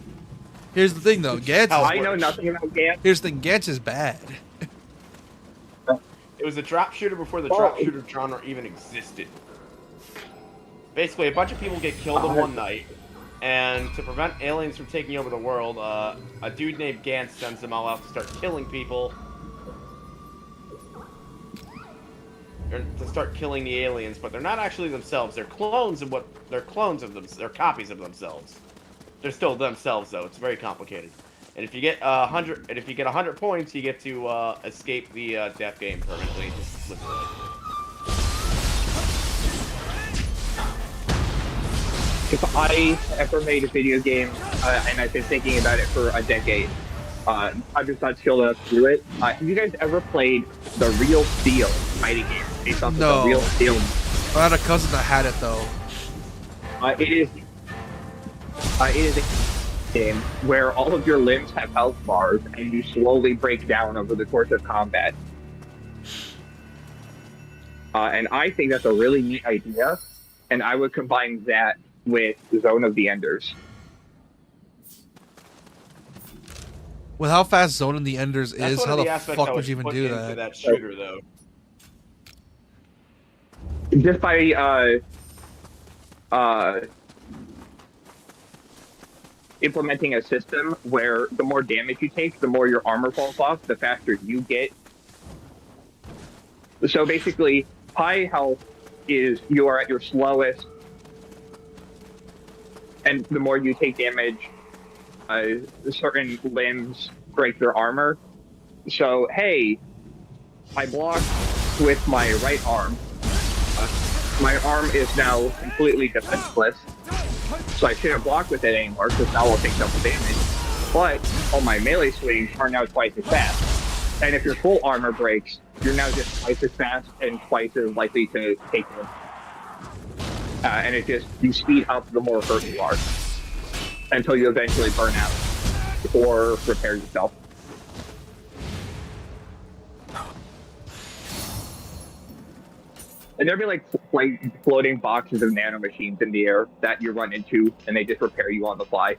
Here's the thing, though. Gantz.
I know nothing about Gantz.
Here's the thing. Gantz is bad.
It was a drop shooter before the drop shooter genre even existed. Basically, a bunch of people get killed in one night, and to prevent aliens from taking over the world, a dude named Gantz sends them all out to start killing people. Or to start killing the aliens, but they're not actually themselves. They're clones of they're them. They're copies of themselves. They're still themselves, though. It's very complicated. And if you get 100, and if you get 100 points, you get to escape the death game permanently. Just live with
If I ever made a video game, and I've been thinking about it for a decade, I'm just not skilled enough to do it. Have you guys ever played the Real Steel fighting game based off of the Real Steel?
I had a cousin that had it though.
It is a game where all of your limbs have health bars and you slowly break down over the course of combat. And I think that's a really neat idea, and I would combine that with Zone of the Enders.
With how fast Zone of the Enders
That's
is,
one
how
of
the
the aspects
fuck
I
would you even
put
do
into
that?
that shooter, though.
Just by implementing a system where the more damage you take, the more your armor falls off, the faster you get. So basically, high health is you are at your slowest, and the more you take damage, certain limbs break their armor. So, hey, I blocked with my right arm. My arm is now completely defenseless, so I shouldn't block with it anymore, because now I'll take double damage. But all my melee swings are now twice as fast. And if your full armor breaks, you're now just twice as fast and twice as likely to take them. And it just, you speed up the more hurt you are, until you eventually burn out, or repair yourself. And there'd be like floating boxes of nanomachines in the air that you run into, and they just repair you on the fly.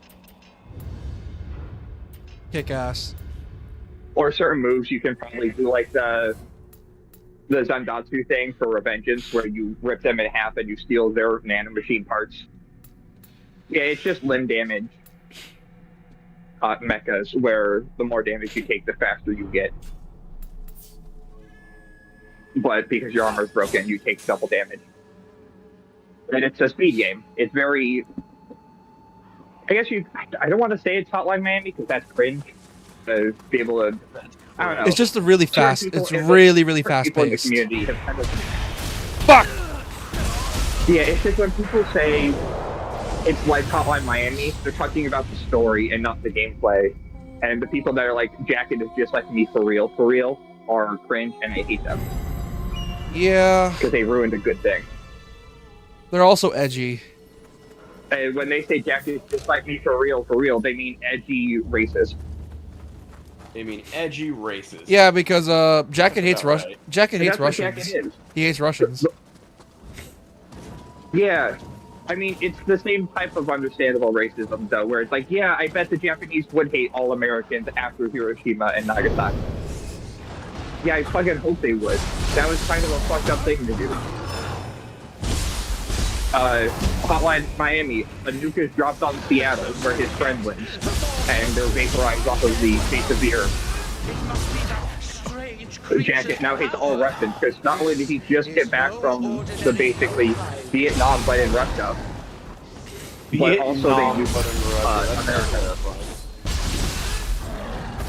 Kick ass.
Or certain moves you can probably do, like the Zandatsu thing for Revengeance, where you rip them in half and you steal their nanomachine parts. Yeah, it's just limb damage mechas, where the more damage you take, the faster you get. But because your armor is broken, you take double damage. And it's a speed game. It's very... I guess I don't want to say it's Hotline Miami, because that's cringe. To be able to... I don't know.
It's just a really fast... It's really fast paced.
Community have kind of...
Fuck!
Yeah, it's just when people say it's like Hotline Miami, they're talking about the story and not the gameplay. And the people that are like, Jacket is just like me for real, are cringe, and I hate them.
Yeah.
Because they ruined a good thing.
They're also edgy.
And when they say Jacket is just like me for real, they mean edgy racist.
They mean edgy racist.
Yeah, because Jacket hates
right.
Jacket hates
That's what
Russians.
Jacket is.
He hates Russians.
Yeah. I mean, it's the same type of understandable racism, though, where it's like, yeah, I bet the Japanese would hate all Americans after Hiroshima and Nagasaki. Yeah, I fucking hope they would. That was kind of a fucked up thing to do. Hotline Miami, a nuke is dropped on Seattle, where his friend lives, and they're vaporized off of the face of the earth. Jacket now hates all Russians, because not only did he just get back from the basically Vietnam but in Russia, but also they used America.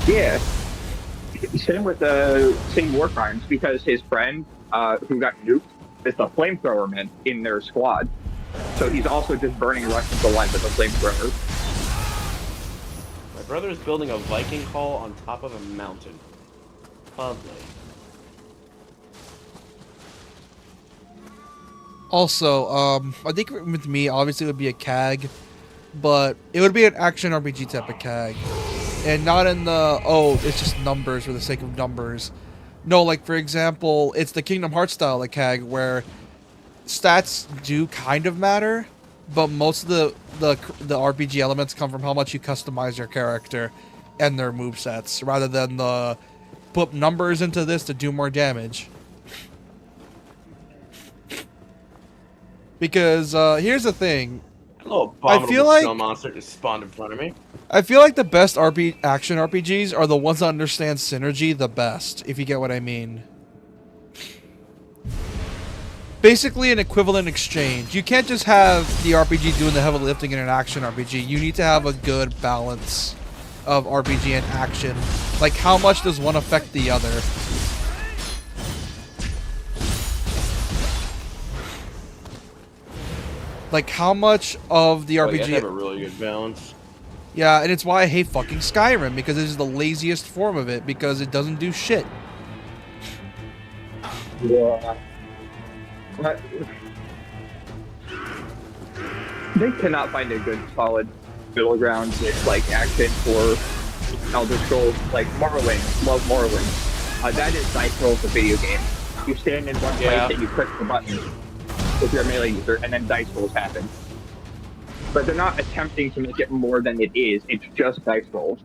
Yeah. Same with the same war crimes, because his friend who got nuked is the flamethrower man in their squad. So he's also just burning Russians alive with a flamethrower.
My brother is building a Viking hall on top of a mountain. Lovely.
Also, I think with me, obviously it would be a CAG, but it would be an action RPG type of CAG. And not in the, oh, it's just numbers for the sake of numbers. No, like, for example, it's the Kingdom Hearts style of CAG, where stats do kind of matter, but most of the RPG elements come from how much you customize your character and their movesets, rather than the put numbers into this to do more damage. Because, here's the thing.
I feel like snow monster just spawned in front of me.
I feel like the best action RPGs are the ones that understand synergy the best, if you get what I mean. Basically an equivalent exchange. You can't just have the RPG doing the heavy lifting in an action RPG. You need to have a good balance of RPG and action. Like, how much does one affect the other? Like, how much of the RPG...
You have a really good balance.
Yeah, and it's why I hate fucking Skyrim, because it is the laziest form of it, because it doesn't do shit.
Yeah. But they cannot find a good, solid middle ground with, like, action for Elder Scrolls. Like, Morrowind. Love Morrowind. That is Dice Rolls, a video game. You stand in one place and you click the button if you're a melee user, and then Dice Rolls happen. But they're not attempting to make it more than it is. It's just Dice Rolls.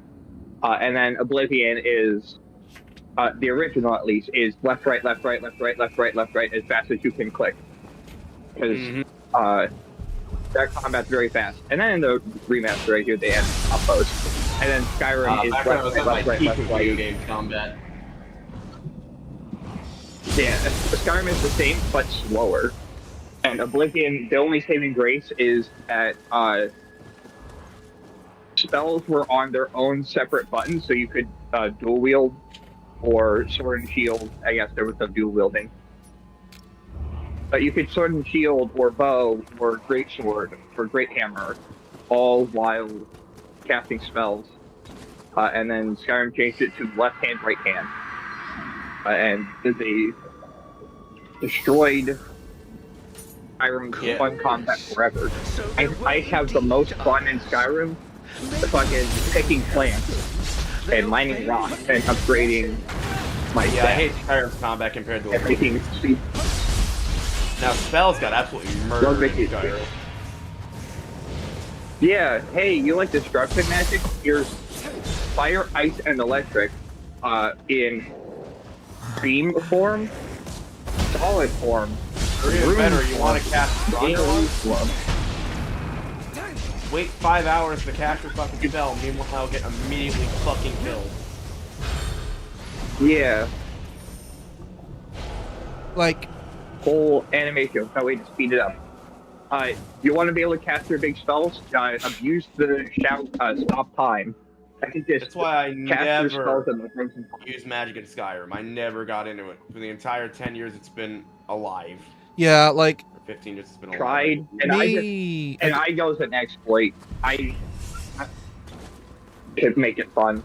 And then Oblivion is, the original at least, is left, right, left, right, left, right, left, right, left, right, as fast as you can click. Because that combat's very fast. And then in the remaster right here, they add combos. And then Skyrim is left, right, left, right.
Video game combat.
Yeah, Skyrim is the same, but slower. And Oblivion, the only saving grace is that spells were on their own separate buttons, so you could dual wield or sword and shield. I guess there was some dual wielding. But you could sword and shield or bow or great sword or great hammer, all while casting spells. And then Skyrim changed it to left hand, right hand. And they destroyed Skyrim fun combat forever. I have the most fun in Skyrim fucking picking plants and mining rock and upgrading my
I hate Skyrim's combat compared to
making speed.
Now spells got absolutely murdered in Skyrim.
Yeah, hey, you like destruction magic? Here's fire, ice, and electric in beam form, solid form.
Or even better, you want to cast stronger ones? Wait 5 hours to cast your fucking spell, meanwhile get immediately fucking killed.
Yeah.
Like,
whole animation, that way to speed it up. You want to be able to cast your big spells? Abuse the stop time. I think
that's why I never
and
use magic in Skyrim. I never got into it. For the entire 10 years it's been alive.
Yeah, like...
Or 15 years it's been alive.
Tried, and I goes an exploit. I could make it fun.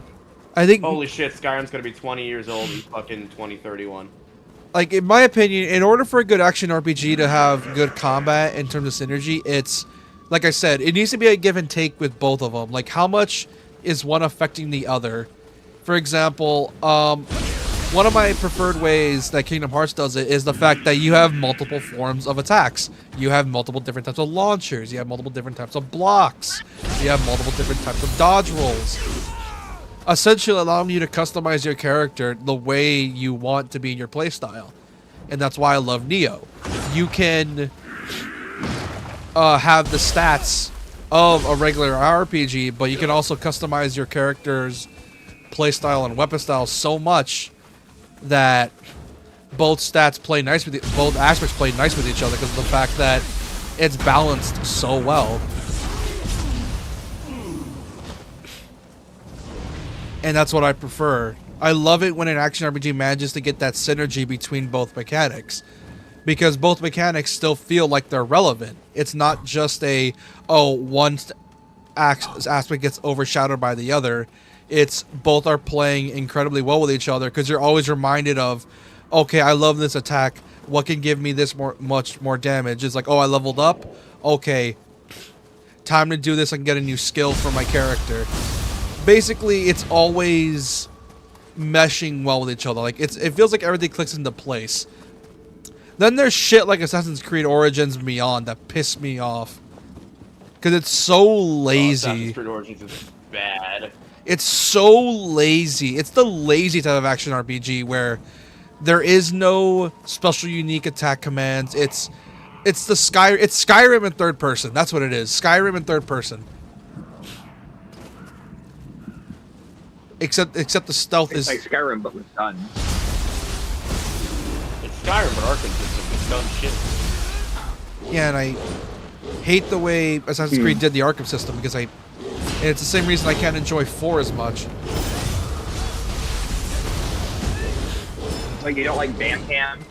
I think...
Holy shit, Skyrim's gonna be 20 years old in fucking 2031.
Like, in my opinion, in order for a good action RPG to have good combat in terms of synergy, it's... Like I said, it needs to be a give and take with both of them. Like, how much is one affecting the other? For example, one of my preferred ways that Kingdom Hearts does it is the fact that you have multiple forms of attacks. You have multiple different types of launchers. You have multiple different types of blocks. You have multiple different types of dodge rolls. Essentially allowing you to customize your character the way you want to be in your playstyle. And that's why I love Nioh. You can have the stats of a regular RPG, but you can also customize your character's playstyle and weapon style so much that both stats play nice with both aspects play nice with each other because of the fact that it's balanced so well. And that's what I prefer. I love it when an action RPG manages to get that synergy between both mechanics, because both mechanics still feel like they're relevant. It's not just one aspect gets overshadowed by the other. It's both are playing incredibly well with each other because you're always reminded of, okay, I love this attack. What can give me this much more damage? It's like, oh, I leveled up. Okay, time to do this and get a new skill for my character. Basically, it's always meshing well with each other. Like it feels like everything clicks into place. Then there's shit like Assassin's Creed Origins and Beyond that piss me off because it's so lazy.
Assassin's Creed Origins is bad.
It's so lazy. It's the lazy type of action RPG where there is no special unique attack commands. It's Skyrim in third person. That's what it is. Skyrim in third person. Except the stealth is
like Skyrim but with guns.
It's Skyrim but Arkham system is dumb shit.
Yeah, and I hate the way Assassin's Creed did the Arkham system because and it's the same reason I can't enjoy 4 as much.
Like you don't like Bamham?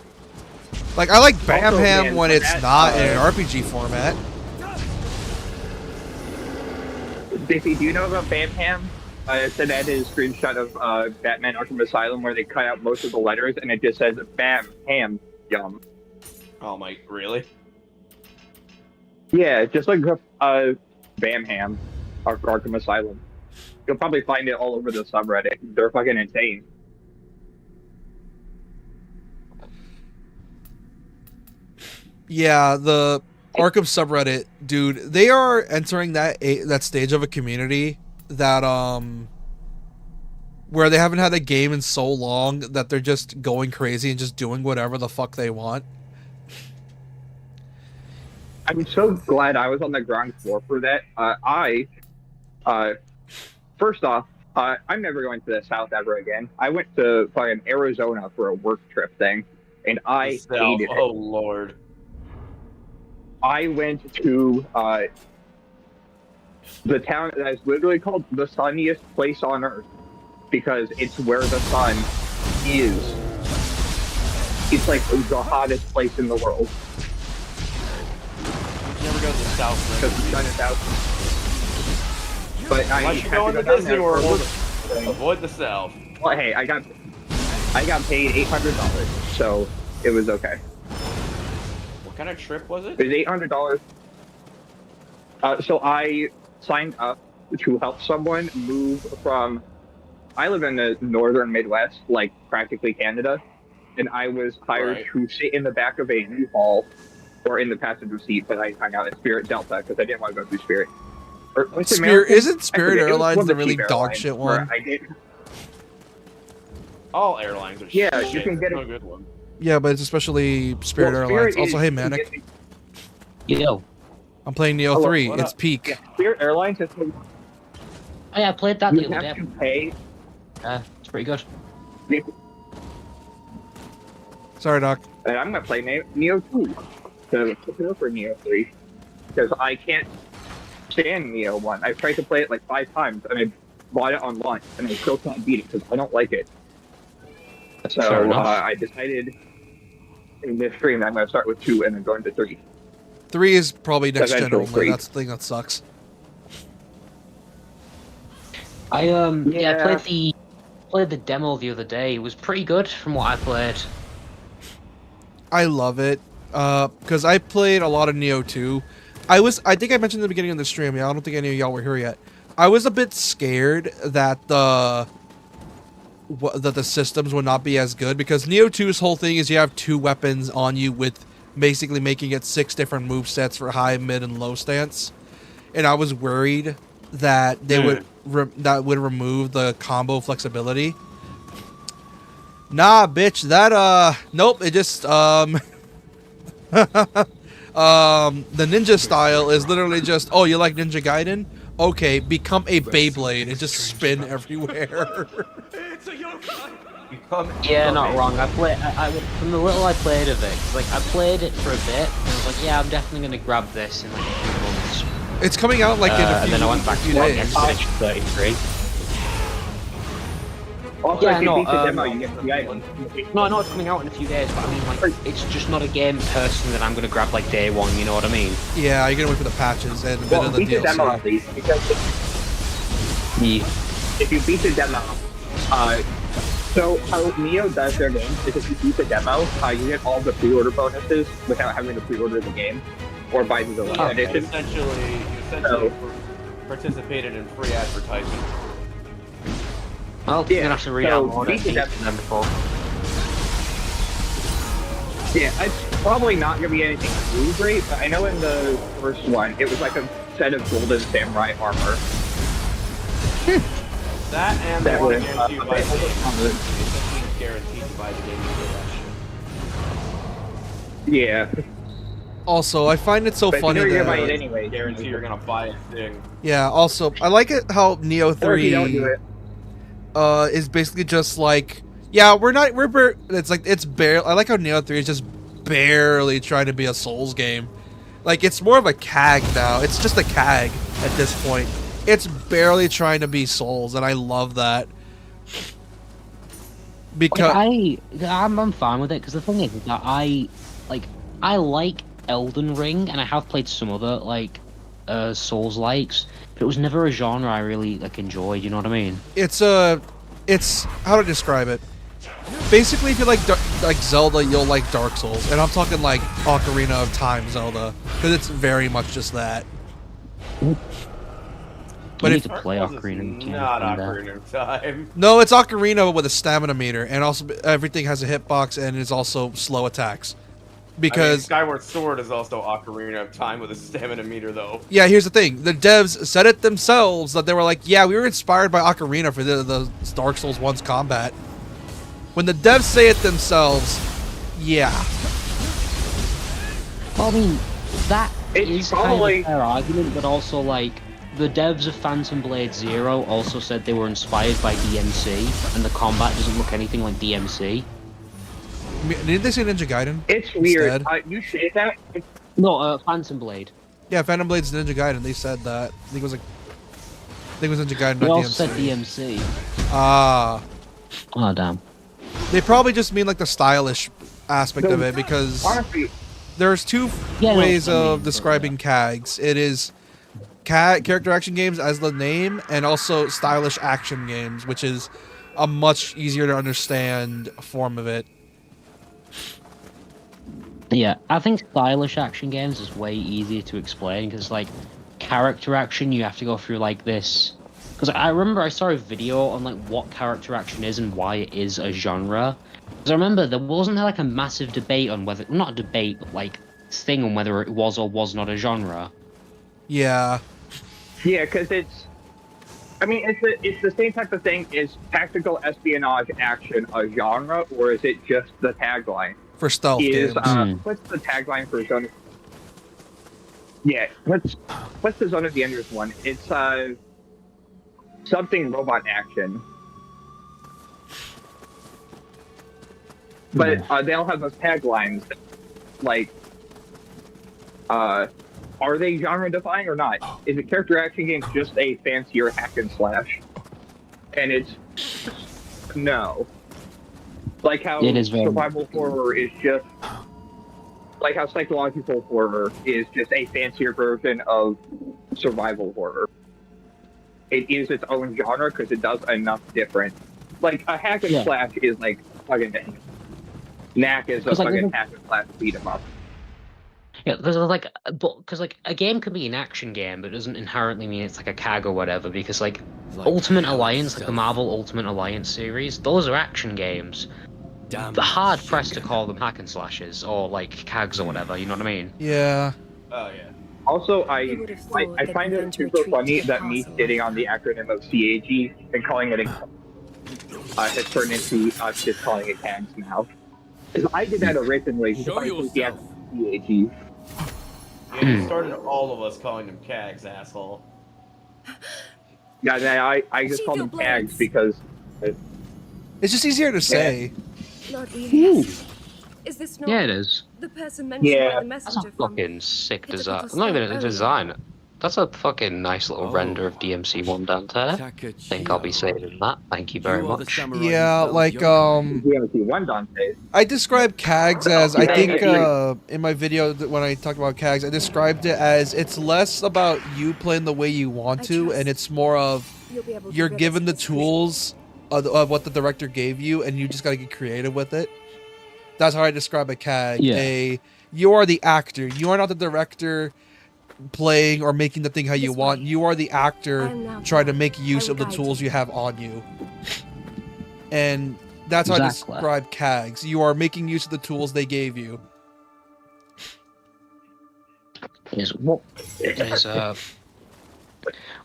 Like I like Bamham when it's not in an RPG format.
Biffy, do you know about Bamham? It said that is a screenshot of Batman Arkham Asylum where they cut out most of the letters and it just says Bam Ham Yum.
Oh my, really?
Yeah, just like Bamham Arkham Asylum. You'll probably find it all over the subreddit. They're fucking insane.
Yeah, the Arkham subreddit, dude, they are entering that stage of a community that where they haven't had a game in so long that they're just going crazy and just doing whatever the fuck they want.
I'm so glad I was on the ground floor for that. First off, I'm never going to the South ever again. I went to fucking Arizona for a work trip thing, and I hated it.
Oh lord.
I went to the town that is literally called the sunniest place on earth because it's where the sun is. It's like the hottest place in the world.
You never go to the South, right?
Because the sun is out. But
unless you're going to Disney World, avoid the South.
Well, hey, I got paid $800, so it was okay.
What kind of trip was it?
It was $800. So I signed up to help someone move from. I live in the northern Midwest, like practically Canada, and I was hired to sit in the back of a U-Haul or in the passenger seat, but I hung out at Spirit Delta because I didn't want to go through Spirit.
Isn't Spirit Airlines the really dog shit one?
All airlines are
yeah,
shit.
You can get
no good one.
Yeah, but it's especially Spirit Airlines. Also, hey, Manic.
Yo.
I'm playing Neo
Hello,
3. It's peak.
Yeah, Spirit Airlines is.
Oh yeah, I played that the other day.
You have to pay.
It's pretty good.
Sorry, Doc.
And I'm gonna play Neo 2 to pick it up for Neo 3 because I can't stand Neo 1. I've tried to play it like 5 times and I bought it on launch and I still can't beat it because I don't like it. So I decided in this stream that I'm gonna start with 2 and then go into 3.
3 is probably next gen
Eventually
only.
3.
That's the thing that sucks.
I played the demo the other day. It was pretty good from what I played.
I love it. Because I played a lot of Neo 2. I think I mentioned in the beginning of the stream, yeah, I don't think any of y'all were here yet. I was a bit scared that the systems would not be as good because Neo 2's whole thing is you have 2 weapons on you with basically making it 6 different movesets for high, mid, and low stance. And I was worried that they would remove the combo flexibility. Nah, bitch, that nope, it just the ninja style is literally just, oh, you like Ninja Gaiden? Okay, become a Beyblade and just spin everywhere.
Yeah, not wrong. I from the little I played of it, 'cause, like I played it for a bit, and I was like, yeah, I'm definitely gonna grab this in like a few months.
It's coming out like in a few,
and then I went back to
days.
Expedition 33.
Also,
Yeah,
if you
no,
beat the demo, you get the item.
No, I know it's coming out in a few days, but I mean, like, it's just not a game personally that I'm gonna grab like day one. You know what I mean?
Yeah, you're gonna wait for the patches and a bit of the
beat the demo at
DLC.
least because if you beat the demo, so how Neo does their games is if you beat the demo, you get all the pre-order bonuses without having to pre-order the game or buy the deluxe edition.
Essentially, you participated in free advertisement.
Well, you're gonna have to re-download it then before.
Yeah, it's probably not gonna be anything too great, but I know in the first one it was like a set of golden samurai armor.
That and
That
the one
was,
guaranteed you buy the game. Essentially guaranteed to buy the game you
Yeah.
Also, I find it so
But
funny
you know you're
that
gonna buy it anyway.
Guarantee you're gonna buy a thing.
yeah. Also, I like it how Neo
Or if you don't
3
do it.
is basically just like, yeah, it's barely. I like how Neo 3 is just barely trying to be a Souls game. Like, it's more of a CAG now. It's just a CAG at this point. It's barely trying to be Souls, and I love that. Because
I'm fine with it because the thing is that I like Elden Ring and I have played some other like Souls likes, but it was never a genre I really like enjoyed. You know what I mean?
It's how to describe it. Basically, if you like Zelda, you'll like Dark Souls, and I'm talking like Ocarina of Time Zelda, because it's very much just that.
But if you play Ocarina,
not Ocarina of Time.
No, it's Ocarina with a stamina meter, and also everything has a hitbox and is also slow attacks. Because
Skyward Sword is also Ocarina of Time with a stamina meter, though.
yeah, here's the thing: the devs said it themselves that they were like, "Yeah, we were inspired by Ocarina for the Dark Souls 1's combat." When the devs say it themselves, yeah.
Well, I mean, that is
probably
kind of a fair argument, but also like the devs of Phantom Blade Zero also said they were inspired by DMC, and the combat doesn't look anything like DMC.
Didn't they say Ninja Gaiden?
It's weird. You say that?
No, Phantom Blade.
Yeah, Phantom Blade's Ninja Gaiden. They said that. I think it was Ninja Gaiden,
They
not
also
DMC.
said DMC.
Ah.
Oh damn.
They probably just mean like the stylish aspect of it, because there's two ways of describing CAGs. It is character action games as the name, and also stylish action games, which is a much easier to understand form of it.
Yeah, I think stylish action games is way easier to explain, because like character action, you have to go through like this. Because I remember I saw a video on like what character action is and why it is a genre. Because I remember there wasn't like a massive debate on whether, not a debate, but like thing on whether it was or was not a genre.
Yeah.
Yeah, because I mean, it's the same type of thing. Is tactical espionage action a genre, or is it just the tagline?
For stealth games.
What's the tagline for Zone? Yeah, what's the Zone of the Enders one? It's something robot action. But they all have those taglines, like, are they genre defining or not? Is a character action game just a fancier hack and slash? And it's no. Like how
It is very
survival horror is just like how psychological horror is just a fancier version of survival horror. It is its own genre because it does enough different. Like a hack and slash is like fucking Knack is a fucking hack and slash beat 'em up.
Yeah, there's like, because like a game could be an action game, but it doesn't inherently mean it's like a CAG or whatever. Because like Ultimate Alliance, like the Marvel Ultimate Alliance series, those are action games. The hard pressed to call them hack and slashes or like CAGs or whatever. You know what I mean?
Yeah.
Oh yeah.
Also, I find it super funny that me sitting on the acronym of CAG and calling it has turned into us just calling it CAGs now. Because I did that originally.
Show yourself.
CAG.
Yeah, you started all of us calling them CAGs, asshole.
Yeah, I just call them CAGs because
it's just easier to say.
Lord Elias, is this not
Yeah, it is.
the person mentioned by the
That's a
messenger from
fucking sick
It's a
design.
little
Not even a
slow
design. That's a fucking nice little render of DMC1 Dante. I think I'll be saving that. Thank you very much.
Yeah, like
DMC1 Dante.
I describe CAGs as, I think in my video when I talked about CAGs, I described it as it's less about you playing the way you want to, and it's more of you're given the tools of what the director gave you, and you just got to get creative with it. That's how I describe a CAG.
Yeah.
You are the actor. You are not the director playing or making the thing how you want. You are the actor trying to make use of the tools you have on you. And that's how I describe CAGs. You are making use of the tools they gave you.
Is what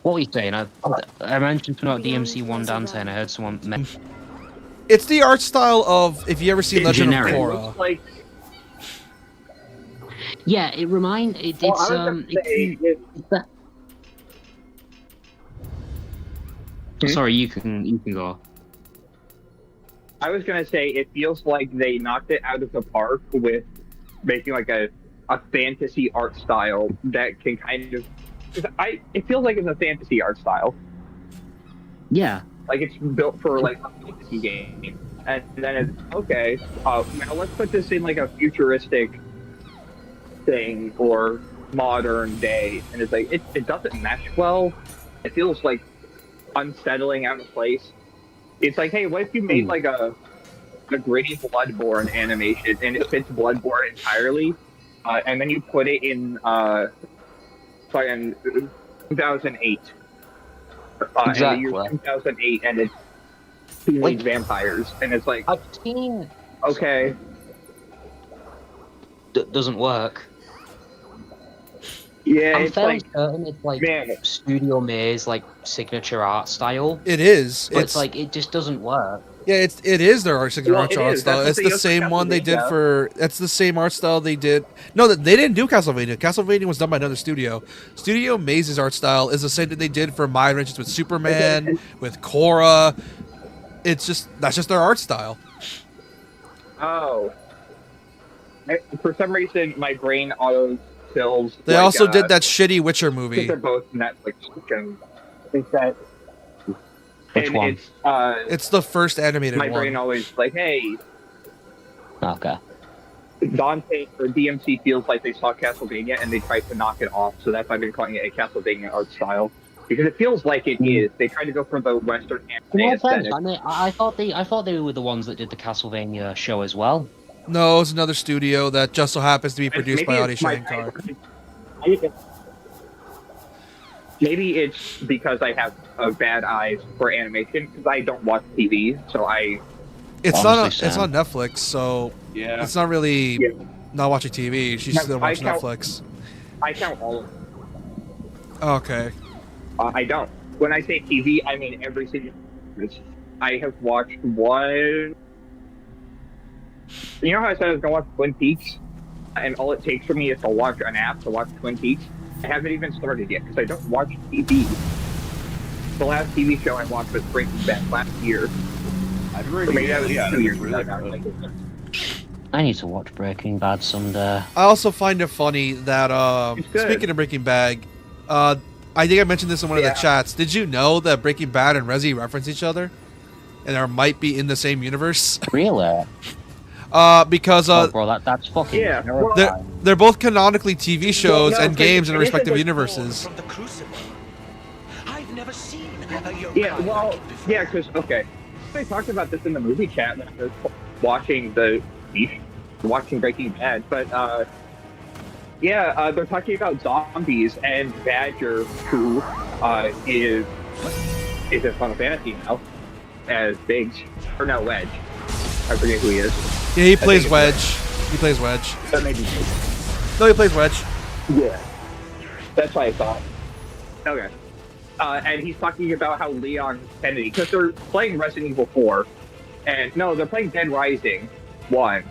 were you saying? I mentioned about DMC1 Dante, and I heard someone mention.
It's the art style of, if you ever seen Legend of Korra.
Yeah, Sorry, you can go.
I was gonna say it feels like they knocked it out of the park with making like a fantasy art style that can kind of it feels like it's a fantasy art style.
Yeah.
Like it's built for like a fantasy game. And then it's okay, now let's put this in like a futuristic thing, or modern day, and it's like it doesn't mesh well. It feels like unsettling, out of place. It's like, hey, what if you made like a gritty Bloodborne animation and it fits Bloodborne entirely, and then you put it in fucking 2008, in the year 2008, and it's teenage vampires, and it's like,
I've seen.
Okay.
Doesn't work.
Yeah,
I'm
it's
fairly
like,
certain it's like Studio May's like signature art style.
It is.
But it's like it just doesn't work.
Yeah, it is their signature art style.
That's
It's the same one they did for. It's the same art style they did. No, they didn't do Castlevania. Castlevania was done by another studio. Studio Maze's art style is the same that they did for My Adventures with Superman, with Korra. That's just their art style.
Oh. For some reason, my brain auto-fills.
They also did that shitty Witcher movie.
They're both Netflix. Is that?
Which one?
It's the first animated
my
one.
brain always like, hey.
Okay.
Dante or DMC feels like they saw Castlevania and they tried to knock it off, so that's why I've been calling it a Castlevania art style. Because it feels like it is. They tried to go for the Western anime aesthetic.
I thought they were the ones that did the Castlevania show as well.
No, it's another studio that just so happens to be produced by
Maybe
Adi
it's my
Shankar.
Maybe it's because I have bad eyes for animation, because I don't watch TV, so I...
It's not Netflix, so
Yeah.
it's not really not watching TV. She's still watching Netflix.
I count all of them.
Okay.
I don't. When I say TV, I mean every single... I have watched one... You know how I said I was going to watch Twin Peaks? And all it takes for me is to watch an app to watch Twin Peaks? I haven't even started yet, because I don't watch TV. The last TV show I watched was Breaking Bad last year. Maybe that was 2 years ago.
I need to watch Breaking Bad someday.
I also find it funny that speaking of Breaking Bad, I think I mentioned this in one of the chats. Did you know that Breaking Bad and Resi reference each other, and they might be in the same universe?
Really?
Because
bro, that's fucking
they're both canonically TV shows and games in their respective universes.
I've never seen
Yeah, well, yeah, because, okay. They talked about this in the movie chat when I was watching Breaking Bad, but, they're talking about zombies, and Badger, who is in Final Fantasy now, as Biggs, or no, Wedge. I forget who he is.
Yeah, he plays Wedge. He plays Wedge.
That may be Biggs.
No, he plays Wedge.
Yeah. That's what I thought. Okay. And he's talking about how Leon Kennedy, because they're playing Resident Evil 4, and no, they're playing Dead Rising 1,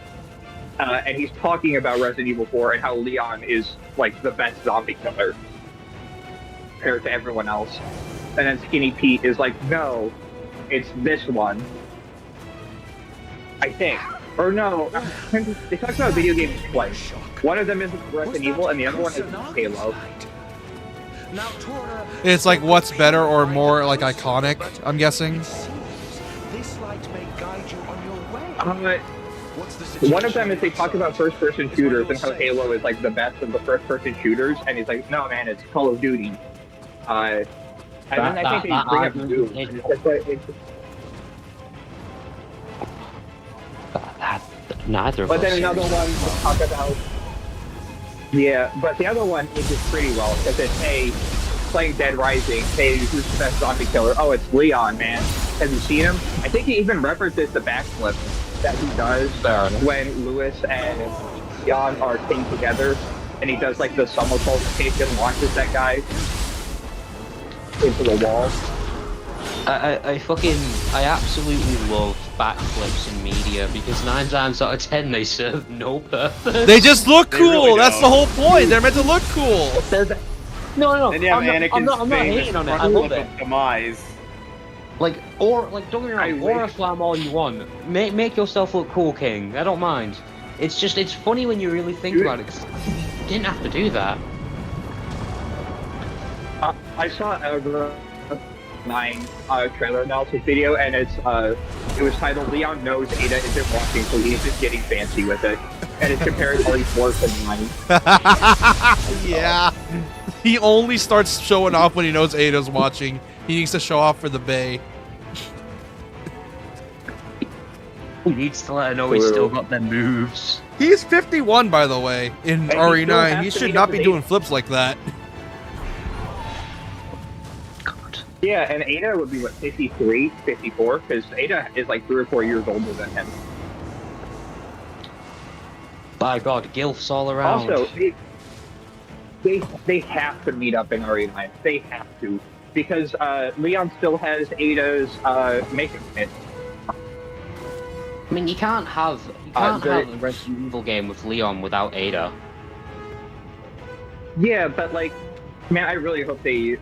and he's talking about Resident Evil 4 and how Leon is, like, the best zombie killer compared to everyone else. And then Skinny Pete is like, no, it's this one. I think. Or no, they talked about video games twice. One of them is Resident Evil, and the other one is Halo.
It's like what's better or more like iconic, I'm guessing.
This light may guide you on your way.
One of them is they talk about first-person shooters and how Halo is like the best of the first-person shooters, and he's like, no man, it's Call of Duty. And then I think they bring up Doom.
Neither of
But
us.
then another one they talk about. Yeah, but the other one ages pretty well because it's, hey, playing Dead Rising, hey, who's the best zombie killer? Oh, it's Leon, man. Have you seen him? I think he even references the backflip that he does when Lewis and Jan are pinned together, and he does like the somersault rotation, launches that guy into the wall.
I absolutely love backflips in media because 9 times out of 10 they serve no purpose.
They just look cool. That's the whole point. They're meant to look cool.
No.
Then you have
I'm not hating on it. I love it.
Demise.
Don't get me wrong. Aura slam all you want. Make yourself look cool, King. I don't mind. It's just it's funny when you really think about it. 'Cause you didn't have to do that.
I saw a 9 trailer analysis video, and it was titled "Leon knows Ada isn't watching, so he's just getting fancy with it." and it compares RE4 to 9.
Yeah. He only starts showing off when he knows Ada's watching. He needs to show off for the Bay.
He needs to let her know he's still got them moves.
He's 51, by the way, in
And he still
RE9.
has
He
to
should
meet
not
up
be
with
doing flips like that.
Yeah, and Ada would be, what, 53, 54? Because Ada is like 3 or 4 years older than him.
By God, gilfs all around.
Also, they have to meet up in RE9. They have to. Because Leon still has Ada's makeup kit.
I mean, you can't have have a Resident Evil game with Leon without Ada.
Yeah, but like, man, I really hope they.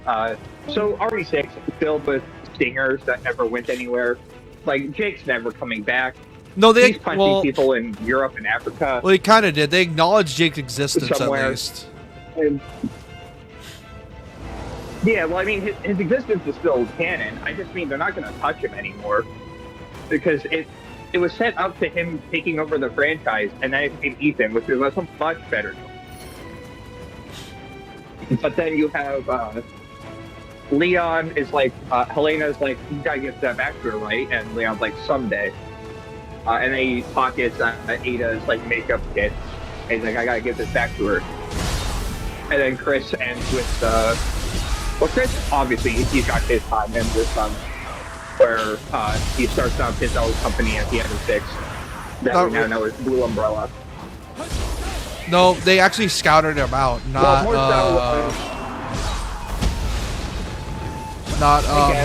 So RE6 is filled with stingers that never went anywhere. Like Jake's never coming back.
No,
he's punching people in Europe and Africa.
Well, he kind of did. They acknowledged Jake's existence
Somewhere.
at least.
And, yeah, well, I mean, his existence is still canon. I just mean they're not going to touch him anymore because it was set up to him taking over the franchise, and then it became Ethan, which was a much better. But then you have Leon is like Helena's like, you gotta get that back to her, right? And Leon's like, someday. And then he pockets Ada's like makeup kit, and he's like, I gotta get this back to her. And then Chris ends with well, Chris obviously he's got his time in this where he starts up his own company at the end of 6 that we now know as Blue Umbrella.
No, they actually scouted him out, not
Well, more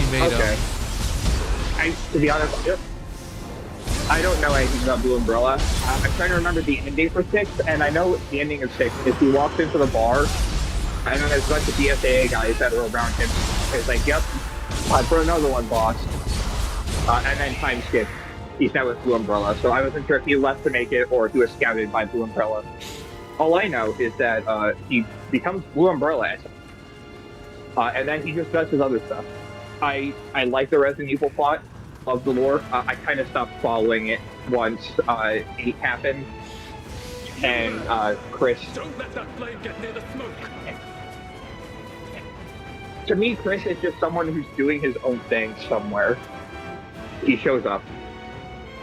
he made him.
To be honest, I don't know anything about Blue Umbrella. I'm trying to remember the ending for 6, and I know the ending of 6 is he walks into the bar, and then there's a bunch of DSAA guys that are around him. It's like, yep, time for another one, boss. And then time skip. He's now with Blue Umbrella, so I wasn't sure if he left to make it or if he was scouted by Blue Umbrella. All I know is that he becomes Blue Umbrella, and then he just does his other stuff. I like the Resident Evil plot of the lore. I kind of stopped following it once 8 happened, and Chris.
Don't let that flame get near the smoke.
To me, Chris is just someone who's doing his own thing somewhere. He shows up.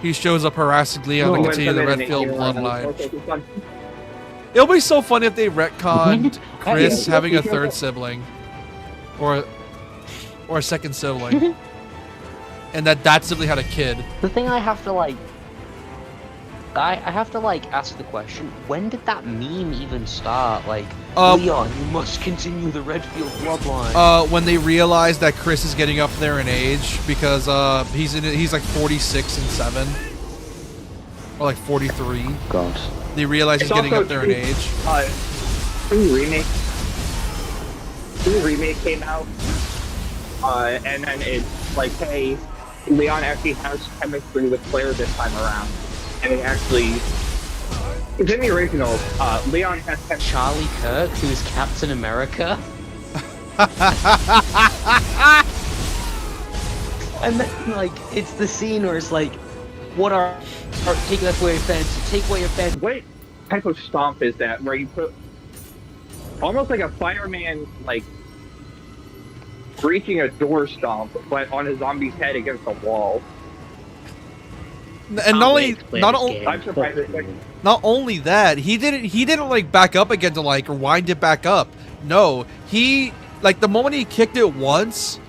He shows up harassing Leon to continue the Redfield bloodline. It'll be so funny if they retconned Chris having a third sibling, or a second sibling, and that sibling had a kid.
The thing I have to like, I have to like ask the question: when did that meme even start? Like, Leon, you must continue the Redfield bloodline.
When they realized that Chris is getting up there in age because he's like 46 and 7, or like 43.
God.
They realize he's getting up there in age.
Remake came out, and then it's like, hey, Leon actually has chemistry with Claire this time around, and it actually, it's in the original. Leon has
Charlie Kirk, who is Captain America. And then, like, it's the scene where it's like, what are take away your fence, take away your fence.
What type of stomp is that, where you put almost like a fireman, like, breaching a door stomp, but on a zombie's head against a wall?
And not only that, he didn't like back up again to like rewind it back up. No, he like the moment he kicked it once,